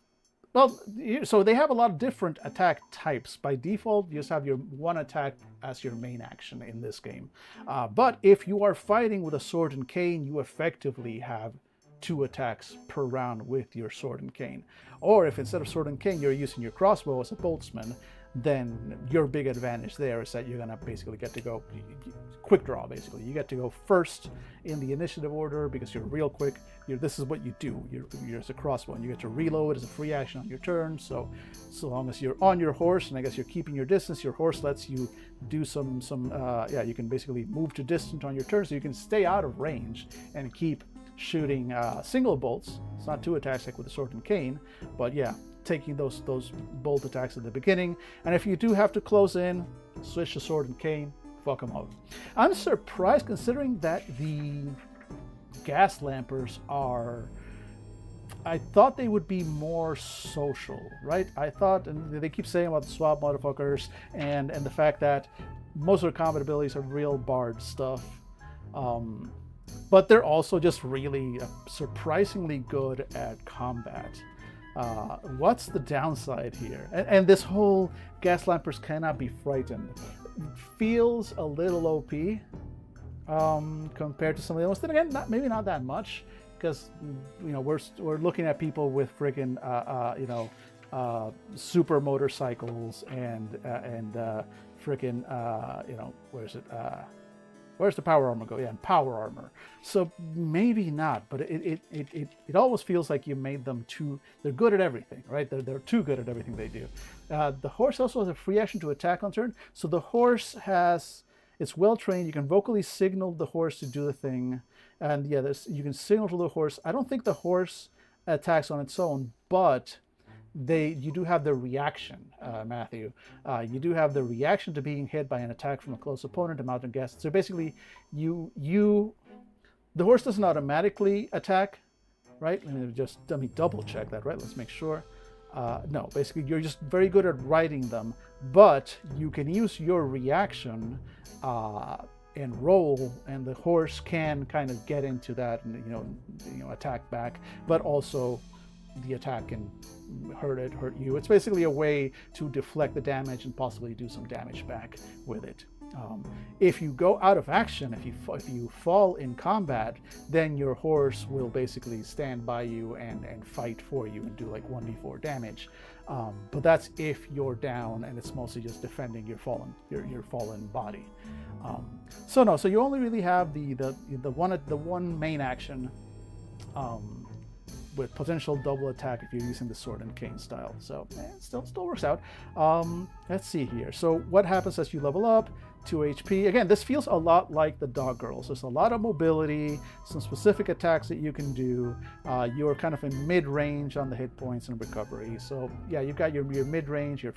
well, so they have a lot of different attack types. By default, you just have your 1 attack as your main action in this game. But if you are fighting with a sword and cane, you effectively have 2 attacks per round with your sword and cane. Or if instead of sword and cane, you're using your crossbow as a boltsman, then your big advantage there is that you're gonna basically get to go quick draw. Basically, you get to go first in the initiative order because you're real quick. This is what you do. You're as a crossbow, and you get to reload as a free action on your turn. So long as you're on your horse, and I guess you're keeping your distance, your horse lets you do some you can basically move to distant on your turn, so you can stay out of range and keep shooting single bolts. It's not 2 attacks like with the sword and cane, but yeah, taking those bolt attacks at the beginning. And if you do have to close in, switch to sword and cane, fuck them up. I'm surprised considering that the gas lampers are, I thought they would be more social, right? I thought, and they keep saying about the swap motherfuckers and the fact that most of their combat abilities are real bard stuff. But they're also just really surprisingly good at combat. What's the downside here? And this whole gas lampers cannot be frightened feels a little OP compared to some of the others. Then again, maybe not that much, because we're looking at people with friggin' super motorcycles and friggin' where's the power armor go? Yeah, and power armor. So maybe not, but it always feels like you made them they're good at everything, right? They're too good at everything they do. The horse also has a free action to attack on turn. So the horse it's well trained. You can vocally signal the horse to do the thing. And yeah, you can signal to the horse. I don't think the horse attacks on its own, but you do have the reaction, Matthew. You do have the reaction to being hit by an attack from a close opponent, a mounted guest. So basically, the horse doesn't automatically attack, right? Let me double check that, right? Let's make sure. No, basically, you're just very good at riding them, but you can use your reaction and roll, and the horse can kind of get into that and attack back, but also the attack can hurt you. It's basically a way to deflect the damage and possibly do some damage back with it. If you go out of action, if you fall in combat, then your horse will basically stand by you and fight for you and do like 1d4 damage. But that's if you're down, and it's mostly just defending your fallen body. So you only really have the one main action with potential double attack if you're using the sword and cane style. So it still works out. Let's see here. So what happens as you level up? 2 HP. Again, this feels a lot like the Dog Girls. There's a lot of mobility, some specific attacks that you can do. You're kind of in mid-range on the hit points and recovery. So yeah, you've got your mid-range, your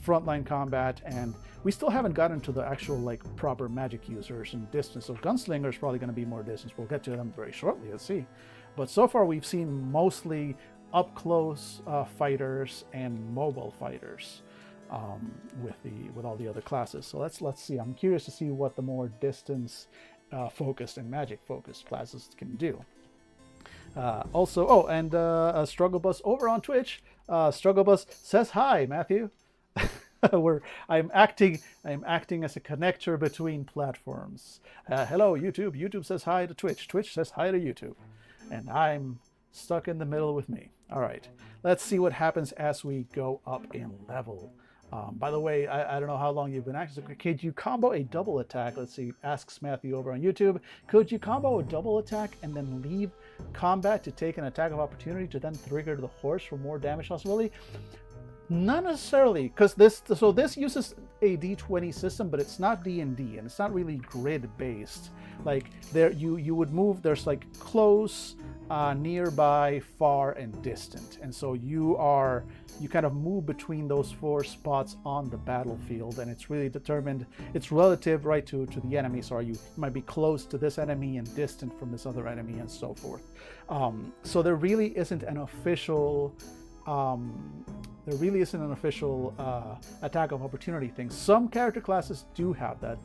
frontline combat, and we still haven't gotten to the actual like proper magic users and distance. So Gunslinger is probably going to be more distance. We'll get to them very shortly. Let's see. But so far we've seen mostly up close fighters and mobile fighters with all the other classes. So let's see. I'm curious to see what the more distance focused and magic focused classes can do. Struggle Bus over on Twitch. Struggle Bus says hi, Matthew. I'm acting as a connector between platforms. Hello, YouTube. YouTube says hi to Twitch. Twitch says hi to YouTube. And I'm stuck in the middle with me. All right. Let's see what happens as we go up in level. By the way, I don't know how long you've been active. Could you combo a double attack? Let's see. Asks Matthew over on YouTube. Could you combo a double attack and then leave combat to take an attack of opportunity to then trigger the horse for more damage possibility? Not necessarily, because this uses a D20 system, but it's not D&D, and it's not really grid based. Like you would move. There's like close, nearby, far, and distant, and so you kind of move between those 4 spots on the battlefield, and it's really determined. It's relative, right, to the enemy. So you might be close to this enemy and distant from this other enemy, and so forth. So there really isn't an official. Attack of opportunity thing. Some character classes do have that.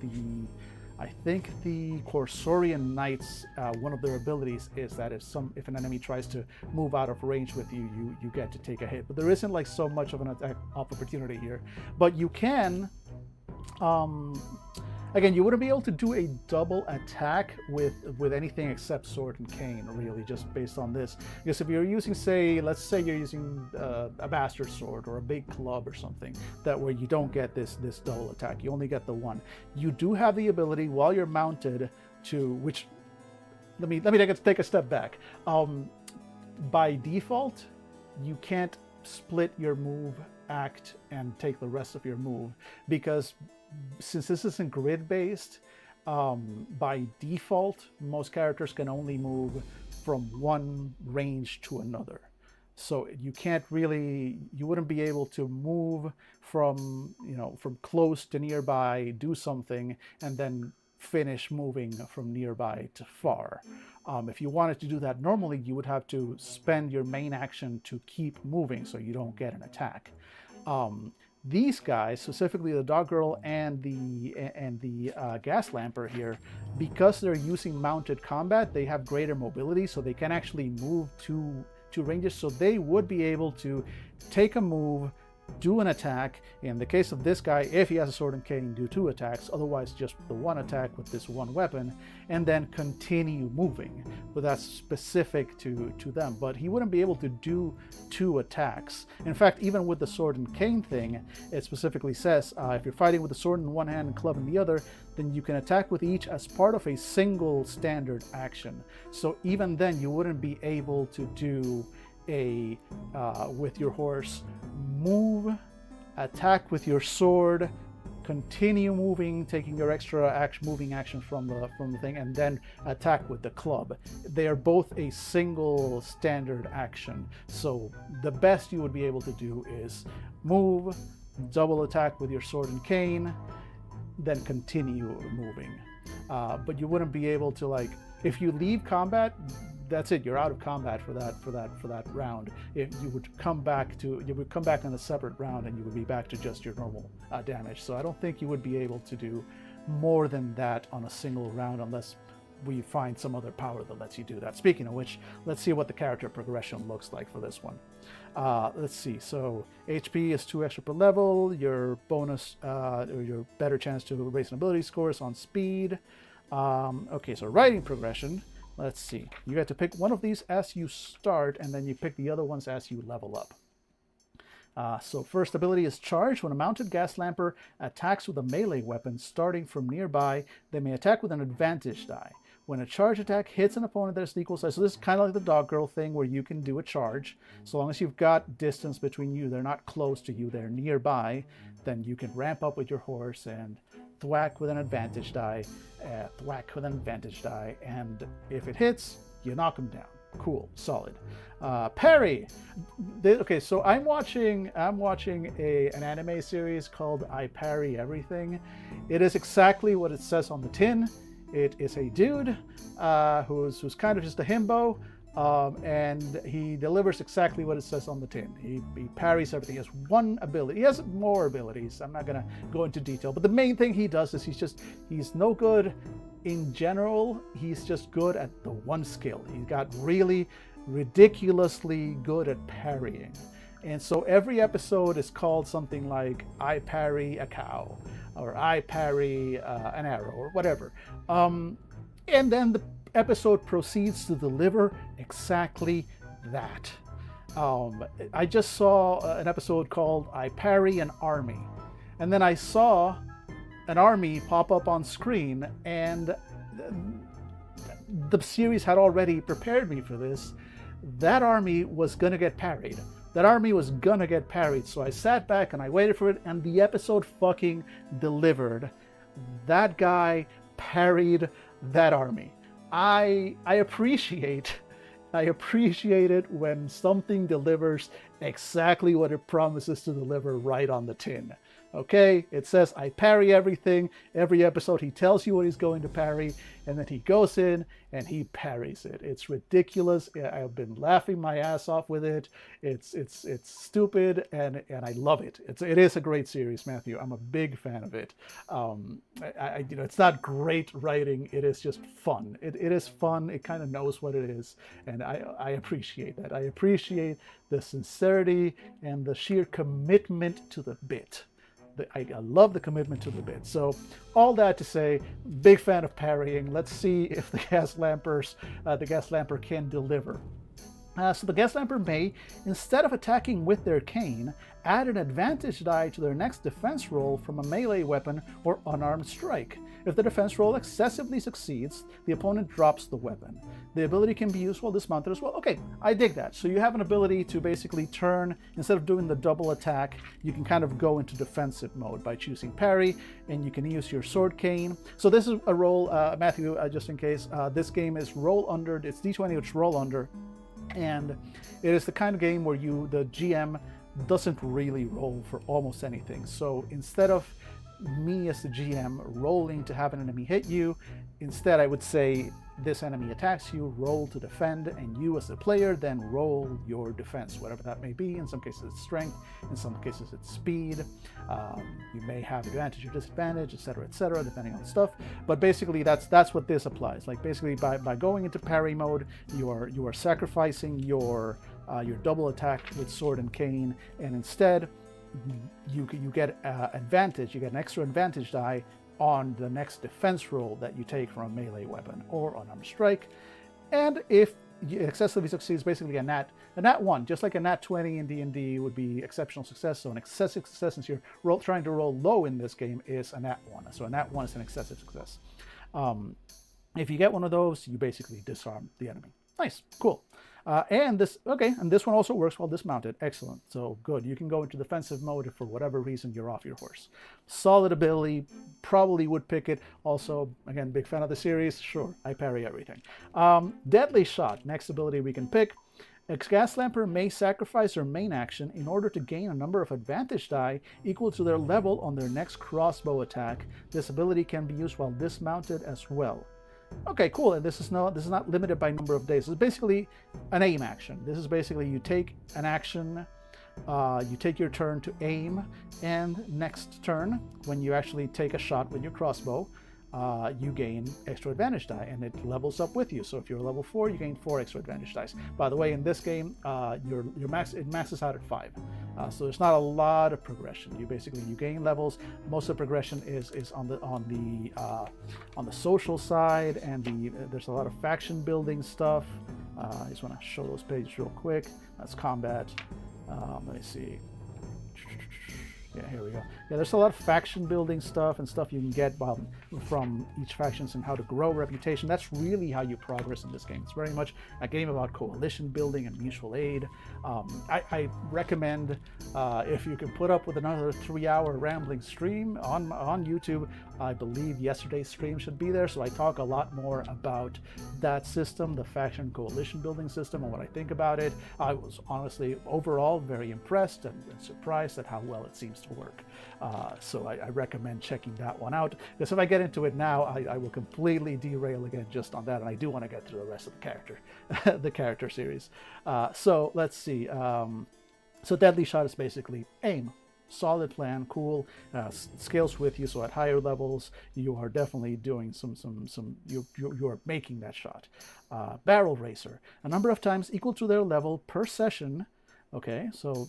I think the Corsorian Knights, one of their abilities is that if an enemy tries to move out of range with you, you get to take a hit. But there isn't like so much of an attack of opportunity here. But you can. Again, you wouldn't be able to do a double attack with anything except sword and cane, really, just based on this. Because if you're using, let's say you're using a bastard sword or a big club or something, that where you don't get this double attack, you only get the one. You do have the ability while you're mounted to, let me take a step back. By default, you can't split your move act and take the rest of your move, because since this isn't grid-based, by default, most characters can only move from one range to another. So you can't really, you wouldn't be able to move from, from close to nearby, do something, and then finish moving from nearby to far. If you wanted to do that normally, you would have to spend your main action to keep moving so you don't get an attack. These guys, specifically the dog girl and the gas lamper here, because they're using mounted combat, they have greater mobility, so they can actually move to ranges. So they would be able to take a move, do an attack. In the case of this guy, if he has a sword and cane, do 2 attacks, otherwise just the 1 attack with this 1 weapon, and then continue moving. But that's specific to them. But he wouldn't be able to do 2 attacks. In fact, even with the sword and cane thing, it specifically says if you're fighting with a sword in one hand and club in the other, then you can attack with each as part of a single standard action. So even then, you wouldn't be able to do a with your horse, move, attack with your sword, continue moving, taking your extra moving action from the thing, and then attack with the club. They are both a single standard action. So the best you would be able to do is move, double attack with your sword and cane, then continue moving. But you wouldn't be able to, like, if you leave combat, that's it. You're out of combat for that round. You would come back in a separate round, and you would be back to just your normal damage. So I don't think you would be able to do more than that on a single round, unless we find some other power that lets you do that. Speaking of which, let's see what the character progression looks like for this one. Let's see. So HP is 2 extra per level. Your bonus, or your better chance to raise an ability scores on speed. Okay, so riding progression. Let's see. You have to pick one of these as you start, and then you pick the other ones as you level up. So first ability is Charge. When a mounted gas lamper attacks with a melee weapon starting from nearby, they may attack with an advantage die. When a charge attack hits an opponent that is equal size, so this is kind of like the dog girl thing where you can do a charge. So long as you've got distance between you, they're not close to you, they're nearby, then you can ramp up with your horse and thwack with an advantage die, and if it hits, you knock them down. Cool, solid. Parry. Okay, so I'm watching an anime series called I Parry Everything. It is exactly what it says on the tin. It is a dude who's kind of just a himbo, and he delivers exactly what it says on the tin. He parries everything. He has 1 ability. He has more abilities. I'm not going to go into detail, but the main thing he does is he's no good in general. He's just good at the 1 skill. He's got really ridiculously good at parrying. And so every episode is called something like I parry a cow, or I parry an arrow, or whatever. And then the episode proceeds to deliver exactly that. I just saw an episode called I Parry an Army. And then I saw an army pop up on screen, and the series had already prepared me for this. That army was going to get parried. So I sat back and I waited for it, and the episode fucking delivered. That guy parried that army. I appreciate it when something delivers exactly what it promises to deliver right on the tin. Okay, it says I parry everything. Every episode he tells you what he's going to parry, and then he goes in and he parries it. It's ridiculous. I've been laughing my ass off with it. It's stupid, and I love it. It is a great series, Matthew. I'm a big fan of it. It's not great writing. It is just fun. It is fun. It kind of knows what it is, and I appreciate that. I appreciate the sincerity and the sheer commitment to the bit. I love the commitment to the bit. So all that to say, big fan of parrying. Let's see if the gas lamper can deliver. So the gas lamper may, instead of attacking with their cane, add an advantage die to their next defense roll from a melee weapon or unarmed strike. If the defense roll excessively succeeds, the opponent drops the weapon. The ability can be used while dismounted as well. Okay, I dig that. So you have an ability to basically turn, instead of doing the double attack, you can kind of go into defensive mode by choosing parry, and you can use your sword cane. So this is a roll, Matthew, just in case, this game is roll under, it's D20, which roll under. And it is the kind of game where the GM doesn't really roll for almost anything. So instead of me as the GM rolling to have an enemy hit you, instead I would say this enemy attacks you, roll to defend, and you as the player then roll your defense, whatever that may be. In some cases it's strength, in some cases it's speed. You may have advantage or disadvantage, etc., depending on stuff. But basically that's what this applies. Like basically by going into parry mode, you are sacrificing your double attack with sword and cane, and instead you get advantage. You get an extra advantage die on the next defense roll that you take from a melee weapon or unarmed strike. And if you excessively succeeds, basically a nat 1, just like a nat 20 in D&D would be exceptional success. So an excessive success, since you're trying to roll low in this game, is a nat 1. So a nat 1 is an excessive success. If you get one of those, you basically disarm the enemy. Nice, cool. And this one also works while dismounted. Excellent. So good. You can go into defensive mode if for whatever reason you're off your horse. Solid ability. Probably would pick it. Also, again, big fan of the series. Sure, I parry everything. Deadly Shot. Next ability we can pick. A Gaslamper may sacrifice their main action in order to gain a number of advantage die equal to their level on their next crossbow attack. This ability can be used while dismounted as well. Okay, cool. And this is not limited by number of days. It's basically an aim action. This is basically you take an action, you take your turn to aim, and next turn, when you actually take a shot with your crossbow, you gain extra advantage die, and it levels up with you. So if you're level 4, you gain 4 extra advantage dice. By the way, in this game, it maxes out at 5. So there's not a lot of progression. You gain levels. Most of the progression is on the social side, and there's a lot of faction building stuff. I just want to show those pages real quick. That's combat. Let me see. Yeah, here we go. Yeah, there's a lot of faction building stuff and stuff you can get from each factions and how to grow reputation. That's really how you progress in this game. It's very much a game about coalition building and mutual aid. I recommend, if you can put up with another 3-hour rambling stream on YouTube, I believe yesterday's stream should be there. So I talk a lot more about that system, the faction coalition building system, and what I think about it. I was honestly overall very impressed and surprised at how well it seems to work. So I recommend checking that one out, because if I get into it now, I will completely derail again just on that, and I do want to get through the rest of the character series. So let's see. So Deadly Shot is basically aim. Solid plan, cool, scales with you. So at higher levels, you are definitely doing you are making that shot. Barrel Racer, a number of times equal to their level per session. Okay, so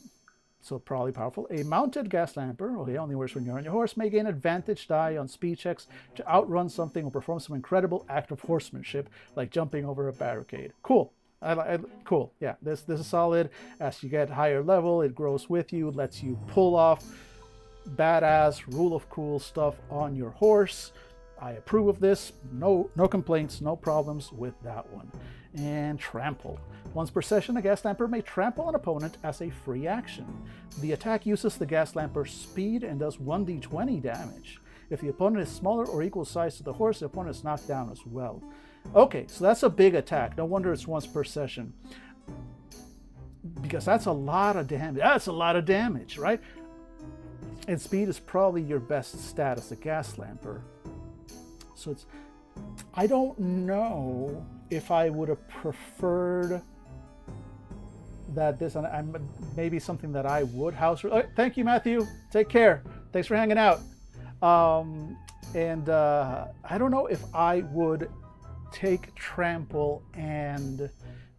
probably powerful. A mounted Gaslamper, okay, only works when you're on your horse, may gain advantage die on speed checks to outrun something or perform some incredible act of horsemanship, like jumping over a barricade. Cool. Cool. Yeah, this is solid. As you get higher level, it grows with you, lets you pull off badass rule of cool stuff on your horse. I approve of this. No complaints, no problems with that one. And Trample. Once per session, a Gaslamper may trample an opponent as a free action. The attack uses the Gaslamper's speed and does 1d20 damage. If the opponent is smaller or equal size to the horse, the opponent is knocked down as well. Okay, so that's a big attack. No wonder it's once per session, because that's a lot of damage. That's a lot of damage, right? And speed is probably your best stat as a Gaslamper. So I don't know if I would have preferred that this, and maybe something that I would house. Oh, thank you, Matthew. Take care. Thanks for hanging out. I don't know if I would take Trample and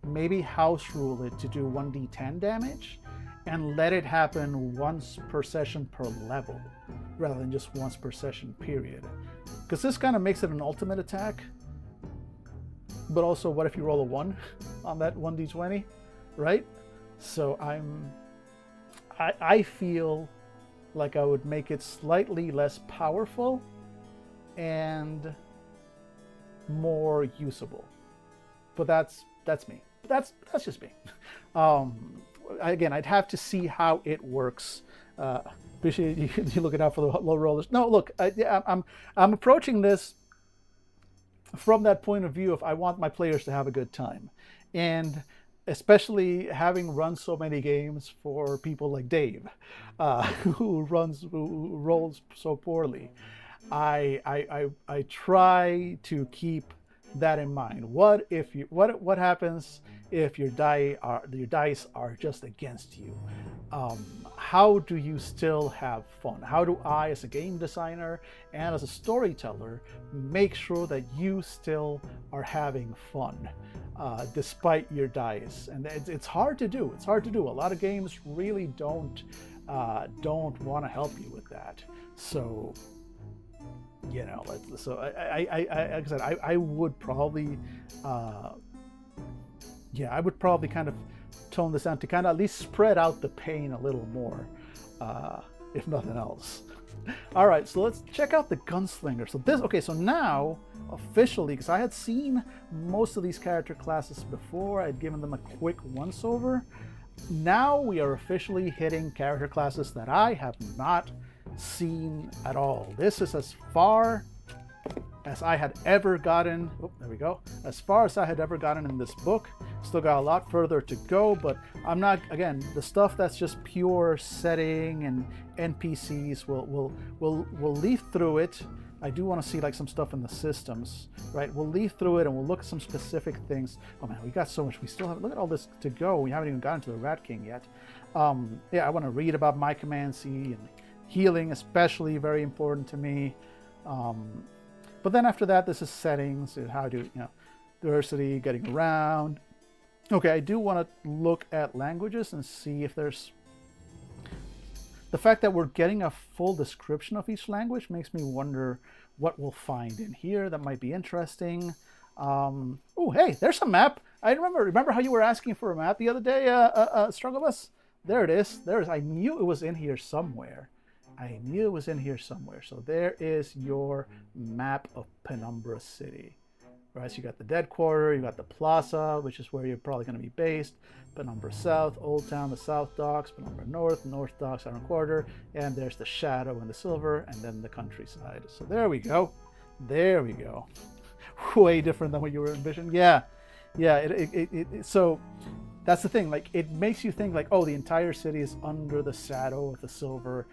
maybe house rule it to do 1d10 damage and let it happen once per session per level rather than just once per session period, because this kind of makes it an ultimate attack. But also, what if you roll a 1 on that 1d20, right? So I feel like I would make it slightly less powerful and more usable. But that's me. That's just me. Again, I'd have to see how it works. Appreciate you looking out for the low rollers. No, look, I'm approaching this from that point of view of I want my players to have a good time. And especially having run so many games for people like Dave, who rolls so poorly. I try to keep that in mind. What happens if your dice are just against you? How do you still have fun? How do I, as a game designer and as a storyteller, make sure that you still are having fun despite your dice? And it's hard to do. It's hard to do. A lot of games really don't want to help you with that. So so like I said, I would probably I would probably kind of tone this down to kind of at least spread out the pain a little more, if nothing else. All right, so let's check out the gunslinger. So now officially, because I had seen most of these character classes before, I'd given them a quick once over. Now we are officially hitting character classes that I have not seen at all. This is as far as I had ever gotten. Oh, there we go. As far as I had ever gotten in this book. Still got a lot further to go, but I'm not, again, the stuff that's just pure setting and NPCs, we'll leaf through it. I do want to see like some stuff in the systems, right? We'll leaf through it and we'll look at some specific things. Oh man, we got so much. We still have, look at all this to go. We haven't even gotten to the Rat King yet. Yeah, I want to read about my Command C, and healing especially very important to me. But then after that, this is settings, how to, diversity, getting around. Okay, I do want to look at languages and see if there's... The fact that we're getting a full description of each language makes me wonder what we'll find in here that might be interesting. Oh, hey, there's a map. I remember how you were asking for a map the other day, Struggle Bus? There it is. I knew it was in here somewhere. So there is your map of Penumbra City. Right, so you got the Dead Quarter, you got the Plaza, which is where you're probably going to be based, Penumbra South, Old Town, the South Docks, Penumbra North, North Docks, Iron Quarter, and there's the Shadow and the Silver, and then the countryside. So there we go. Way different than what you were envisioning. Yeah. So that's the thing. Like, it makes you think like, oh, the entire city is under the shadow of the Silver.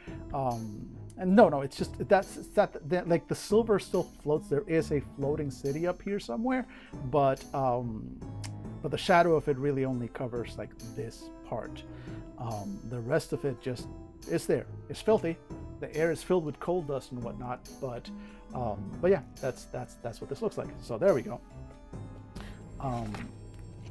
And no, it's just that's like the Silver still floats. There is a floating city up here somewhere, but the shadow of it really only covers like this part. The rest of it just is there. It's filthy. The air is filled with coal dust and whatnot. But yeah, that's what this looks like. So there we go.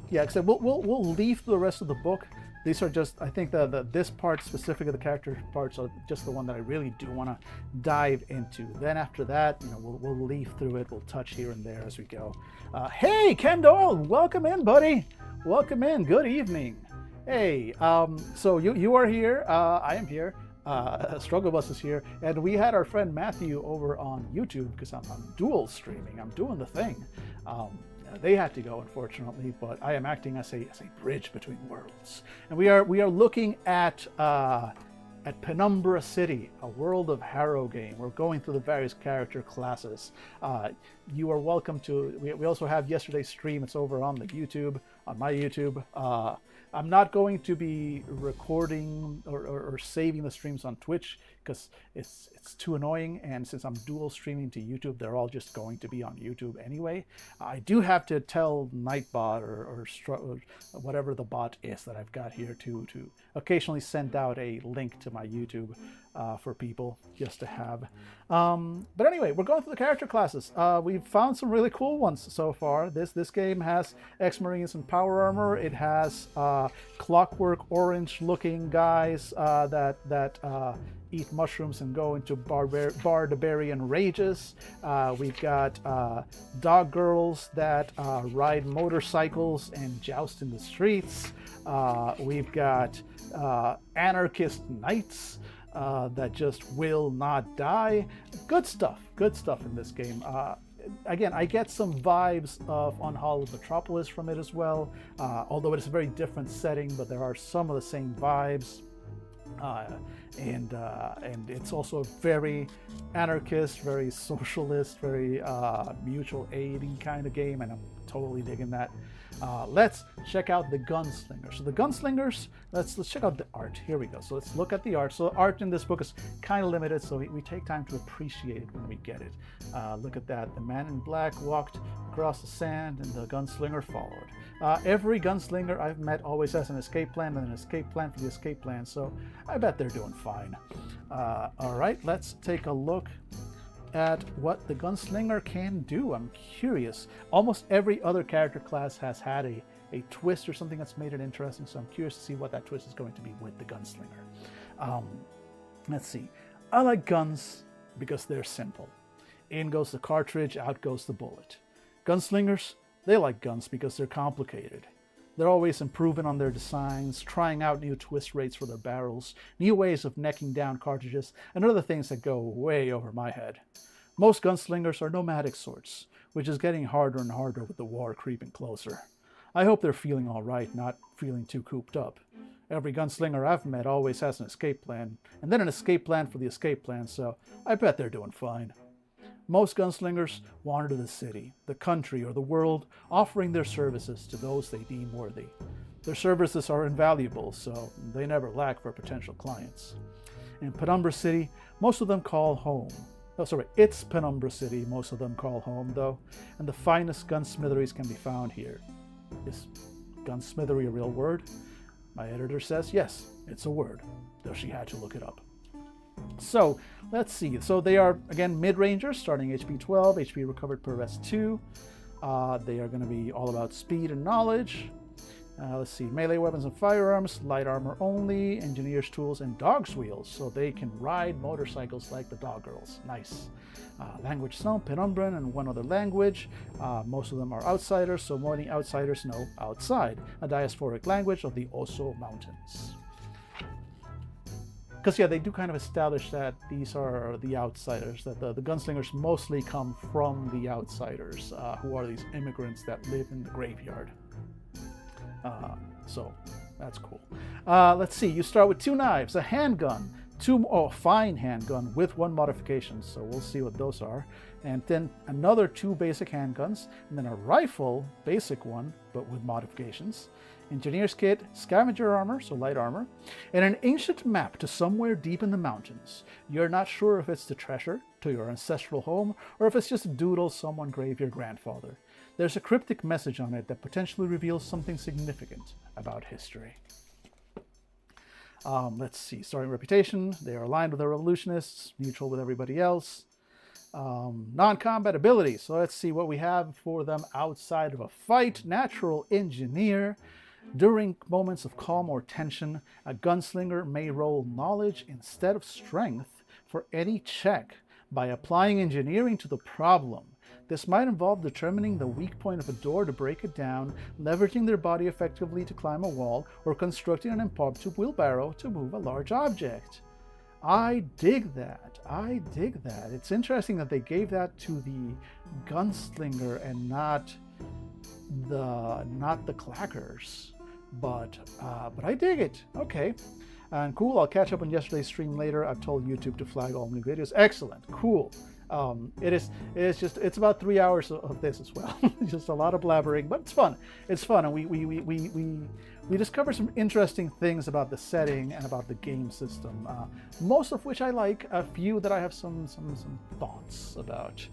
Yeah, except we'll leave the rest of the book. These are just, I think this part specific of the character parts are just the one that I really do want to dive into. Then after that, we'll leaf through it. We'll touch here and there as we go. Hey, Ken Doyle, welcome in, buddy. Welcome in. Good evening. Hey, so you are here. I am here. Struggle Bus is here, and we had our friend Matthew over on YouTube because I'm dual streaming. I'm doing the thing. They had to go, unfortunately, but I am acting as a bridge between worlds. And we are looking at Penumbra City, a World of Harrow game. We're going through the various character classes. You are welcome to. We also have yesterday's stream. It's over on the YouTube, on my YouTube. I'm not going to be recording or saving the streams on Twitch because it's too annoying, and since I'm dual streaming to YouTube, they're all just going to be on YouTube anyway. I do have to tell Nightbot or whatever the bot is that I've got here to occasionally send out a link to my YouTube for people just to have. But anyway, we're going through the character classes. We've found some really cool ones so far. This game has Ex-Marines and power armor. It has clockwork orange looking guys that eat mushrooms and go into barbarian rages. We've got dog girls that ride motorcycles and joust in the streets. We've got anarchist knights that just will not die. Good stuff in this game. Again, I get some vibes of Unhallowed Metropolis from it as well, although it's a very different setting, but there are some of the same vibes. And it's also very anarchist, very socialist, very mutual aiding kind of game, and I'm totally digging that. Let's check out the gunslingers. So the gunslingers, let's check out the art. Here we go. So let's look at the art. So the art in this book is kind of limited, so we take time to appreciate it when we get it. Look at that. The man in black walked across the sand and the gunslinger followed. Every gunslinger I've met always has an escape plan and an escape plan for the escape plan, so I bet they're doing fine. All right, let's take a look at what the gunslinger can do. I'm curious. Almost every other character class has had a twist or something that's made it interesting, so I'm curious to see what that twist is going to be with the gunslinger. Let's see. I like guns because they're simple. In goes the cartridge, out goes the bullet. Gunslingers, they like guns because they're complicated. They're always improving on their designs, trying out new twist rates for their barrels, new ways of necking down cartridges, and other things that go way over my head. Most gunslingers are nomadic sorts, which is getting harder and harder with the war creeping closer. I hope they're feeling all right, not feeling too cooped up. Every gunslinger I've met always has an escape plan, and then an escape plan for the escape plan, so I bet they're doing fine. Most gunslingers wander the city, the country, or the world, offering their services to those they deem worthy. Their services are invaluable, so they never lack for potential clients. In Penumbra City, most of them call home. Oh, sorry, it's Penumbra City, most of them call home, though, and the finest gunsmitheries can be found here. Is gunsmithery a real word? My editor says yes, it's a word, though she had to look it up. So let's see. So they are, again, mid-rangers, starting HP 12, HP recovered per rest 2. They are going to be all about speed and knowledge. Let's see. Melee weapons and firearms, light armor only, engineer's tools, and dog's wheels. So they can ride motorcycles like the dog girls. Nice. Language some, Penumbran, and one other language. Most of them are outsiders, so many outsiders know outside. A diasporic language of the Oso Mountains. Because, yeah, they do kind of establish that these are the outsiders, that the gunslingers mostly come from the outsiders, who are these immigrants that live in the graveyard. So that's cool. Let's see, you start with 2 knives, a handgun, fine handgun with 1 modification, so we'll see what those are, and then another 2 basic handguns, and then a rifle, basic one, but with modifications. Engineer's kit, scavenger armor, so light armor, and an ancient map to somewhere deep in the mountains. You're not sure if it's the treasure to your ancestral home or if it's just a doodle someone gave your grandfather. There's a cryptic message on it that potentially reveals something significant about history. Let's see, starting reputation, they are aligned with the revolutionists, neutral with everybody else. Non-combat abilities, so let's see what we have for them outside of a fight. Natural engineer. During moments of calm or tension, a gunslinger may roll knowledge instead of strength for any check by applying engineering to the problem. This might involve determining the weak point of a door to break it down, leveraging their body effectively to climb a wall, or constructing an impromptu wheelbarrow to move a large object. I dig that. I dig that. It's interesting that they gave that to the gunslinger and not the clackers. But I dig it. Okay. And cool, I'll catch up on yesterday's stream later. I've told YouTube to flag all new videos. Excellent. Cool. It's about 3 hours of this as well. Just a lot of blabbering, but it's fun. It's fun, and we discover some interesting things about the setting and about the game system. Most of which I like. A few that I have some thoughts about.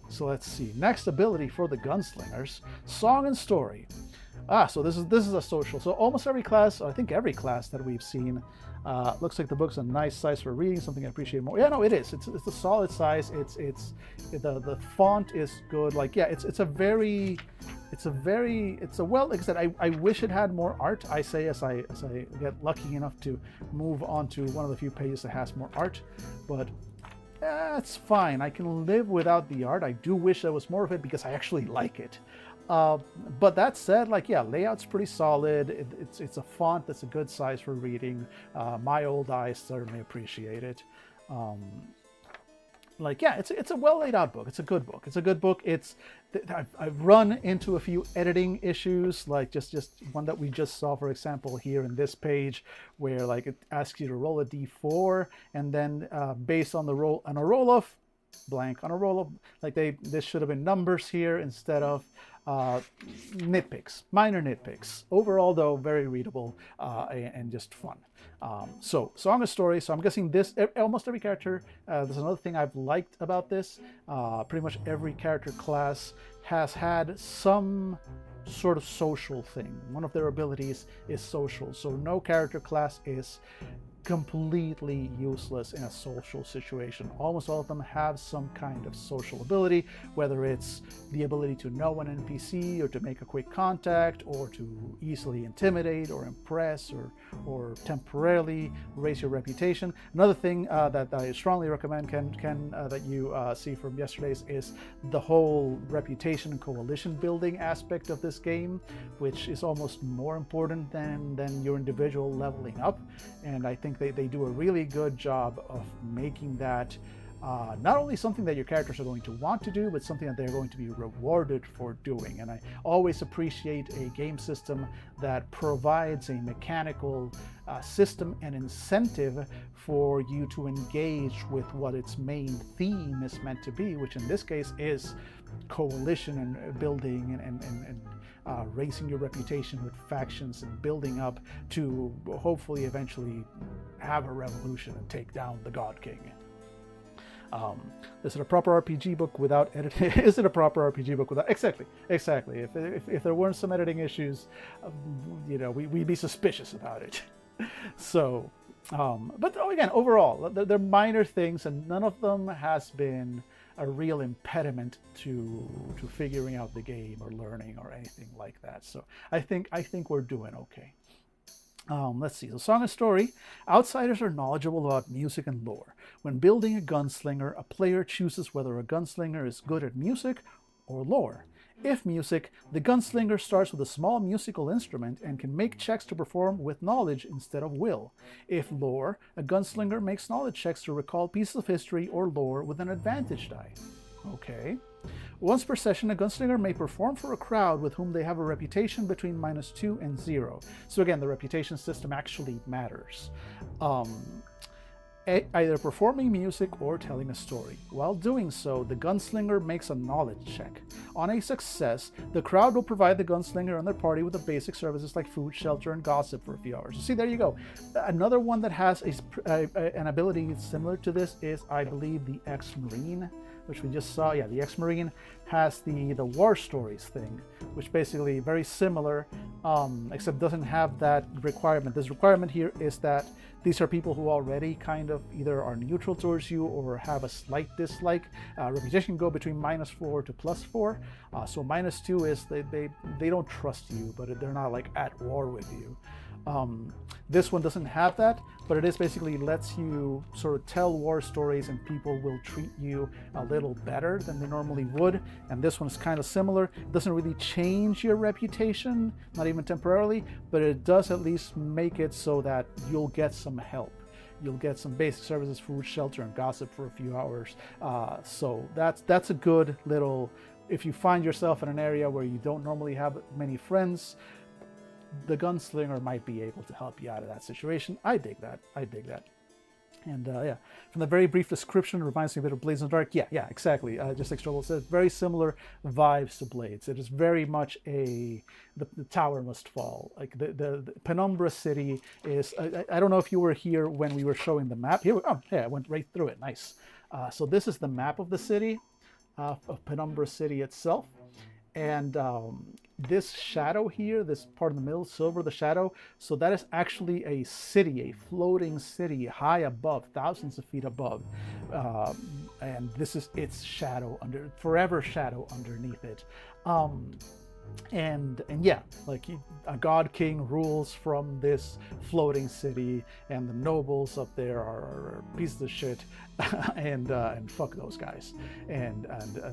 So let's see. Next ability for the gunslingers: song and story. So this is a social. So almost every class, I think every class that we've seen, looks like the book's a nice size for reading. Something I appreciate more. Yeah, no, it is. It's a solid size. The font is good. Like, yeah, it's well. Like I said, I wish it had more art. I say as I get lucky enough to move on to one of the few pages that has more art, but. It's fine. I can live without the art. I do wish there was more of it because I actually like it. But that said, like, yeah, layout's pretty solid. It's a font that's a good size for reading. My old eyes certainly appreciate it. Like, yeah, it's a well laid out book. It's a good book. It's a good book. I've run into a few editing issues, like just one that we just saw, for example, here in this page, where like it asks you to roll a d4, and then based on the roll of blank, on a roll of, like, this should have been numbers here instead of nitpicks, minor nitpicks. Overall, though, very readable and just fun. So, Song of Story. So I'm guessing this, almost every character, there's another thing I've liked about this. Pretty much every character class has had some sort of social thing. One of their abilities is social. So no character class is completely useless in a social situation. Almost all of them have some kind of social ability, whether it's the ability to know an NPC or to make a quick contact or to easily intimidate or impress or temporarily raise your reputation. Another thing that I strongly recommend, Ken, that you see from yesterday's is the whole reputation and coalition building aspect of this game, which is almost more important than your individual leveling up. And I think they do a really good job of making that not only something that your characters are going to want to do, but something that they're going to be rewarded for doing. And I always appreciate a game system that provides a mechanical system and incentive for you to engage with what its main theme is meant to be, which in this case is coalition and building and raising your reputation with factions and building up to hopefully eventually have a revolution and take down the God King. Is it a proper RPG book without editing? Is it a proper RPG book without? Exactly. If there weren't some editing issues, we'd be suspicious about it. So, but again, overall, they're minor things, and none of them has been a real impediment to figuring out the game or learning or anything like that. So I think we're doing okay. Let's see. So, Song of Story. Outsiders are knowledgeable about music and lore. When building a gunslinger, a player chooses whether a gunslinger is good at music or lore. If music, the gunslinger starts with a small musical instrument and can make checks to perform with knowledge instead of will. If lore, a gunslinger makes knowledge checks to recall pieces of history or lore with an advantage die. Okay. Once per session, a gunslinger may perform for a crowd with whom they have a reputation between -2 and 0. So again, the reputation system actually matters. Either performing music or telling a story. While doing so, the gunslinger makes a knowledge check. On a success, the crowd will provide the gunslinger and their party with the basic services like food, shelter, and gossip for a few hours. So see, there you go. Another one that has an ability similar to this is, I believe, the Ex-Marine, which we just saw. Yeah, the Ex-Marine has the war stories thing, which basically very similar, except doesn't have that requirement. This requirement here is that these are people who already kind of either are neutral towards you or have a slight dislike. Reputation can go between -4 to +4. So -2 is they don't trust you, but they're not like at war with you. This one doesn't have that, but it is basically lets you sort of tell war stories and people will treat you a little better than they normally would. And this one is kind of similar. It doesn't really change your reputation, not even temporarily, but it does at least make it so that you'll get some help. You'll get some basic services, food, shelter, and gossip for a few hours. So that's a good little, if you find yourself in an area where you don't normally have many friends, the gunslinger might be able to help you out of that situation. I dig that. And yeah, from the very brief description, it reminds me a bit of Blades in the Dark. Yeah, exactly. Just like Strobel said, very similar vibes to Blades. It is very much the tower must fall. Like the Penumbra City is. I don't know if you were here when we were showing the map. Here, I went right through it. Nice. So this is the map of the city, of Penumbra City itself. And this shadow here, this part in the middle, silver, the shadow, so that is actually a city, a floating city high above, thousands of feet above. And this is its shadow, forever shadow underneath it. And yeah, like a god king rules from this floating city, and the nobles up there are pieces of shit, and fuck those guys. And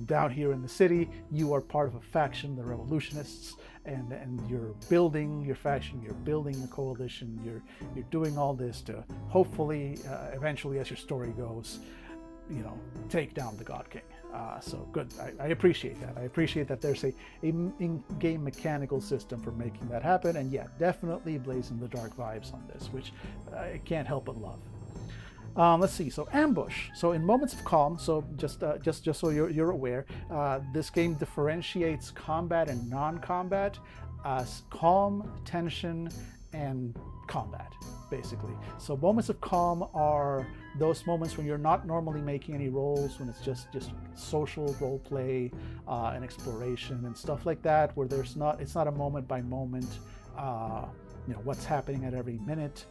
down here in the city, you are part of a faction, the revolutionists, and you're building your faction, you're building the coalition, you're doing all this to hopefully, eventually, as your story goes, take down the God King. So good. I appreciate that. I appreciate that there's a in-game mechanical system for making that happen. And yeah, definitely Blades in the Dark vibes on this, which I can't help but love. Let's see. So ambush. So in moments of calm. So just so you're aware, this game differentiates combat and non-combat as calm, tension, and combat, basically. So moments of calm are those moments when you're not normally making any rolls, when it's just social role play and exploration and stuff like that, where it's not a moment by moment. What's happening at every minute.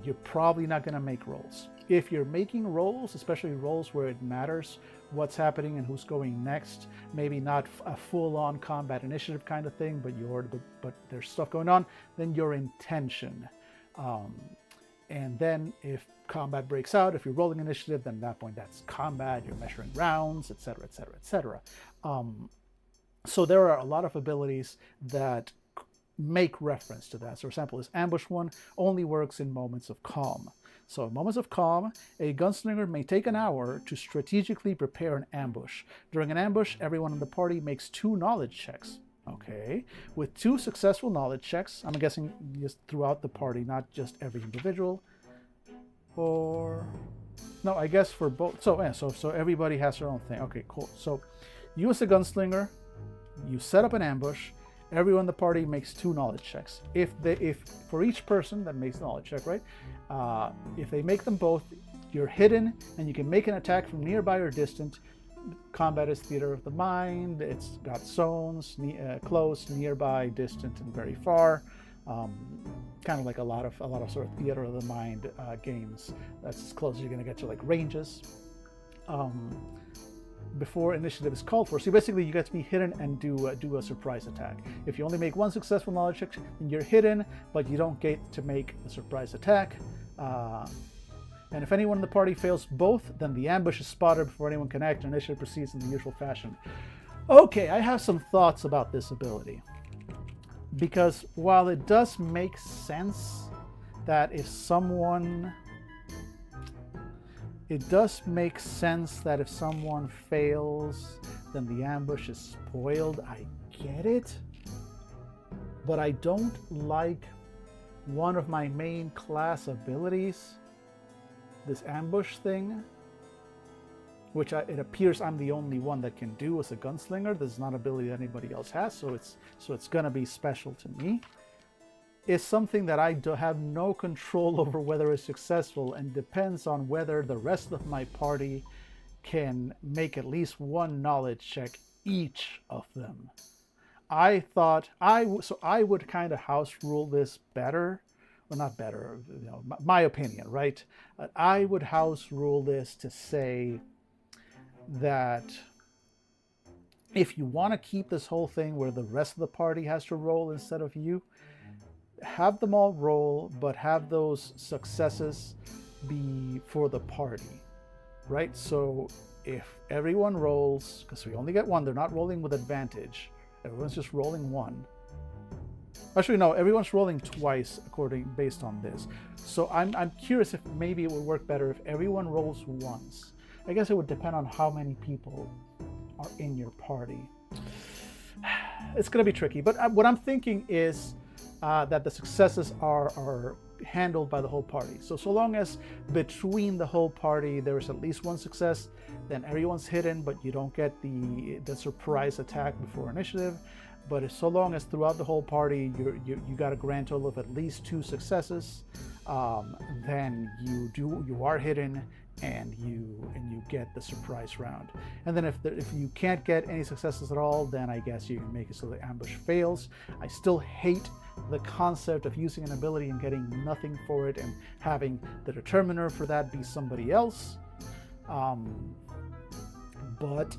You're probably not going to make rolls. If you're making rolls, especially rolls where it matters what's happening and who's going next, maybe not a full-on combat initiative kind of thing, but there's stuff going on, then you're in tension. And then if combat breaks out, if you're rolling initiative, then at that point that's combat. You're measuring rounds, etc., etc., etc. So there are a lot of abilities that make reference to that. So for example, this ambush one only works in moments of calm. So in moments of calm, a gunslinger may take an hour to strategically prepare an ambush. During an ambush, everyone in the party makes 2 knowledge checks. Okay, with 2 successful knowledge checks, I'm guessing just throughout the party, not just every individual. Or no, I guess for both. So everybody has their own thing. Okay, cool. So you as a gunslinger, you set up an ambush. Everyone in the party makes 2 knowledge checks. If for each person that makes a knowledge check, right? If they make them both, you're hidden and you can make an attack from nearby or distant. Combat is theater of the mind. It's got zones, close, nearby, distant, and very far. Kind of like a lot of sort of theater of the mind games. That's as close as you're going to get to like ranges. Before initiative is called for. So basically you get to be hidden and do a surprise attack. If you only make 1 successful knowledge check, then you're hidden, but you don't get to make a surprise attack. And if anyone in the party fails both, then the ambush is spotted before anyone can act and initiative proceeds in the usual fashion. Okay, I have some thoughts about this ability. Because while it does make sense that if someone fails, then the ambush is spoiled. I get it. But I don't like one of my main class abilities, this ambush thing, which it appears I'm the only one that can do as a gunslinger. This is not an ability that anybody else has, so it's gonna be special to me. Is something that I have no control over whether it's successful, and depends on whether the rest of my party can make at least 1 knowledge check each of them. I thought I would kind of house rule this better. Well, not better, my opinion, right? I would house rule this to say that if you want to keep this whole thing where the rest of the party has to roll instead of you, have them all roll, but have those successes be for the party, right? So if everyone rolls, because we only get 1, they're not rolling with advantage. Everyone's just rolling 1. Actually, no, everyone's rolling twice based on this. So I'm curious if maybe it would work better if everyone rolls once. I guess it would depend on how many people are in your party. It's going to be tricky, but what I'm thinking is that the successes are handled by the whole party. So long as between the whole party there is at least 1 success, then everyone's hidden, but you don't get the surprise attack before initiative. But so long as throughout the whole party you got a grand total of at least 2 successes, then you are hidden and you get the surprise round. And then if you can't get any successes at all, then I guess you can make it so the ambush fails. I still hate the concept of using an ability and getting nothing for it and having the determiner for that be somebody else. But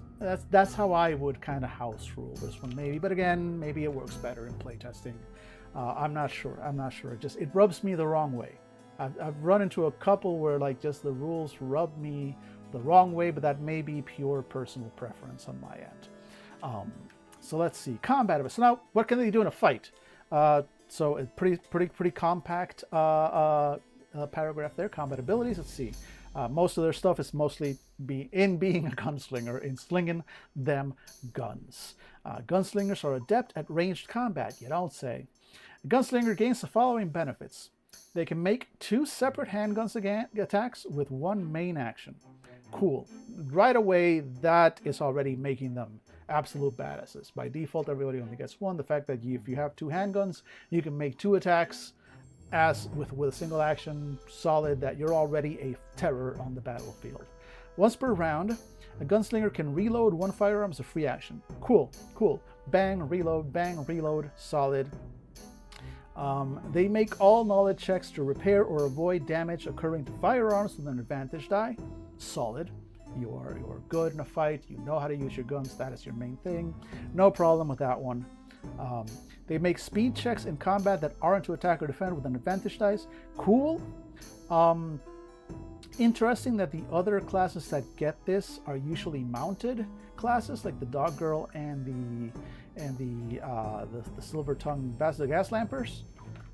that's how I would kind of house rule this one, maybe. But again, maybe it works better in playtesting. I'm not sure. It rubs me the wrong way. I've run into a couple where like just the rules rub me the wrong way, but that may be pure personal preference on my end. So let's see, combat. So now, what can they do in a fight? So a pretty compact paragraph there. Combat abilities. Let's see. Most of their stuff is mostly being a gunslinger, in slinging them guns. Gunslingers are adept at ranged combat, you don't say. A gunslinger gains the following benefits. They can make 2 separate handguns attacks with 1 main action. Cool. Right away, that is already making them absolute badasses. By default, everybody only gets 1. The fact that if you have 2 handguns, you can make 2 attacks as with a single action, solid, that you're already a terror on the battlefield. Once per round, a gunslinger can reload 1 firearm as a free action. Cool, cool. Bang, reload, solid. They make all knowledge checks to repair or avoid damage occurring to firearms with an advantage die. Solid. You're good in a fight. You know how to use your guns. That is your main thing. No problem with that one. They make speed checks in combat that aren't to attack or defend with an advantage dice. Cool. Interesting that the other classes that get this are usually mounted classes, like the Dog Girl and the Silver Tongue Gas Lampers.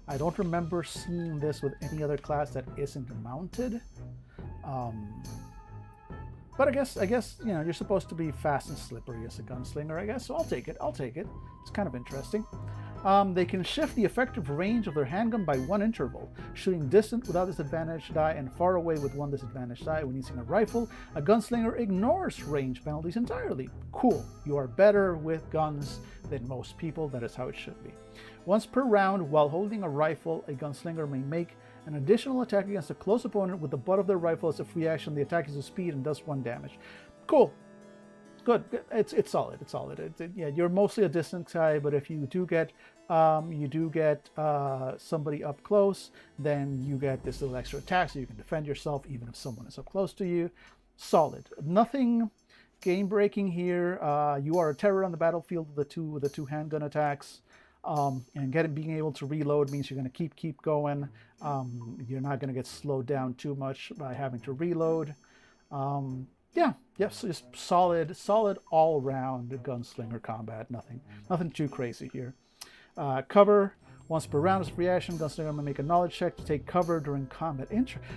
I don't remember seeing this with any other class that isn't mounted. But I guess you know, you're supposed to be fast and slippery as a gunslinger, I guess. So I'll take it. It's kind of interesting. They can shift the effective range of their handgun by 1 interval, shooting distant without disadvantage die and far away with 1 disadvantage die. When using a rifle, a gunslinger ignores range penalties entirely. Cool. You are better with guns than most people. That is how it should be. Once per round, while holding a rifle, a gunslinger may make an additional attack against a close opponent with the butt of their rifle as a free action. The attack is a speed and does 1 damage. Cool. Good. It's solid. Yeah, you're mostly a distance guy, but if you do get somebody up close, then you get this little extra attack, so you can defend yourself even if someone is up close to you. Solid. Nothing game breaking here. You are a terror on the battlefield with the two handgun attacks. And being able to reload means you're going to keep going. You're not going to get slowed down too much by having to reload. So just solid all-round gunslinger combat. Nothing too crazy here. Cover. Once per round as a reaction, gunslinger may make a knowledge check to take cover during combat.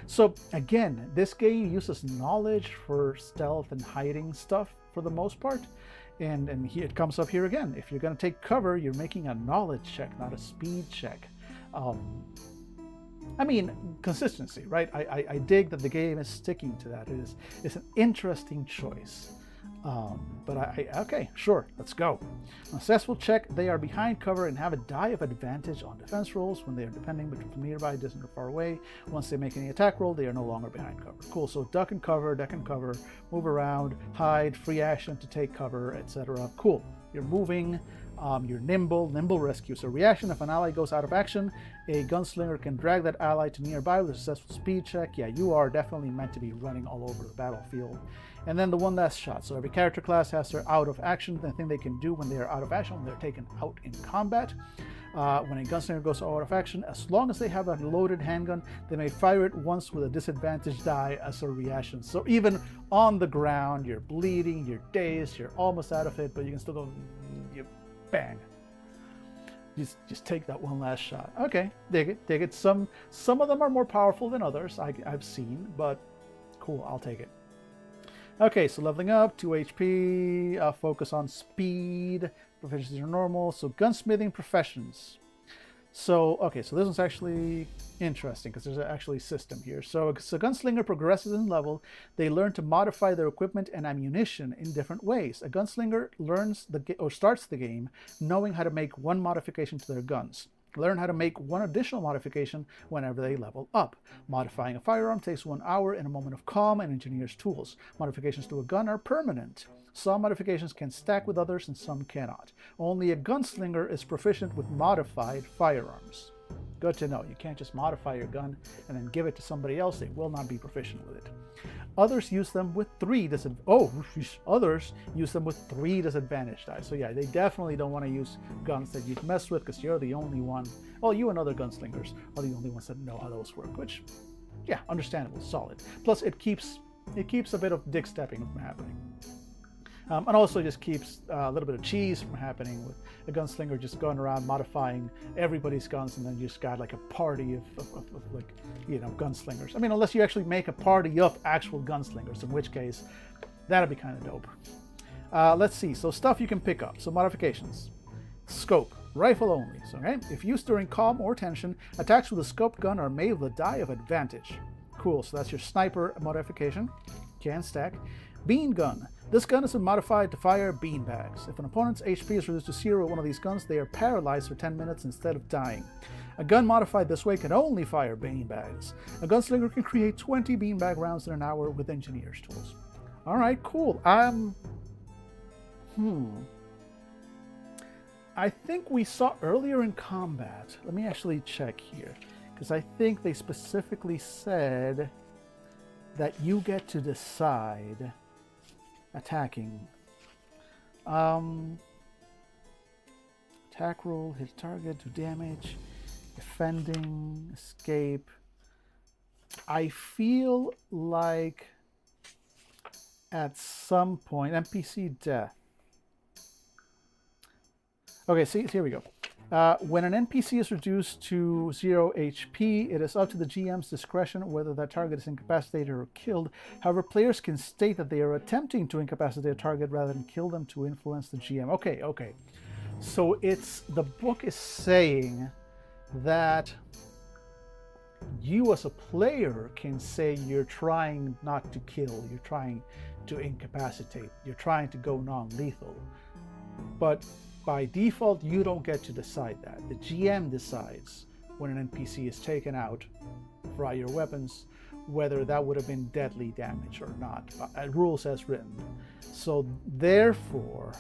So again, this game uses knowledge for stealth and hiding stuff for the most part. And here it comes up here again. If you're going to take cover, you're making a knowledge check, not a speed check. I mean, consistency, right? I dig that the game is sticking to that. It's an interesting choice. Okay, sure, let's go. On a successful check, they are behind cover and have a die of advantage on defense rolls when they are depending from nearby, distant, or far away. Once they make any attack roll, they are no longer behind cover. Cool, so duck and cover, move around, hide, free action to take cover, etc. Cool, you're moving, you're nimble rescue. So reaction, if an ally goes out of action, a gunslinger can drag that ally to nearby with a successful speed check. Yeah, you are definitely meant to be running all over the battlefield. And then the one last shot. So every character class has their out of action, the thing they can do when they are out of action, when they're taken out in combat. When a gunslinger goes out of action, as long as they have a loaded handgun, they may fire it once with a disadvantage die as a reaction. So even on the ground, you're bleeding, you're dazed, you're almost out of it, but you can still go, you bang. Just take that one last shot. Okay, dig it. Some of them are more powerful than others, I've seen, but cool, I'll take it. Okay, so leveling up, 2 HP, focus on speed, proficiency are normal. So gunsmithing professions. So this one's actually interesting because there's actually a system here. So as a gunslinger progresses in level, they learn to modify their equipment and ammunition in different ways. A gunslinger starts the game knowing how to make 1 modification to their guns. Learn how to make 1 additional modification whenever they level up. Modifying a firearm takes 1 hour in a moment of calm and engineer's tools. Modifications to a gun are permanent. Some modifications can stack with others and some cannot. Only a gunslinger is proficient with modified firearms. Good to know. You can't just modify your gun and then give it to somebody else. They will not be proficient with it. Others use them with 3 disadvantage dice. So yeah, they definitely don't want to use guns that you've messed with because you're the only one. Well, you and other gunslingers are the only ones that know how those work, which, yeah, understandable, solid. Plus, it keeps a bit of dick stepping from happening. And also just keeps a little bit of cheese from happening with a gunslinger just going around modifying everybody's guns, and then you just got like a party of like, you know, gunslingers. I mean, unless you actually make a party of actual gunslingers, in which case that'd be kind of dope. Let's see. So stuff you can pick up. So modifications. Scope. Rifle only. So, okay. If used during calm or tension, attacks with a scoped gun are made with a die of advantage. Cool. So that's your sniper modification. Can stack. Bean gun. This gun is modified to fire beanbags. If an opponent's HP is reduced to 0 with one of these guns, they are paralyzed for 10 minutes instead of dying. A gun modified this way can only fire beanbags. A gunslinger can create 20 beanbag rounds in an hour with engineer's tools. All right, cool. I think we saw earlier in combat. Let me actually check here, because I think they specifically said that you get to decide attacking. Attack roll, hit target, do damage, defending, escape. I feel like at some point, NPC death. Okay, see, here we go. When an NPC is reduced to 0 HP, it is up to the GM's discretion whether that target is incapacitated or killed. However, players can state that they are attempting to incapacitate a target rather than kill them to influence the GM. Okay. So the book is saying that you as a player can say you're trying not to kill, you're trying to incapacitate, you're trying to go non-lethal. But by default, you don't get to decide that. The GM decides when an NPC is taken out via your weapons, whether that would have been deadly damage or not. Rules as written. So therefore,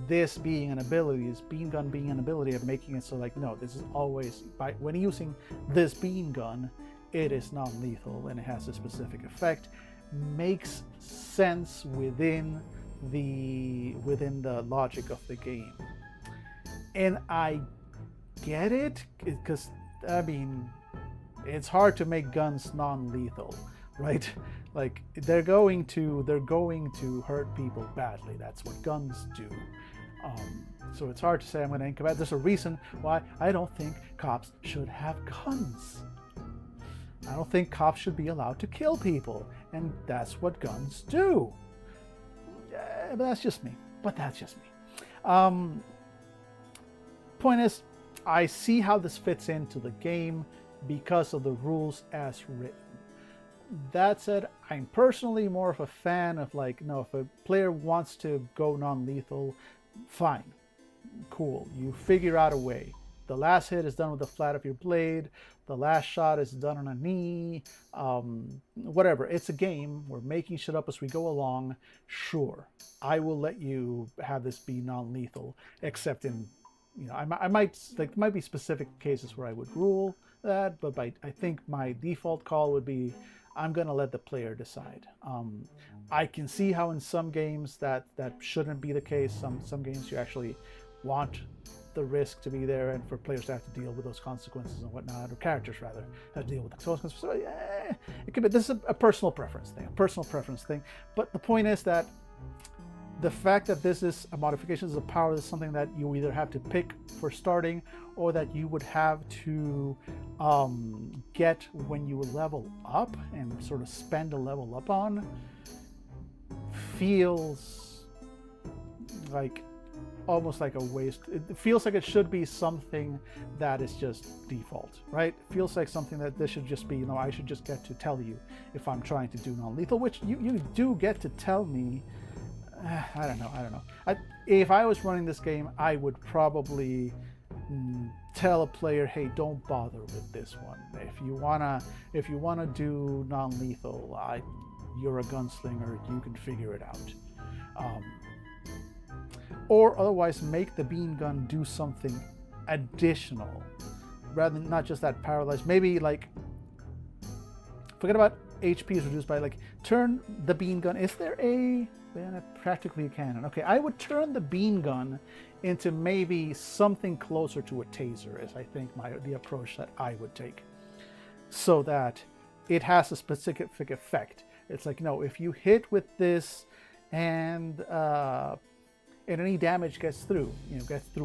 this being an ability, this bean gun being an ability of making it so like, no, this is always, when using this bean gun, it is non-lethal and it has a specific effect, makes sense within the logic of the game. And I get it, because I mean, it's hard to make guns non-lethal, right? Like they're going to hurt people badly. That's what guns do. So it's hard to say I'm going to incapacitate. There's a reason why I don't think cops should have guns. I don't think cops should be allowed to kill people, and that's what guns do. But that's just me. Point is, I see how this fits into the game because of the rules as written. That said, I'm personally more of a fan of like, no, if a player wants to go non-lethal, fine, cool. You figure out a way. The last hit is done with the flat of your blade. The last shot is done on a knee. Whatever. It's a game. We're making shit up as we go along. Sure, I will let you have this be non-lethal, except in, I might like, there might be specific cases where I would rule that, but I think my default call would be, I'm going to let the player decide. I can see how in some games that shouldn't be the case. Some games you actually want the risk to be there and for players to have to deal with those consequences and whatnot, or characters rather have to deal with the consequences. So yeah, it could be, this is a personal preference thing. But the point is that the fact that this is a modification, is a power, is something that you either have to pick for starting or that you would have to get when you level up and sort of spend a level up on, feels like almost like a waste. It feels like it should be something that is just default, right? It feels like something that this should just be, I should just get to tell you if I'm trying to do non-lethal, which you do get to tell me. I don't know. If I was running this game, I would probably tell a player, hey, don't bother with this one. If you wanna do non-lethal, you're a gunslinger, you can figure it out. Or otherwise make the bean gun do something additional, rather than not just that paralyzed. Maybe like, forget about HP is reduced by, like, turn the bean gun. Is there a practically a cannon? Okay, I would turn the bean gun into maybe something closer to a taser, is I think the approach that I would take, so that it has a specific effect. It's like, no, if you hit with this and any damage gets through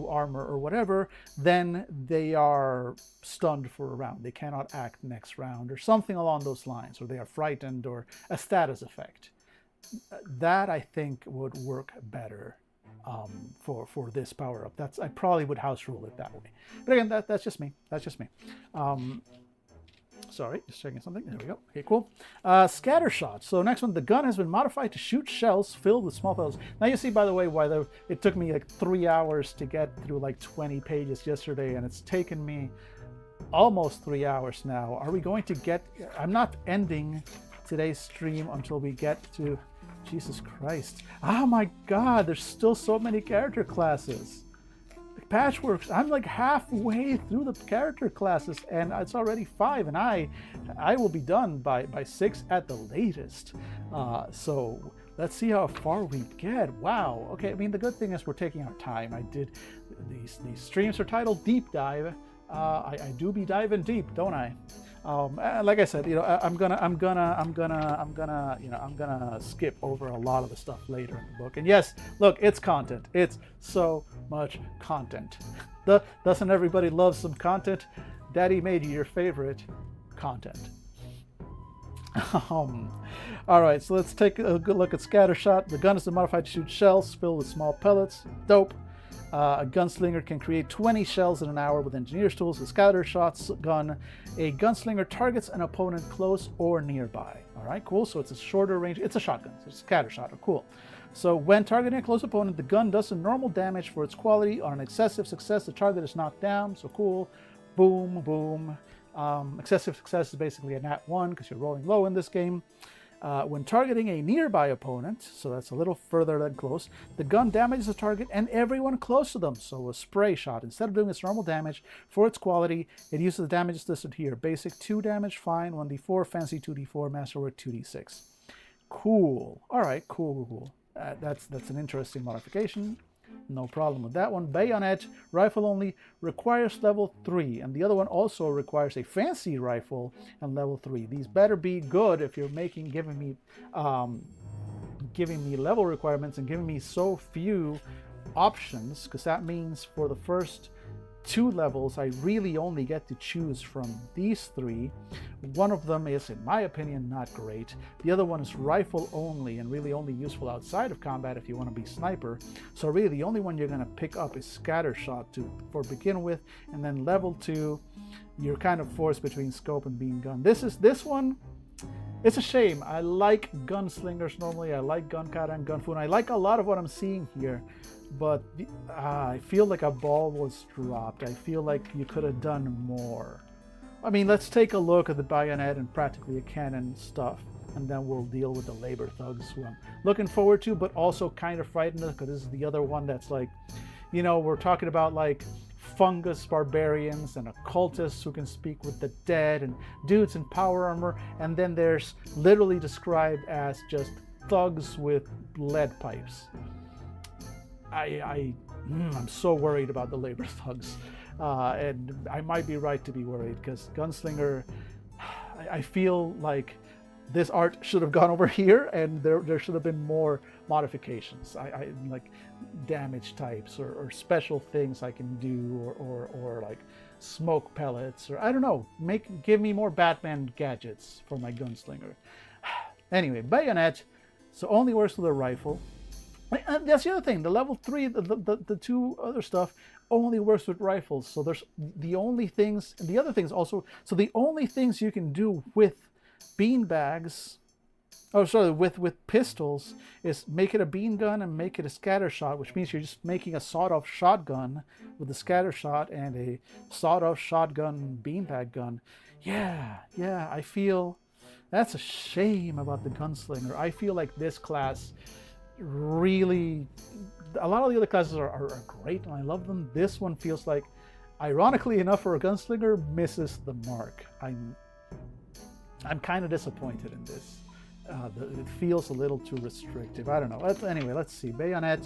armor or whatever, then they are stunned for a round. They cannot act next round, or something along those lines, or they are frightened, or a status effect. That I think would work better for this power up. I probably would house rule it that way. But again, that's just me. That's just me. Sorry, just checking something. There we go. Okay, cool. Scatter shot. So next one, the gun has been modified to shoot shells filled with small pellets. Now you see, by the way, why it took me like 3 hours to get through like 20 pages yesterday, and it's taken me almost 3 hours now. Are we going to get... I'm not ending today's stream until we get to... Jesus Christ. Oh my God, there's still so many character classes. Patchworks, I'm like halfway through the character classes and it's already 5, and I will be done by 6 at the latest. So let's see how far we get. Wow. Okay, I mean, the good thing is we're taking our time. I did these streams are titled Deep Dive. I do be diving deep, don't I? Like I said, I'm gonna skip over a lot of the stuff later in the book. And yes, look, it's content. It's so much content. Doesn't everybody love some content? Daddy made you your favorite content. All right, so let's take a good look at Scattershot. The gun is modified to shoot shells filled with small pellets. Dope. A gunslinger can create 20 shells in an hour with engineer's tools. With Scattershot's gun, a gunslinger targets an opponent close or nearby. All right, cool. So it's a shorter range. It's a shotgun. So it's a Scattershot. Cool. So when targeting a close opponent, the gun does a normal damage for its quality. On an excessive success, the target is knocked down. So cool. Boom, boom. Excessive success is basically a nat 1 because you're rolling low in this game. When targeting a nearby opponent, so that's a little further than close, the gun damages the target and everyone close to them. So a spray shot. Instead of doing its normal damage for its quality, it uses the damages listed here. Basic 2 damage, fine, 1d4, fancy 2d4, masterwork 2d6. Cool. All right, cool. That's an interesting modification. No problem with that one. Bayonet, rifle only, requires level 3. And the other one also requires a fancy rifle and level 3. These better be good if you're giving me level requirements and giving me so few options, because that means for the first 2 levels, I really only get to choose from these 3. One of them is, in my opinion, not great. The other one is rifle only and really only useful outside of combat if you want to be sniper. So really the only one you're going to pick up is Scattershot for begin with, and then level 2, you're kind of forced between scope and beam gun. This one, it's a shame. I like gunslingers normally. I like Gunkata and Gunfu, and I like a lot of what I'm seeing here. But I feel like a ball was dropped. I feel like you could have done more. I mean, let's take a look at the bayonet and practically a cannon stuff, and then we'll deal with the labor thugs, who I'm looking forward to, but also kind of frightened of, because this is the other one that's like, we're talking about like fungus barbarians and occultists who can speak with the dead and dudes in power armor, and then there's literally described as just thugs with lead pipes. I'm so worried about the labor thugs, and I might be right to be worried, because Gunslinger, I feel like this art should have gone over here, and there should have been more modifications. I like damage types or special things I can do, or like smoke pellets, or I don't know, give me more Batman gadgets for my Gunslinger. Anyway, bayonet, so only works with a rifle. And that's the other thing. The level 3, the 2 other stuff only works with rifles. So there's the only things, and the other things also. So the only things you can do with beanbags, with pistols, is make it a bean gun and make it a scatter shot, which means you're just making a sawed-off shotgun with a scatter shot and a sawed-off shotgun beanbag gun. Yeah, I feel that's a shame about the Gunslinger. I feel like this class really, a lot of the other classes are great and I love them. This one feels like, ironically enough, for a Gunslinger, misses the mark. I'm kind of disappointed in this. It feels a little too restrictive. I don't know. Anyway, let's see. Bayonet.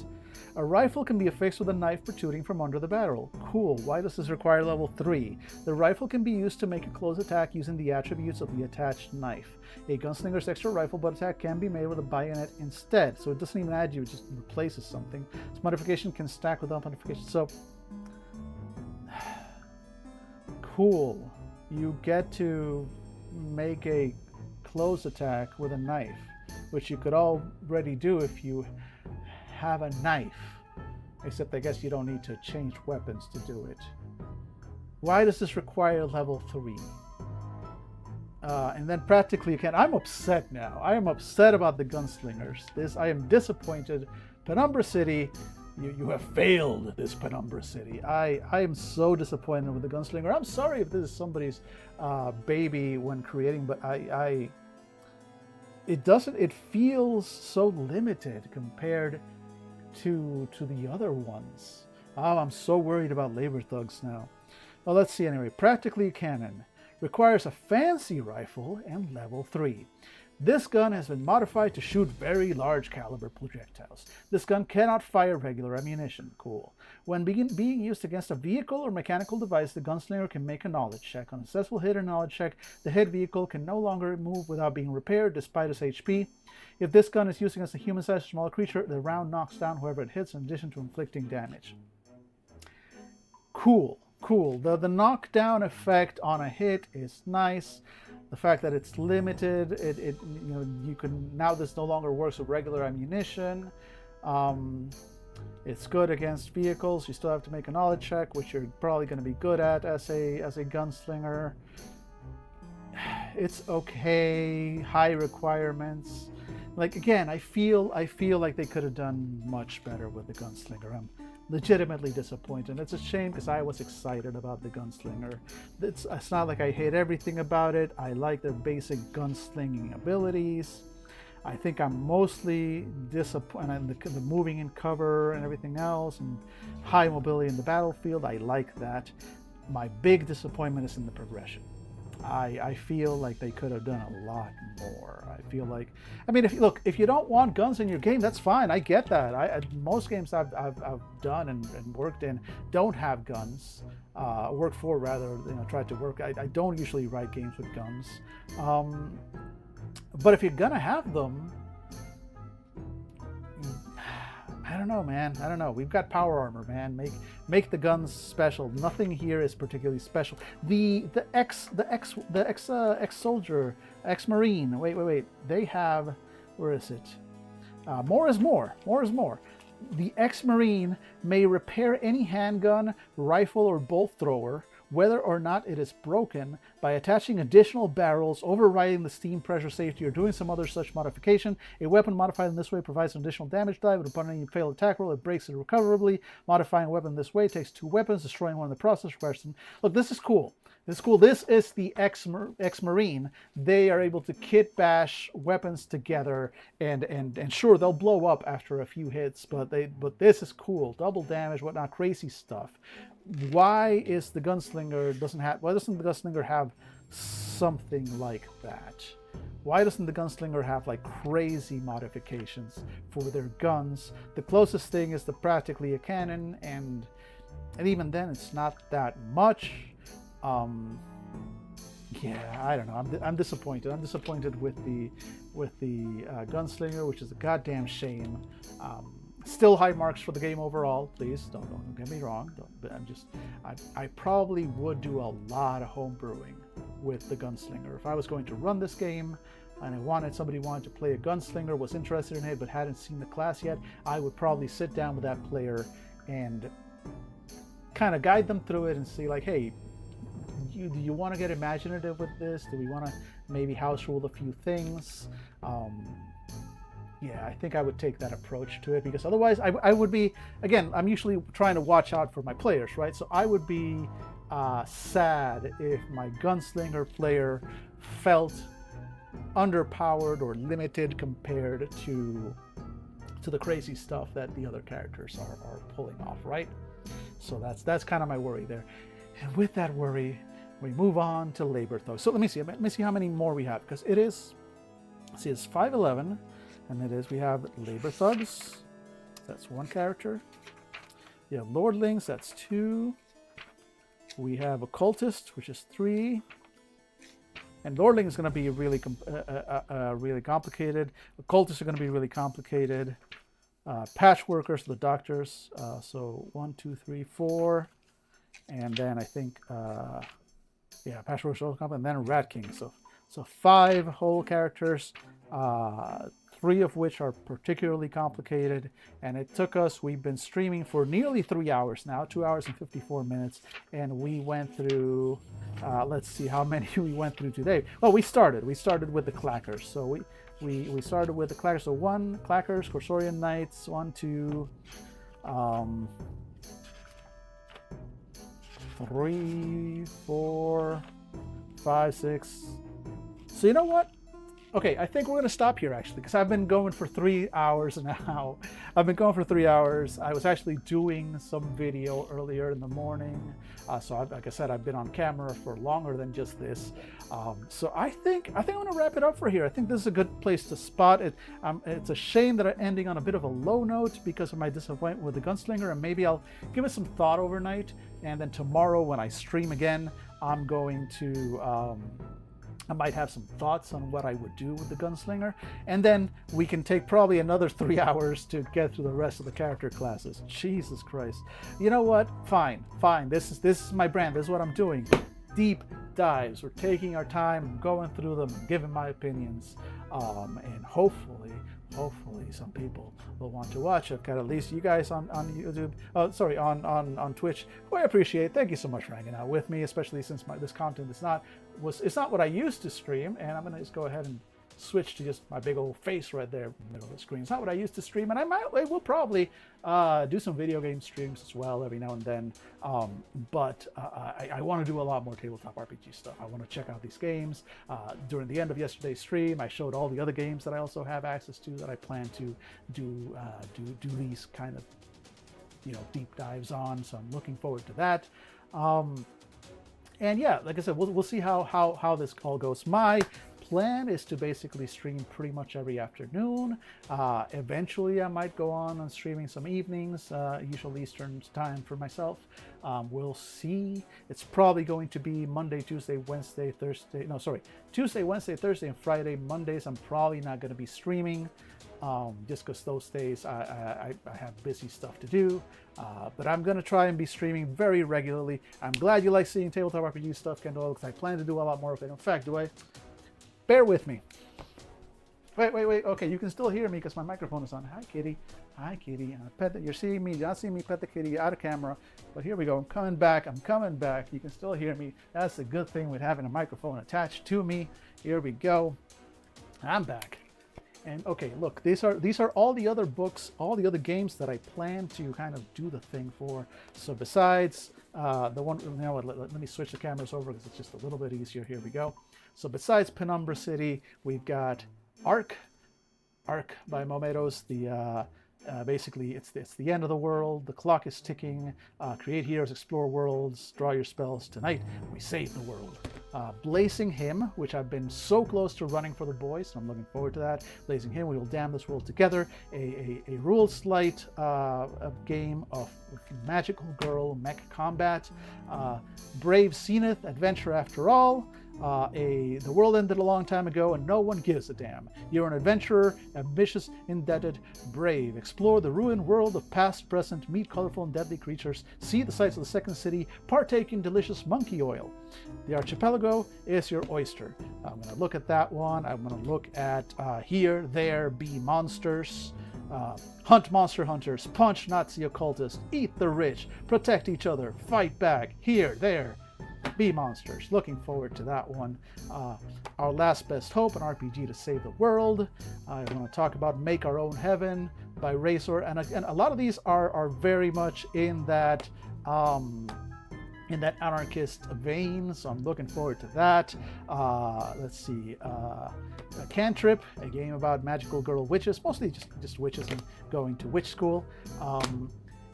A rifle can be affixed with a knife protruding from under the barrel. Cool. Why does this require level 3? The rifle can be used to make a close attack using the attributes of the attached knife. A gunslinger's extra rifle butt attack can be made with a bayonet instead. So it doesn't even add you, it just replaces something. This modification can stack with other modifications. So, cool. You get to make a close attack with a knife, which you could already do if you have a knife. Except I guess you don't need to change weapons to do it. Why does this require level 3? And then practically you can. I'm upset now. I am upset about the gunslingers. I am disappointed. Penumbra City, you have failed this Penumbra City. I am so disappointed with the gunslinger. I'm sorry if this is somebody's baby when creating, but it feels so limited compared to the other ones. Oh, I'm so worried about labor thugs now. Well, let's see anyway. Practically cannon. Requires a fancy rifle and level 3. This gun has been modified to shoot very large caliber projectiles. This gun cannot fire regular ammunition. Cool. When being used against a vehicle or mechanical device, the gunslinger can make a knowledge check. On a successful hit or knowledge check, the hit vehicle can no longer move without being repaired despite its HP. If this gun is used against a human-sized or smaller creature, the round knocks down whoever it hits in addition to inflicting damage. Cool. Cool. The knockdown effect on a hit is nice. The fact that it's limited, you can now this no longer works with regular ammunition. It's good against vehicles. You still have to make a knowledge check, which you're probably going to be good at as a gunslinger. It's okay. High requirements. Like again, I feel like they could have done much better with the gunslinger. I'm legitimately disappointed. It's a shame because I was excited about the gunslinger. It's not like I hate everything about it. I like their basic gunslinging abilities. I think I'm mostly disappointed. The moving in cover and everything else, and high mobility in the battlefield. I like that. My big disappointment is in the progression. I feel like they could have done a lot more. I feel like, I mean, if you don't want guns in your game, that's fine. I get that. Most games I've done and worked in don't have guns. Worked for rather, tried to work. I don't usually write games with guns. But if you're gonna have them, I don't know, man. I don't know. We've got power armor, man. Make the guns special. Nothing here is particularly special. The ex-soldier, ex-marine. Wait. They have, where is it? More is more. More is more. The ex-marine may repair any handgun, rifle, or bolt thrower, whether or not it is broken, by attaching additional barrels, overriding the steam pressure safety, or doing some other such modification. A weapon modified in this way provides an additional damage die, but upon any failed attack roll, it breaks irrecoverably. Modifying a weapon this way takes 2 weapons, destroying one in the process requires some... Look, this is cool. This is cool. This is the ex-marine. They are able to kit bash weapons together, and sure, they'll blow up after a few hits, but this is cool. Double damage, whatnot, crazy stuff. Why doesn't the gunslinger have something like that? Why doesn't the gunslinger have like crazy modifications for their guns? The closest thing is practically a cannon, and even then it's not that much. Yeah, I don't know. I'm disappointed. I'm disappointed with the gunslinger, which is a goddamn shame. Still high marks for the game overall. Please don't get me wrong. I probably would do a lot of homebrewing with the gunslinger if I was going to run this game, and somebody wanted to play a gunslinger, was interested in it but hadn't seen the class yet. I would probably sit down with that player and kind of guide them through it and see, like, hey, do you want to get imaginative with this? Do we want to maybe house rule a few things? Yeah, I think I would take that approach to it, because otherwise I would be, again, I'm usually trying to watch out for my players, right? So I would be sad if my gunslinger player felt underpowered or limited compared to the crazy stuff that the other characters are pulling off, right? So that's kind of my worry there. And with that worry, we move on to labor thugs. So let me see how many more we have, because it's 511. And we have labor thugs, that's 1 character. We have lordlings, that's 2. We have occultist, which is 3. And lordling is going to be really complicated. Occultists are going to be really complicated. Patchworkers, the doctors. So 1, 2, 3, 4, and then I think patchworkers, and then rat king. So 5 whole characters. 3 of which are particularly complicated. And it took us, we've been streaming for nearly 3 hours now, 2 hours and 54 minutes. And we went through, let's see how many we went through today. Well, we started with the clackers. So we started with the clackers. So 1, clackers, Corsorian Knights, 1, 2, 3, 4, 5, 6. So you know what? Okay, I think we're going to stop here actually, because I've been going for 3 hours now. I've been going for 3 hours. I was actually doing some video earlier in the morning. So like I said, I've been on camera for longer than just this. So I think I'm going to wrap it up for here. I think this is a good place to spot it. It's a shame that I'm ending on a bit of a low note because of my disappointment with the Gunslinger, and maybe I'll give it some thought overnight. And then tomorrow when I stream again, I'm going to... I might have some thoughts on what I would do with the Gunslinger, and then we can take probably another 3 hours to get through the rest of the character classes. Jesus Christ. You know what? Fine. This is my brand. This is what I'm doing. Deep dives. We're taking our time, going through them, giving my opinions, and hopefully some people will want to watch. I've got at least you guys on YouTube, on Twitch, who I appreciate. Thank you so much for hanging out with me, especially since this content is not what I used to stream. And I'm gonna just go ahead and switch to just my big old face right there in the middle of the screen. It's not what I used to stream, and I will probably do some video game streams as well every now and then. But I want to do a lot more tabletop RPG stuff. I want to check out these games. During the end of yesterday's stream, I showed all the other games that I also have access to that I plan to do these kind of deep dives on. So I'm looking forward to that. And yeah, like I said, we'll see how this all goes. My plan is to basically stream pretty much every afternoon. Eventually I might go on streaming some evenings, usually Eastern time for myself. We'll see. It's probably going to be Monday, Tuesday, Wednesday, Thursday. No, sorry, Tuesday, Wednesday, Thursday, and Friday. Mondays I'm probably not going to be streaming. Just because those days I have busy stuff to do. But I'm going to try and be streaming very regularly. I'm glad you like seeing tabletop RPG stuff, Kendall, because I plan to do a lot more of it. In fact, bear with me. Wait. Okay, you can still hear me because my microphone is on. Hi, kitty. You're seeing me. You're not seeing me pet the kitty out of camera. But here we go. I'm coming back. You can still hear me. That's a good thing with having a microphone attached to me. Here we go. I'm back. And okay, look, these are all the other books, all the other games that I plan to kind of do the thing for. So besides the one, let me switch the cameras over because it's just a little bit easier. Here we go. So besides Penumbra City, we've got Arc by Momedos. Basically, it's the end of the world. The clock is ticking. Create heroes, explore worlds, draw your spells. Tonight, we save the world. Blazing Him, which I've been so close to running for the boys, and I'm looking forward to that. Blazing Him, we will damn this world together. A rules light game of magical girl mech combat. Brave Zenith, Adventure After All. The world ended a long time ago and no one gives a damn. You're an adventurer, ambitious, indebted, brave. Explore the ruined world of past, present, meet colorful and deadly creatures, see the sights of the second city, partake in delicious monkey oil. The archipelago is your oyster. I'm going to look at that one. I'm going to look at Here, There, Be Monsters. Hunt monster hunters, punch Nazi occultists, eat the rich, protect each other, fight back. Here, There, Be Monsters. Looking forward to that one. Our Last Best Hope, an RPG to save the world. I want to talk about Make Our Own Heaven by Razor, and a lot of these are very much in that anarchist vein, so I'm looking forward to that. Let's see, Cantrip, a game about magical girl witches, mostly just witches and going to witch school.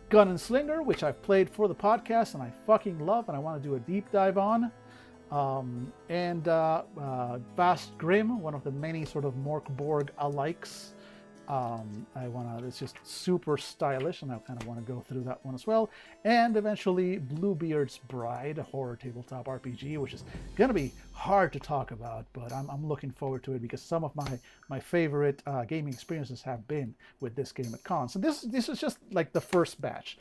Gun and Slinger, which I've played for the podcast and I fucking love and I want to do a deep dive on. And Vast Grim, one of the many sort of Morkborg alikes. It's just super stylish and I kind of want to go through that one as well. And eventually Bluebeard's Bride, a horror tabletop RPG, which is going to be hard to talk about, but I'm looking forward to it because some of my favorite gaming experiences have been with this game at cons. So this is just like the first batch.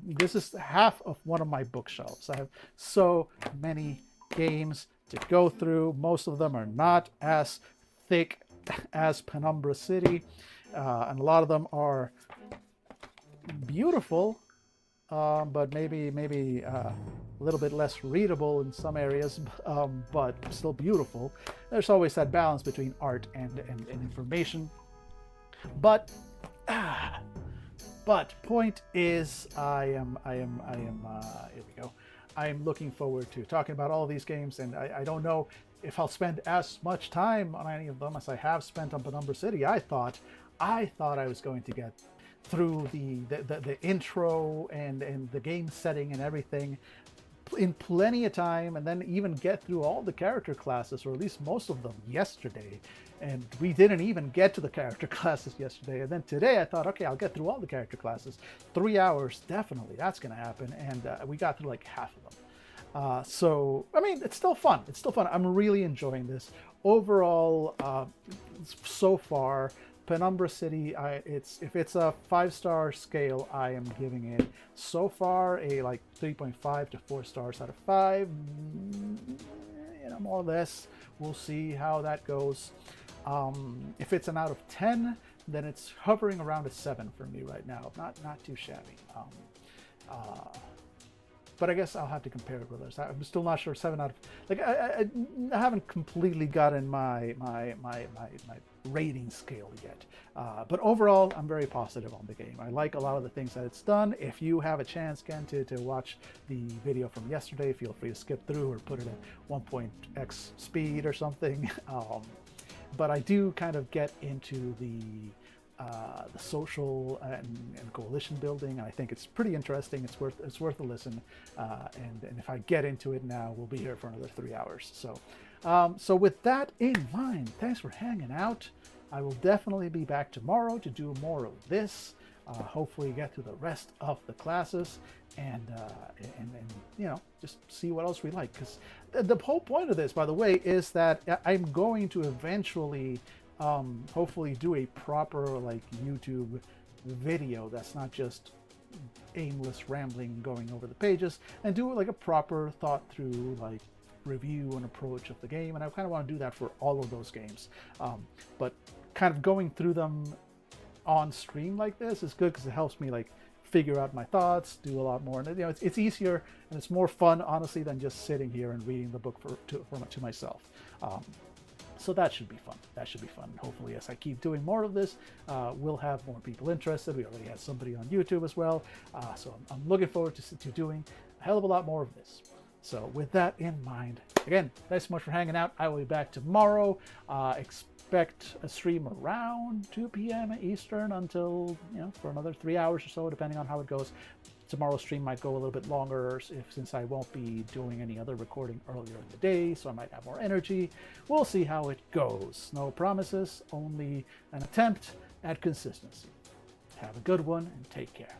This is half of one of my bookshelves. I have so many games to go through. Most of them are not as thick as Penumbra City, and a lot of them are beautiful, but maybe a little bit less readable in some areas, but still beautiful. There's always that balance between art and information. But point is, here we go. I am looking forward to talking about all of these games, and I don't know if I'll spend as much time on any of them as I have spent on Penumbra City. I thought I was going to get through the intro and the game setting and everything in plenty of time, and then even get through all the character classes, or at least most of them, yesterday. And we didn't even get to the character classes yesterday. And then today I thought, okay, I'll get through all the character classes. 3 hours, definitely, that's going to happen. And we got through like half of them. So, I mean, it's still fun. It's still fun. I'm really enjoying this. Overall, so far, Penumbra City, if it's a 5-star scale, I am giving it so far a like 3.5 to 4 stars out of 5. More or less. We'll see how that goes. If it's an out of 10, then it's hovering around a 7 for me right now. Not too shabby. But I guess I'll have to compare it with others. I'm still not sure. 7 out of, like, I haven't completely gotten my rating scale yet. But overall, I'm very positive on the game. I like a lot of the things that it's done. If you have a chance, again, to watch the video from yesterday, feel free to skip through or put it at 1.x speed or something. But I do kind of get into the social and coalition building. I think it's pretty interesting. It's worth a listen. And if I get into it now, we'll be here for another 3 hours. So with that in mind, thanks for hanging out. I will definitely be back tomorrow to do more of this. Hopefully get through the rest of the classes and just see what else we like. Because the whole point of this, by the way, is that I'm going to eventually hopefully do a proper like YouTube video that's not just aimless rambling going over the pages, and do like a proper thought through like review and approach of the game. And I kind of want to do that for all of those games, but kind of going through them on stream like this is good because it helps me like figure out my thoughts, do a lot more, and it's easier and it's more fun, honestly, than just sitting here and reading the book to myself. So that should be fun. Hopefully, as I keep doing more of this, we'll have more people interested. We already had somebody on YouTube as well. So I'm looking forward to doing a hell of a lot more of this. So with that in mind, again, thanks so much for hanging out. I will be back tomorrow. Expect a stream around 2 p.m. Eastern until, for another 3 hours or so, depending on how it goes. Tomorrow's stream might go a little bit longer since I won't be doing any other recording earlier in the day, so I might have more energy. We'll see how it goes. No promises, only an attempt at consistency. Have a good one and take care.